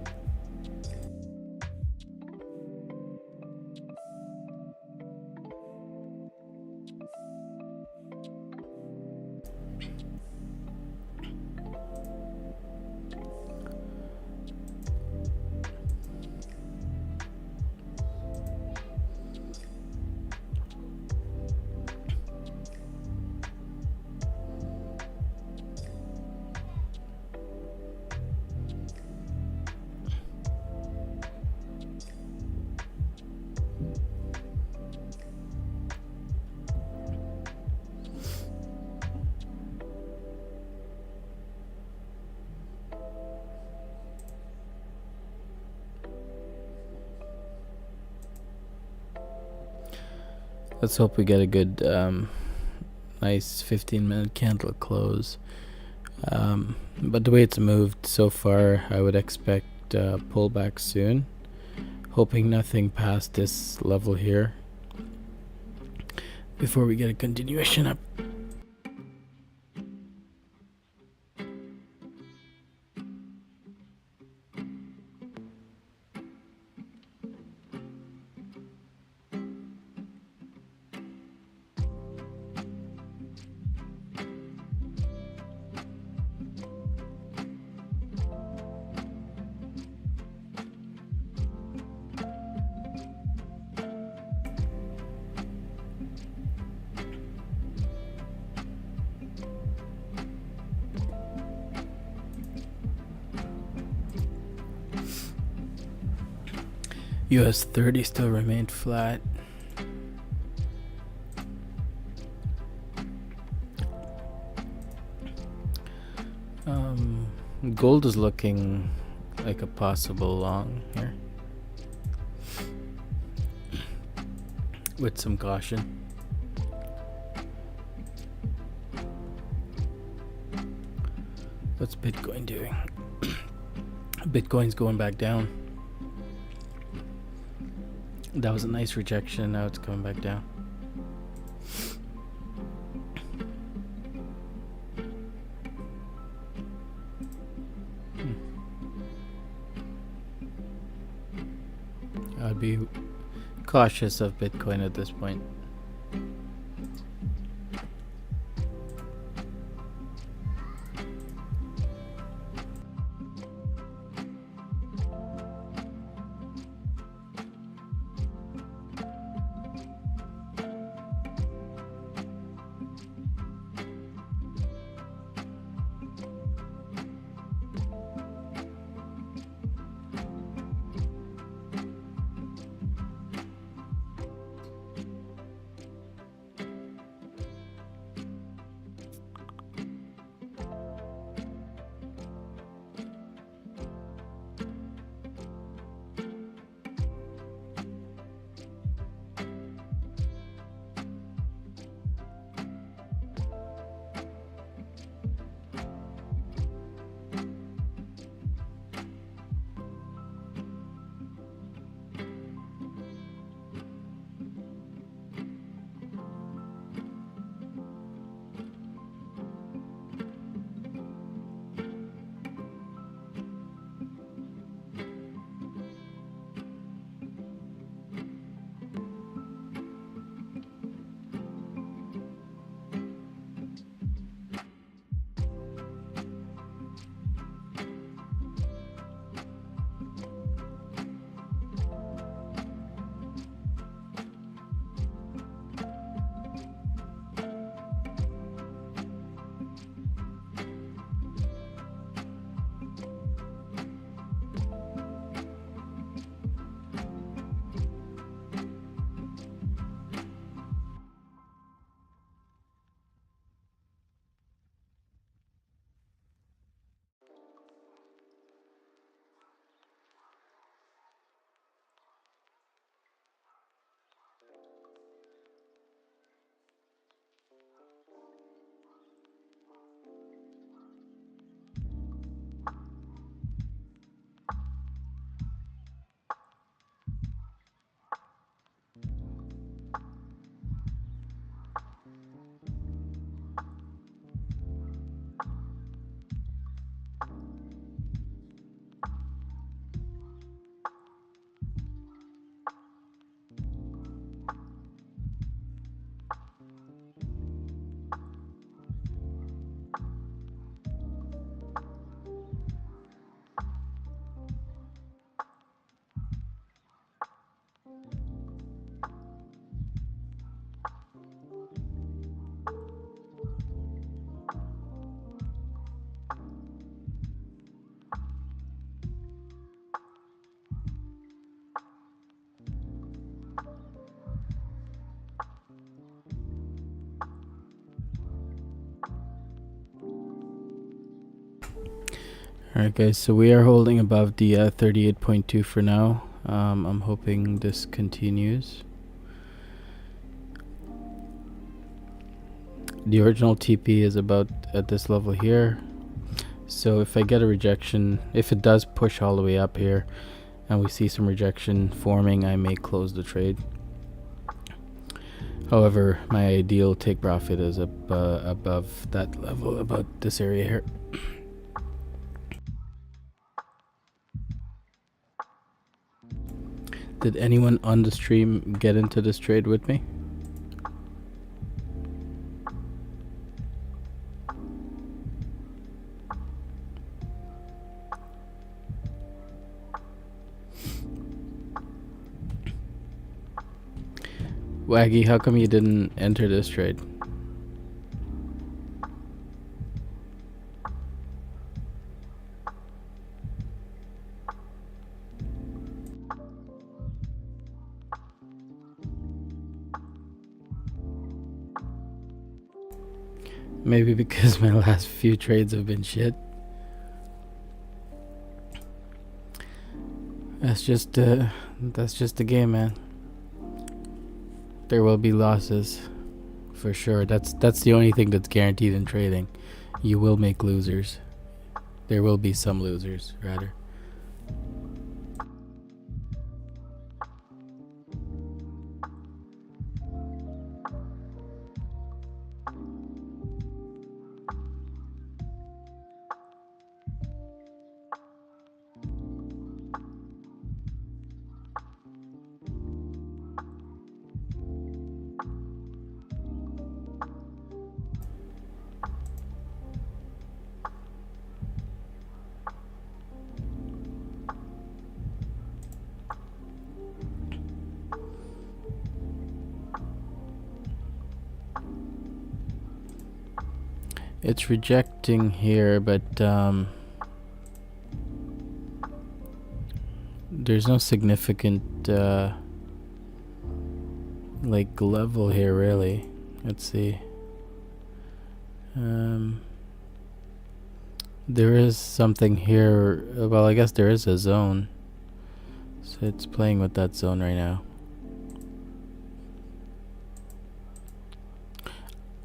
Let's hope we get a good, nice 15-minute candle close. But the way it's moved so far, I would expect pullback soon. Hoping nothing past this level here before we get a continuation up. US30 still remained flat. Gold is looking like a possible long here, with some caution. What's Bitcoin doing? Bitcoin's going back down. That was a nice rejection. Now it's coming back down. I'd be cautious of Bitcoin at this point. Alright guys, so we are holding above the 38.2 for now. I'm hoping this continues. The original TP is about at this level here. So if I get a rejection, if it does push all the way up here and we see some rejection forming, I may close the trade. However, my ideal take profit is above that level, about this area here. Did anyone on the stream get into this trade with me? Waggy, how come you didn't enter this trade? Maybe because my last few trades have been shit. That's just the game, man. There will be losses, for sure. That's the only thing that's guaranteed in trading. You will make losers. There will be some losers, rather. It's rejecting here, but there's no significant like level here, really. Let's see. There is something here. Well, I guess there is a zone, so it's playing with that zone right now.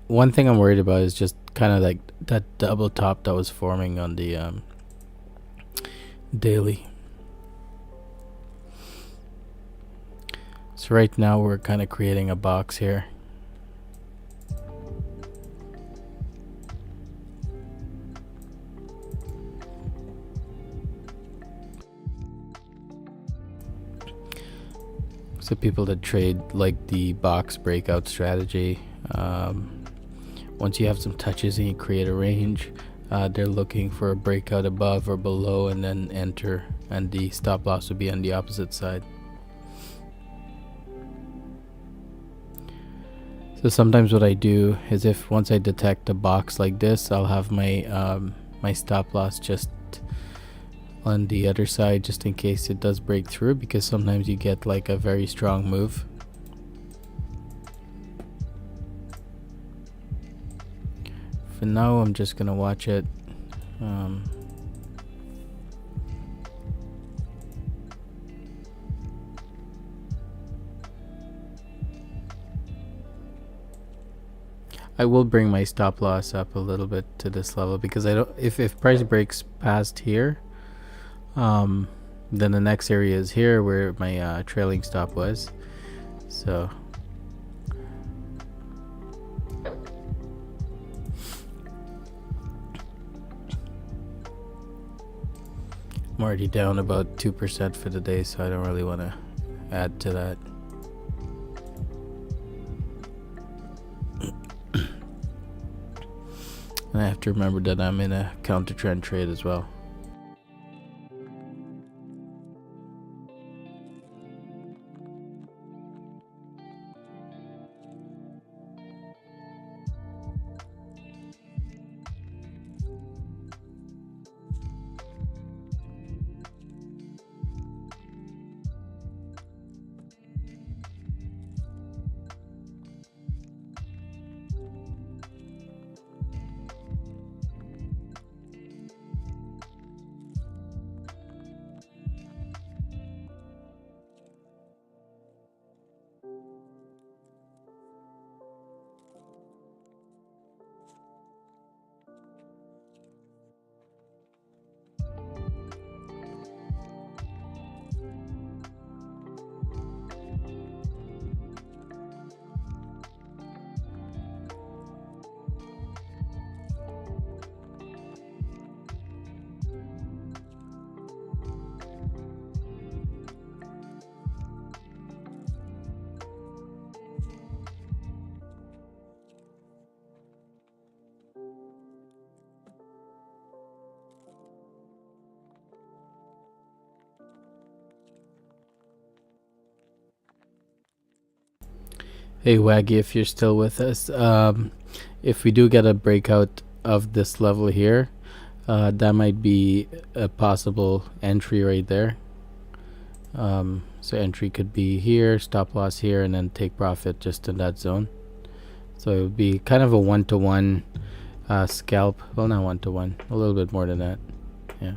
One thing I'm worried about is just kind of like that double top that was forming on the daily. So right now we're kind of creating a box here. So people that trade like the box breakout strategy, once you have some touches and you create a range, they're looking for a breakout above or below and then enter, and the stop loss would be on the opposite side. So sometimes what I do is, if once I detect a box like this, I'll have my my stop loss just on the other side, just in case it does break through, because sometimes you get like a very strong move. For now, I'm just gonna watch it. I will bring my stop loss up a little bit to this level, because I don't. If price breaks past here, then the next area is here where my trailing stop was. So. I'm already down about 2% for the day, so I don't really want to add to that. And I have to remember that I'm in a counter trend trade as well. Hey Waggy, if you're still with us, if we do get a breakout of this level here, that might be a possible entry right there. So entry could be here, stop loss here, and then take profit just in that zone. So it would be kind of a one-to-one scalp. Well, not one-to-one, a little bit more than that. Yeah.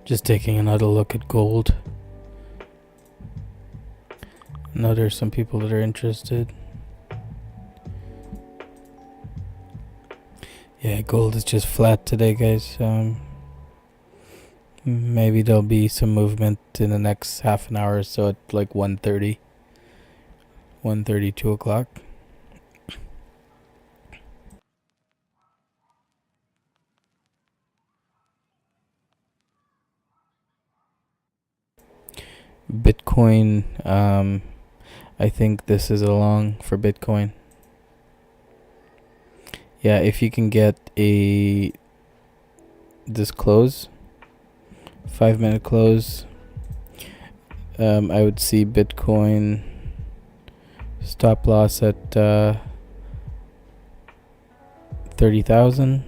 Just taking another look at gold. I know there's some people that are interested. Yeah, gold is just flat today, guys. Maybe there'll be some movement in the next half an hour or so at like 1:30, 1:30, 2 o'clock. Bitcoin, I think this is a long for Bitcoin. Yeah, if you can get this close, 5-minute close, I would see Bitcoin stop loss at 30,000,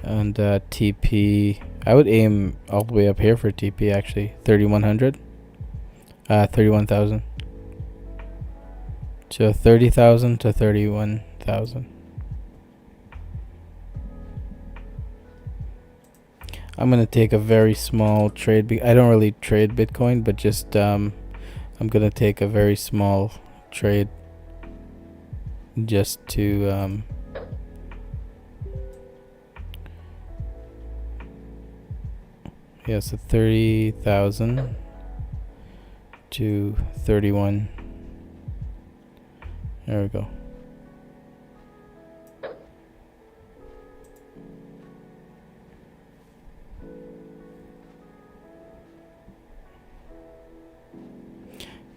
and TP, I would aim all the way up here for TP actually, 3,100, 31,000. So 30,000 to 31,000. I'm gonna take a very small trade. I don't really trade Bitcoin, but just I'm gonna take a very small trade just to yeah, so 30,000 to 31. There we go.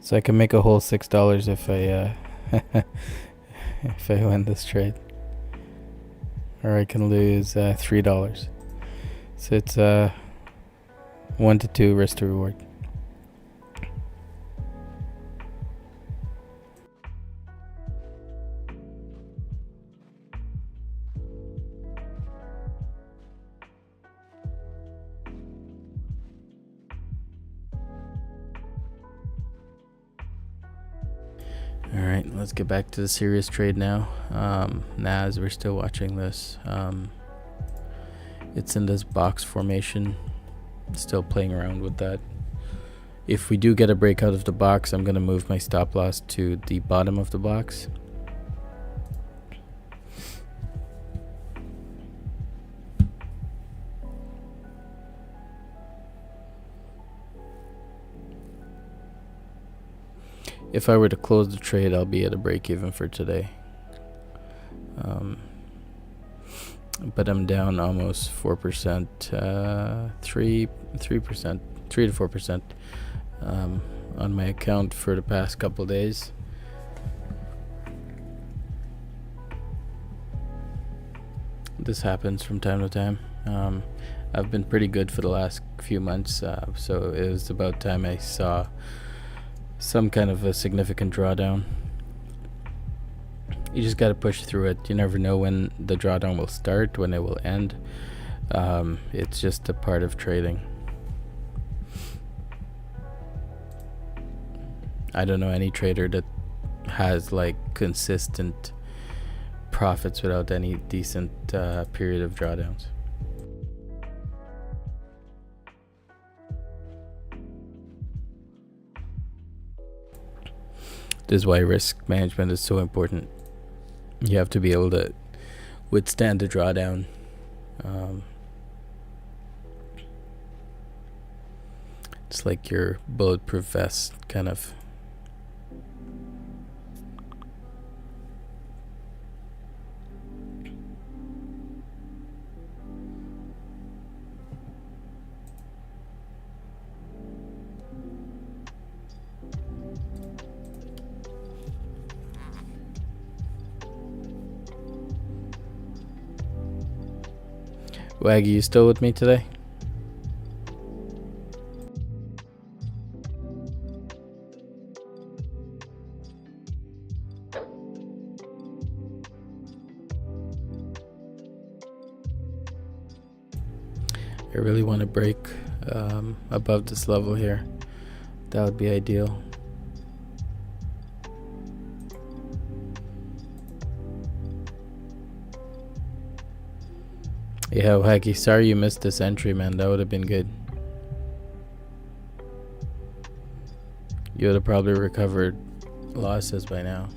So I can make a whole $6 if I if I win this trade, or I can lose $3. So it's 1 to 2 risk to reward. All right, let's get back to the serious trade now. NAS, we're still watching this. It's in this box formation, still playing around with that. If we do get a break out of the box, I'm going to move my stop loss to the bottom of the box. If I were to close the trade, I'll be at a break even for today. But I'm down almost 4%, 3 to 4% on my account for the past couple days. This happens from time to time. I've been pretty good for the last few months, so it was about time I saw some kind of a significant drawdown. You just got to push through it. You never know when the drawdown will start, when it will end. It's just a part of trading. I don't know any trader that has like consistent profits without any decent period of drawdowns. This is why risk management is so important. You have to be able to withstand the drawdown. It's like your bulletproof vest, kind of. Waggy, you still with me today? I really want to break above this level here. That would be ideal. Yeah, Wacky, sorry you missed this entry, man. That would have been good. You would have probably recovered losses by now.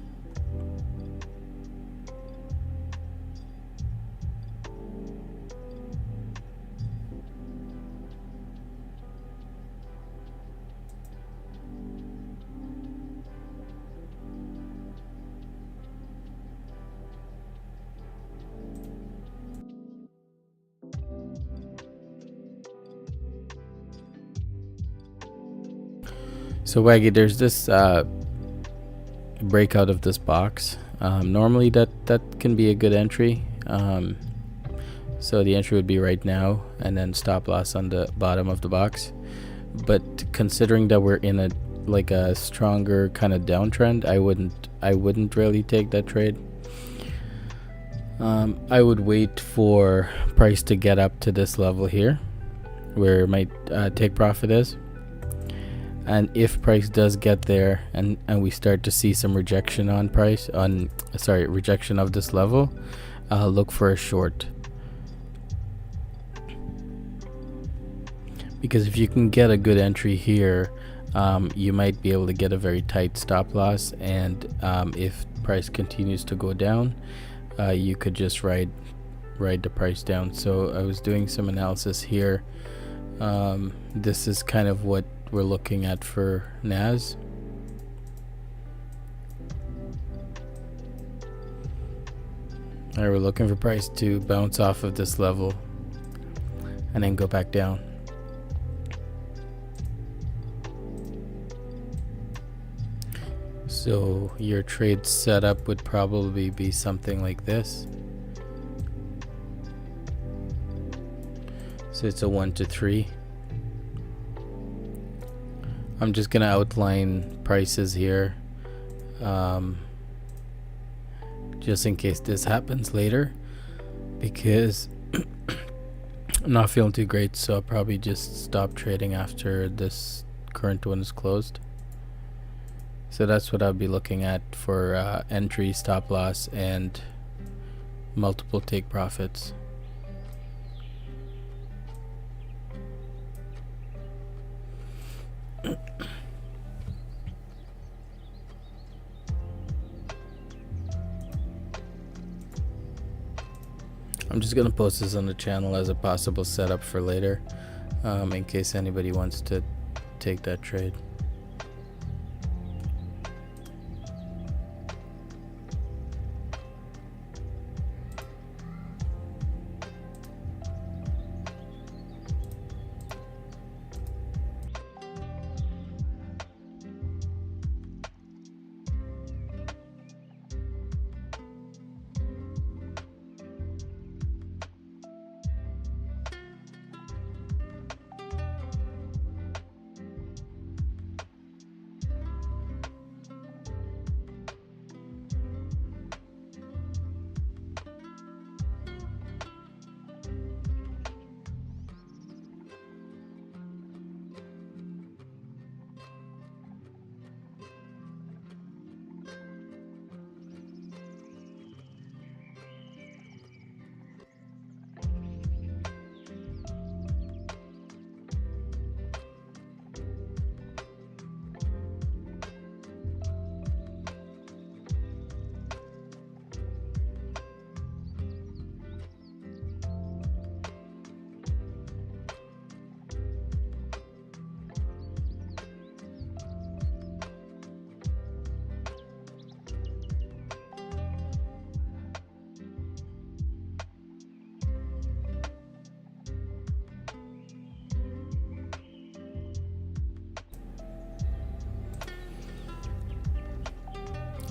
So Waggy, there's this breakout of this box. Normally that can be a good entry. So the entry would be right now, and then stop loss on the bottom of the box. But considering that we're in a stronger kind of downtrend, I wouldn't really take that trade. I would wait for price to get up to this level here, where my take profit is. And if price does get there and we start to see some rejection on rejection of this level, look for a short. Because if you can get a good entry here, you might be able to get a very tight stop loss, and if price continues to go down, you could just ride the price down. So I was doing some analysis here. This is kind of what we're looking at for NAS. Alright, we're looking for price to bounce off of this level and then go back down. So your trade setup would probably be something like this. So it's a 1 to 3. I'm just gonna outline prices here, just in case this happens later, because I'm not feeling too great, so I'll probably just stop trading after this current one is closed. So that's what I'll be looking at for entry, stop loss, and multiple take profits. I'm just gonna post this on the channel as a possible setup for later, in case anybody wants to take that trade.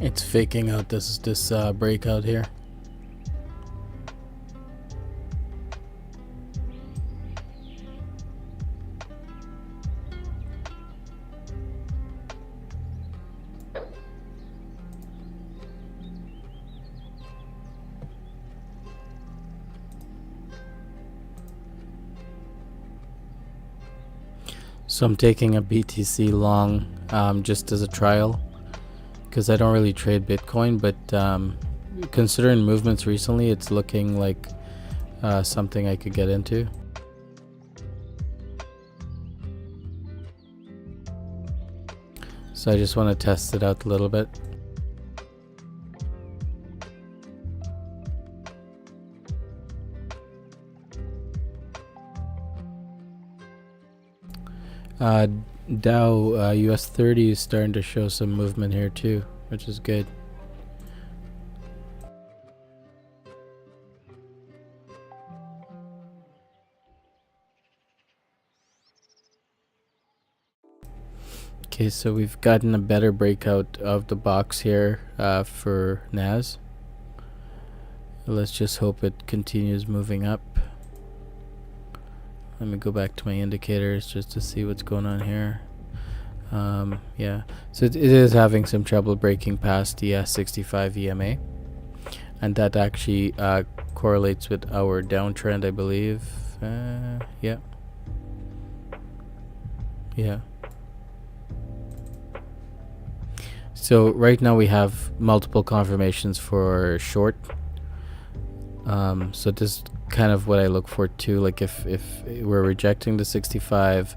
It's faking out this breakout here. So I'm taking a BTC long just as a trial, because I don't really trade Bitcoin, but considering movements recently, it's looking like something I could get into. So I just want to test it out a little bit. Dow US30 is starting to show some movement here too, which is good. Okay, so we've gotten a better breakout of the box here for NAS. Let's just hope it continues moving up. Let me go back to my indicators just to see what's going on here. Yeah, so it is having some trouble breaking past the 65 EMA, and that actually correlates with our downtrend, I believe. Yeah. So right now we have multiple confirmations for short. So this is kind of what I look for too. Like if we're rejecting the 65,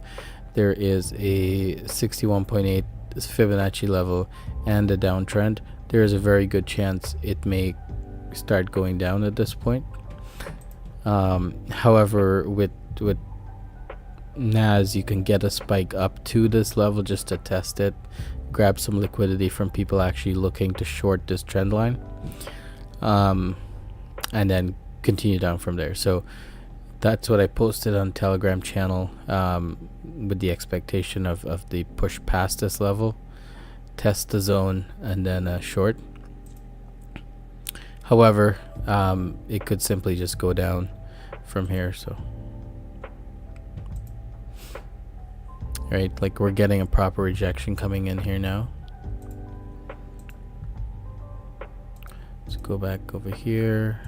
there is a 61.8 Fibonacci level and a downtrend. There is a very good chance it may start going down at this point. However, with NAS, you can get a spike up to this level just to test it, grab some liquidity from people actually looking to short this trend line, and then continue down from there. So that's what I posted on Telegram channel, with the expectation of the push past this level, test the zone, and then short. However, it could simply just go down from here. So right, like we're getting a proper rejection coming in here now. Let's go back over here.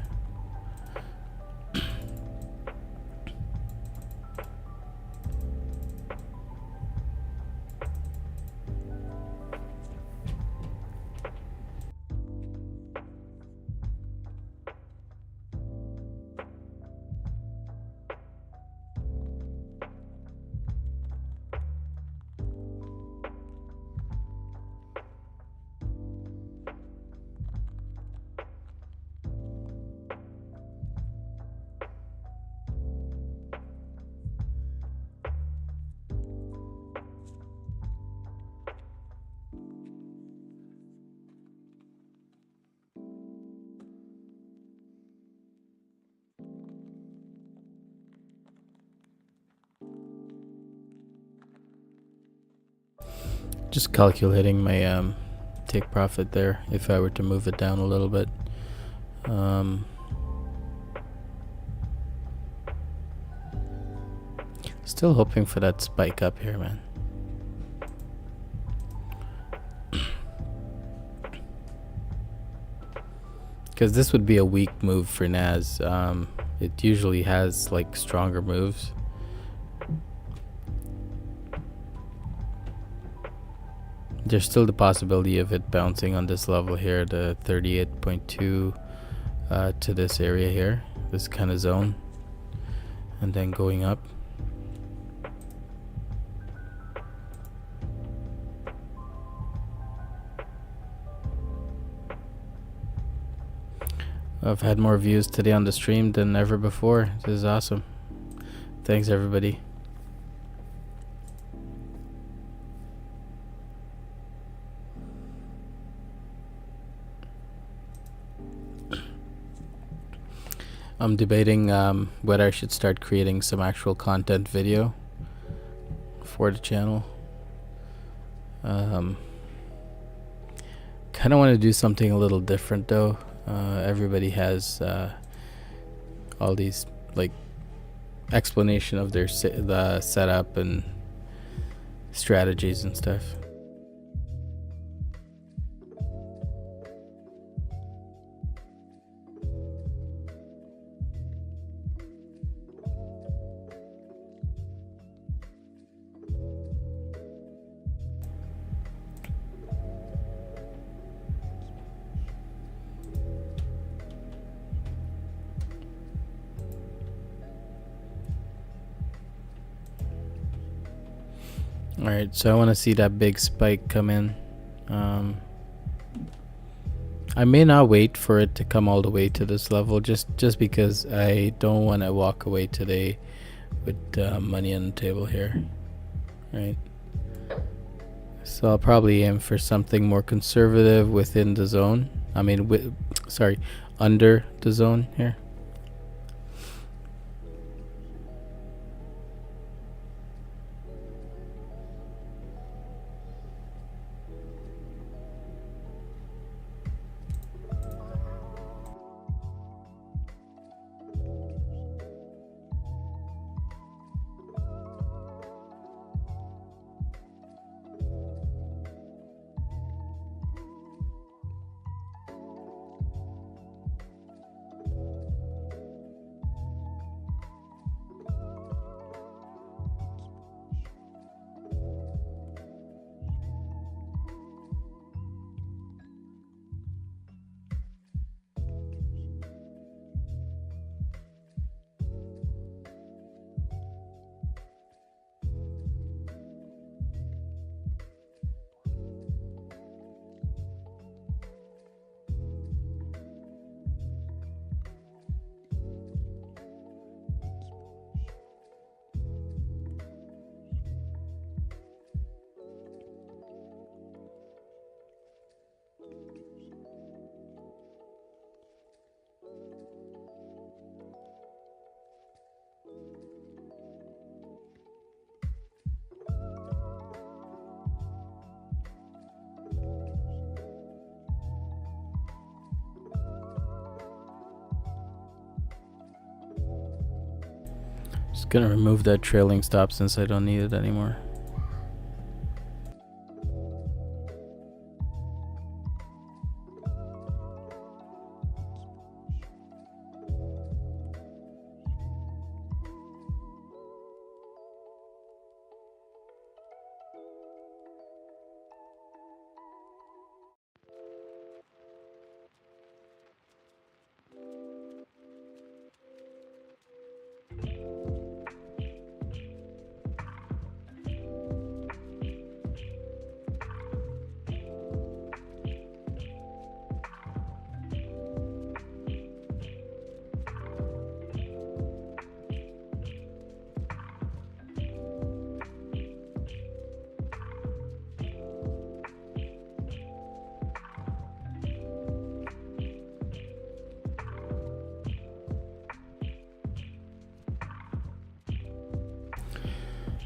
Just calculating my take profit there if I were to move it down a little bit. Still hoping for that spike up here, man. Because this would be a weak move for NAS. It usually has like stronger moves. There's still the possibility of it bouncing on this level here, the 38.2 to this area here, this kind of zone, and then going up. I've had more views today on the stream than ever before. This is awesome. Thanks, everybody. I'm debating whether I should start creating some actual content video for the channel. Kind of want to do something a little different though. Everybody has all these like explanation of their the setup and strategies and stuff. Alright, so I want to see that big spike come in. I may not wait for it to come all the way to this level, just because I don't want to walk away today with money on the table here. Right. So I'll probably aim for something more conservative within the zone. I mean, under the zone here. Just gonna remove that trailing stop since I don't need it anymore.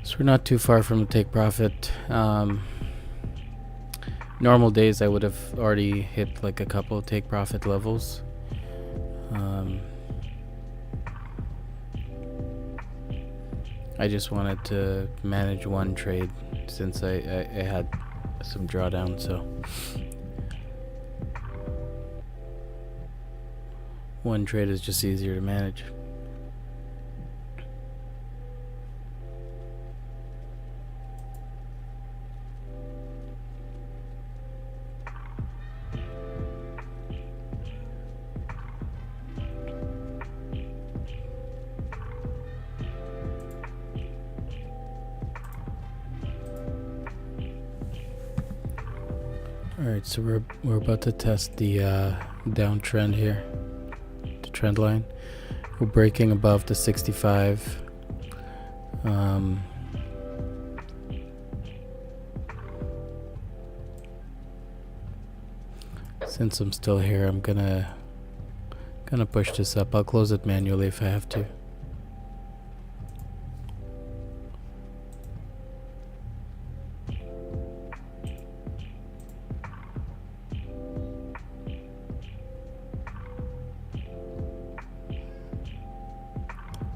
So we're not too far from the take profit. Normal days I would have already hit like a couple take profit levels. I just wanted to manage one trade since I had some drawdown, so one trade is just easier to manage. Alright, so we're about to test the downtrend here, the trend line. We're breaking above the 65. Since I'm still here, I'm gonna push this up. I'll close it manually if I have to.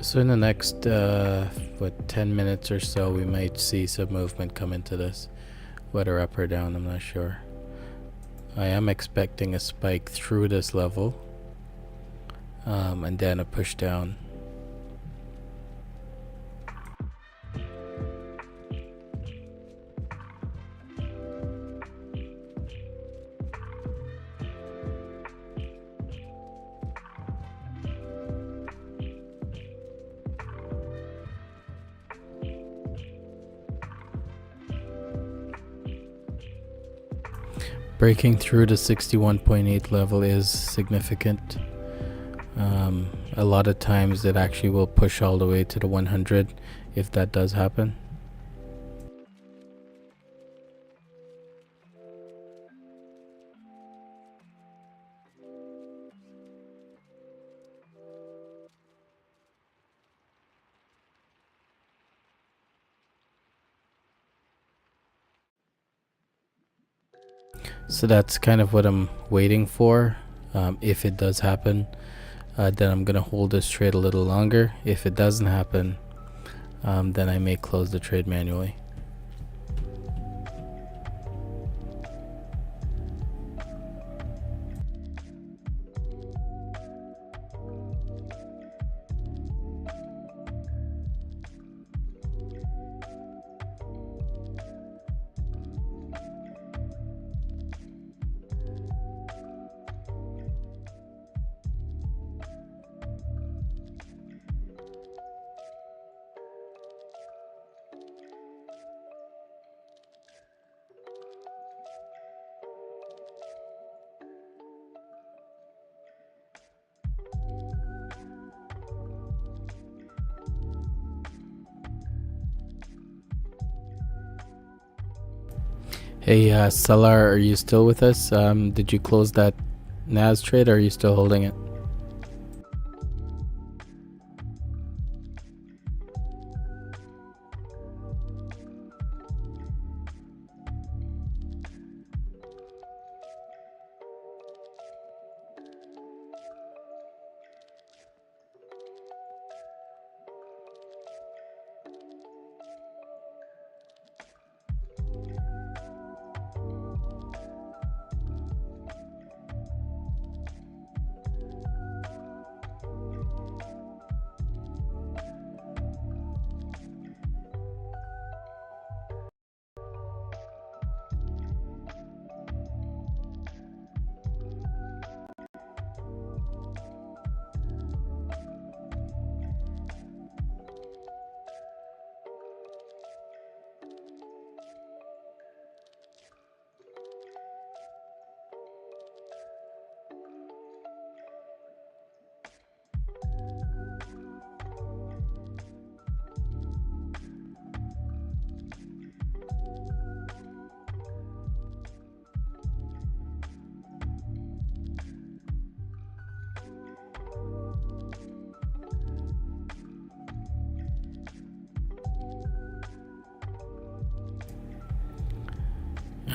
So in the next 10 minutes or so, we might see some movement come into this, whether up or down, I'm not sure. I am expecting a spike through this level, and then a push down. Breaking through the 61.8 level is significant. A lot of times it actually will push all the way to the 100 if that does happen. So that's kind of what I'm waiting for. If it does happen, then I'm gonna hold this trade a little longer. If it doesn't happen, then I may close the trade manually. Hey, Salar, are you still with us? Did you close that NAS trade, or are you still holding it?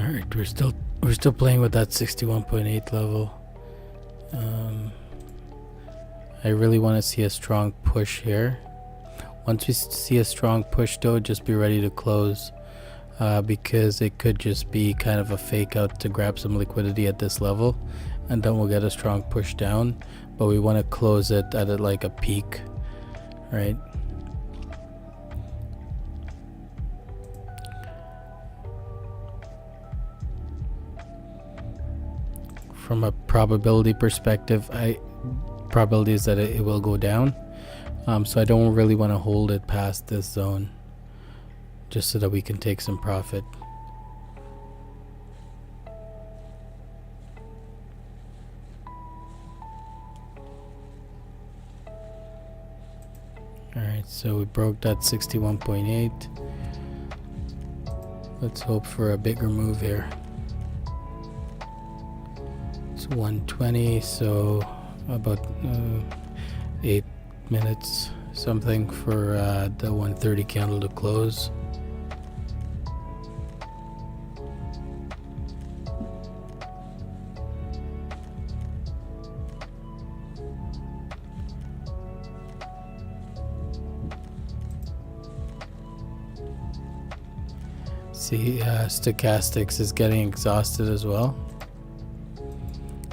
Alright, we're still We're still playing with that 61.8 level. I really want to see a strong push here. Once we see a strong push though, just be ready to close, because it could just be kind of a fake out to grab some liquidity at this level, and then we'll get a strong push down, but we want to close it at like a peak, right? From a probability perspective, probability is that it will go down. So I don't really want to hold it past this zone, just so that we can take some profit. Alright, so we broke that 61.8. Let's hope for a bigger move here. It's 120, so about 8 minutes something for the 130 candle to close. See, stochastics is getting exhausted as well.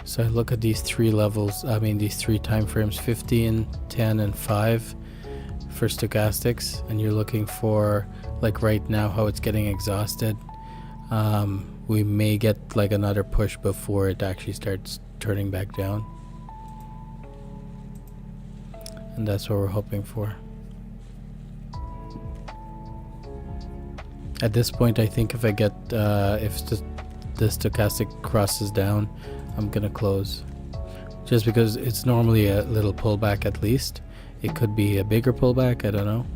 So I look at these three levels, these three time frames, 15, 10, and 5 for stochastics, and you're looking for, like right now, how it's getting exhausted. We may get like another push before it actually starts turning back down. And that's what we're hoping for. At this point, I think if I get, if the stochastic crosses down, I'm gonna close, just because it's normally a little pullback at least. It could be a bigger pullback, I don't know.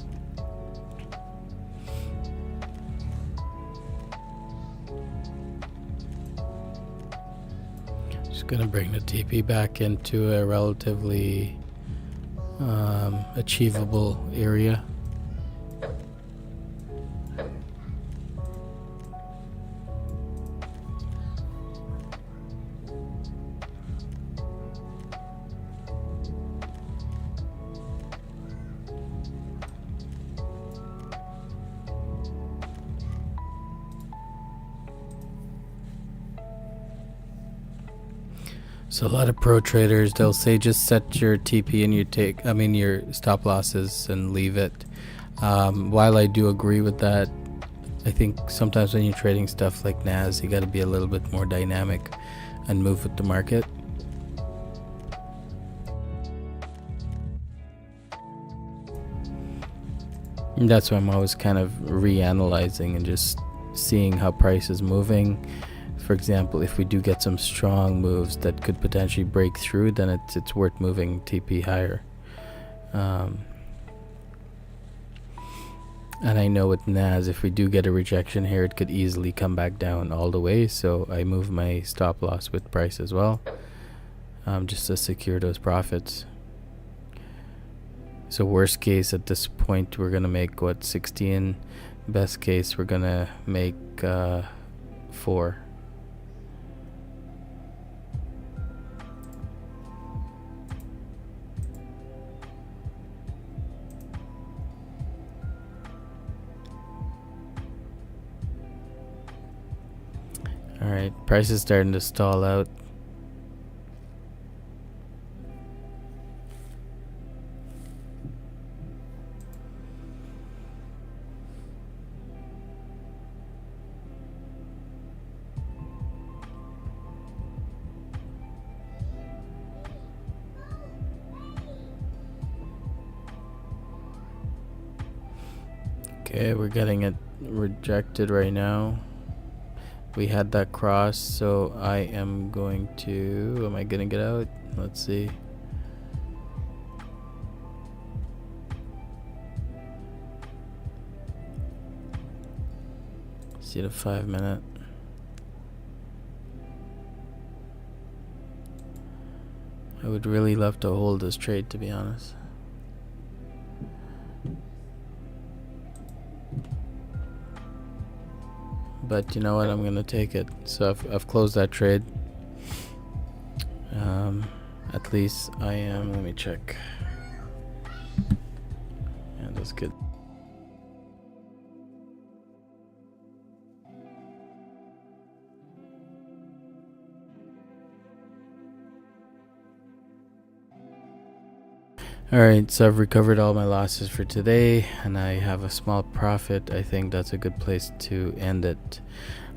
Just gonna bring the TP back into a relatively achievable area. So a lot of pro traders, they'll say just set your TP and your stop losses and leave it. While I do agree with that, I think sometimes when you're trading stuff like NAS, you got to be a little bit more dynamic and move with the market. And that's why I'm always kind of reanalyzing and just seeing how price is moving. For example, if we do get some strong moves that could potentially break through, then it's worth moving TP higher. And I know with NAS, if we do get a rejection here, it could easily come back down all the way. So I move my stop loss with price as well, just to secure those profits. So worst case at this point, we're gonna make 16. Best case, we're gonna make 4. Alright, price is starting to stall out. Okay, we're getting it rejected right now. We had that cross, so I am going to... Am I going to get out? Let's see. See the 5 minute. I would really love to hold this trade, to be honest. but you know what, I'm gonna take it. So I've closed that trade. At least I am. Let me check. Yeah, that's good. Alright, so I've recovered all my losses for today and I have a small profit. I think that's a good place to end it.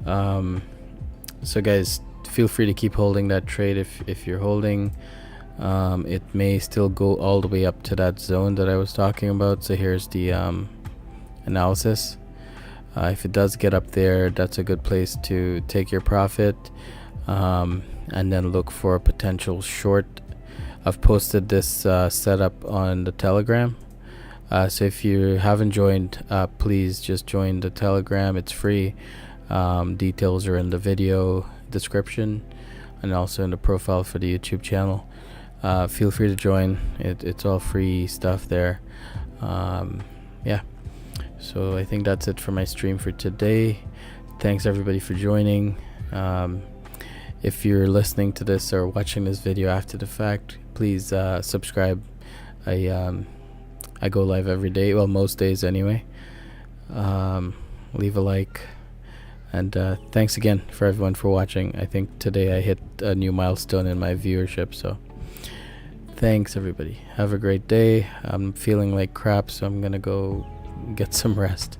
So guys, feel free to keep holding that trade if you're holding. It may still go all the way up to that zone that I was talking about. So here's the analysis. If it does get up there, that's a good place to take your profit, and then look for a potential short. I've posted this setup on the Telegram. So if you haven't joined, please just join the Telegram. It's free. Details are in the video description and also in the profile for the YouTube channel. Feel free to join. It's all free stuff there. Yeah. So I think that's it for my stream for today. Thanks everybody for joining. If you're listening to this or watching this video after the fact, please subscribe. I go live every day, well, most days anyway. Leave a like, and thanks again for everyone for watching. I think today I hit a new milestone in my viewership, so thanks everybody. Have a great day. I'm feeling like crap, so I'm gonna go get some rest.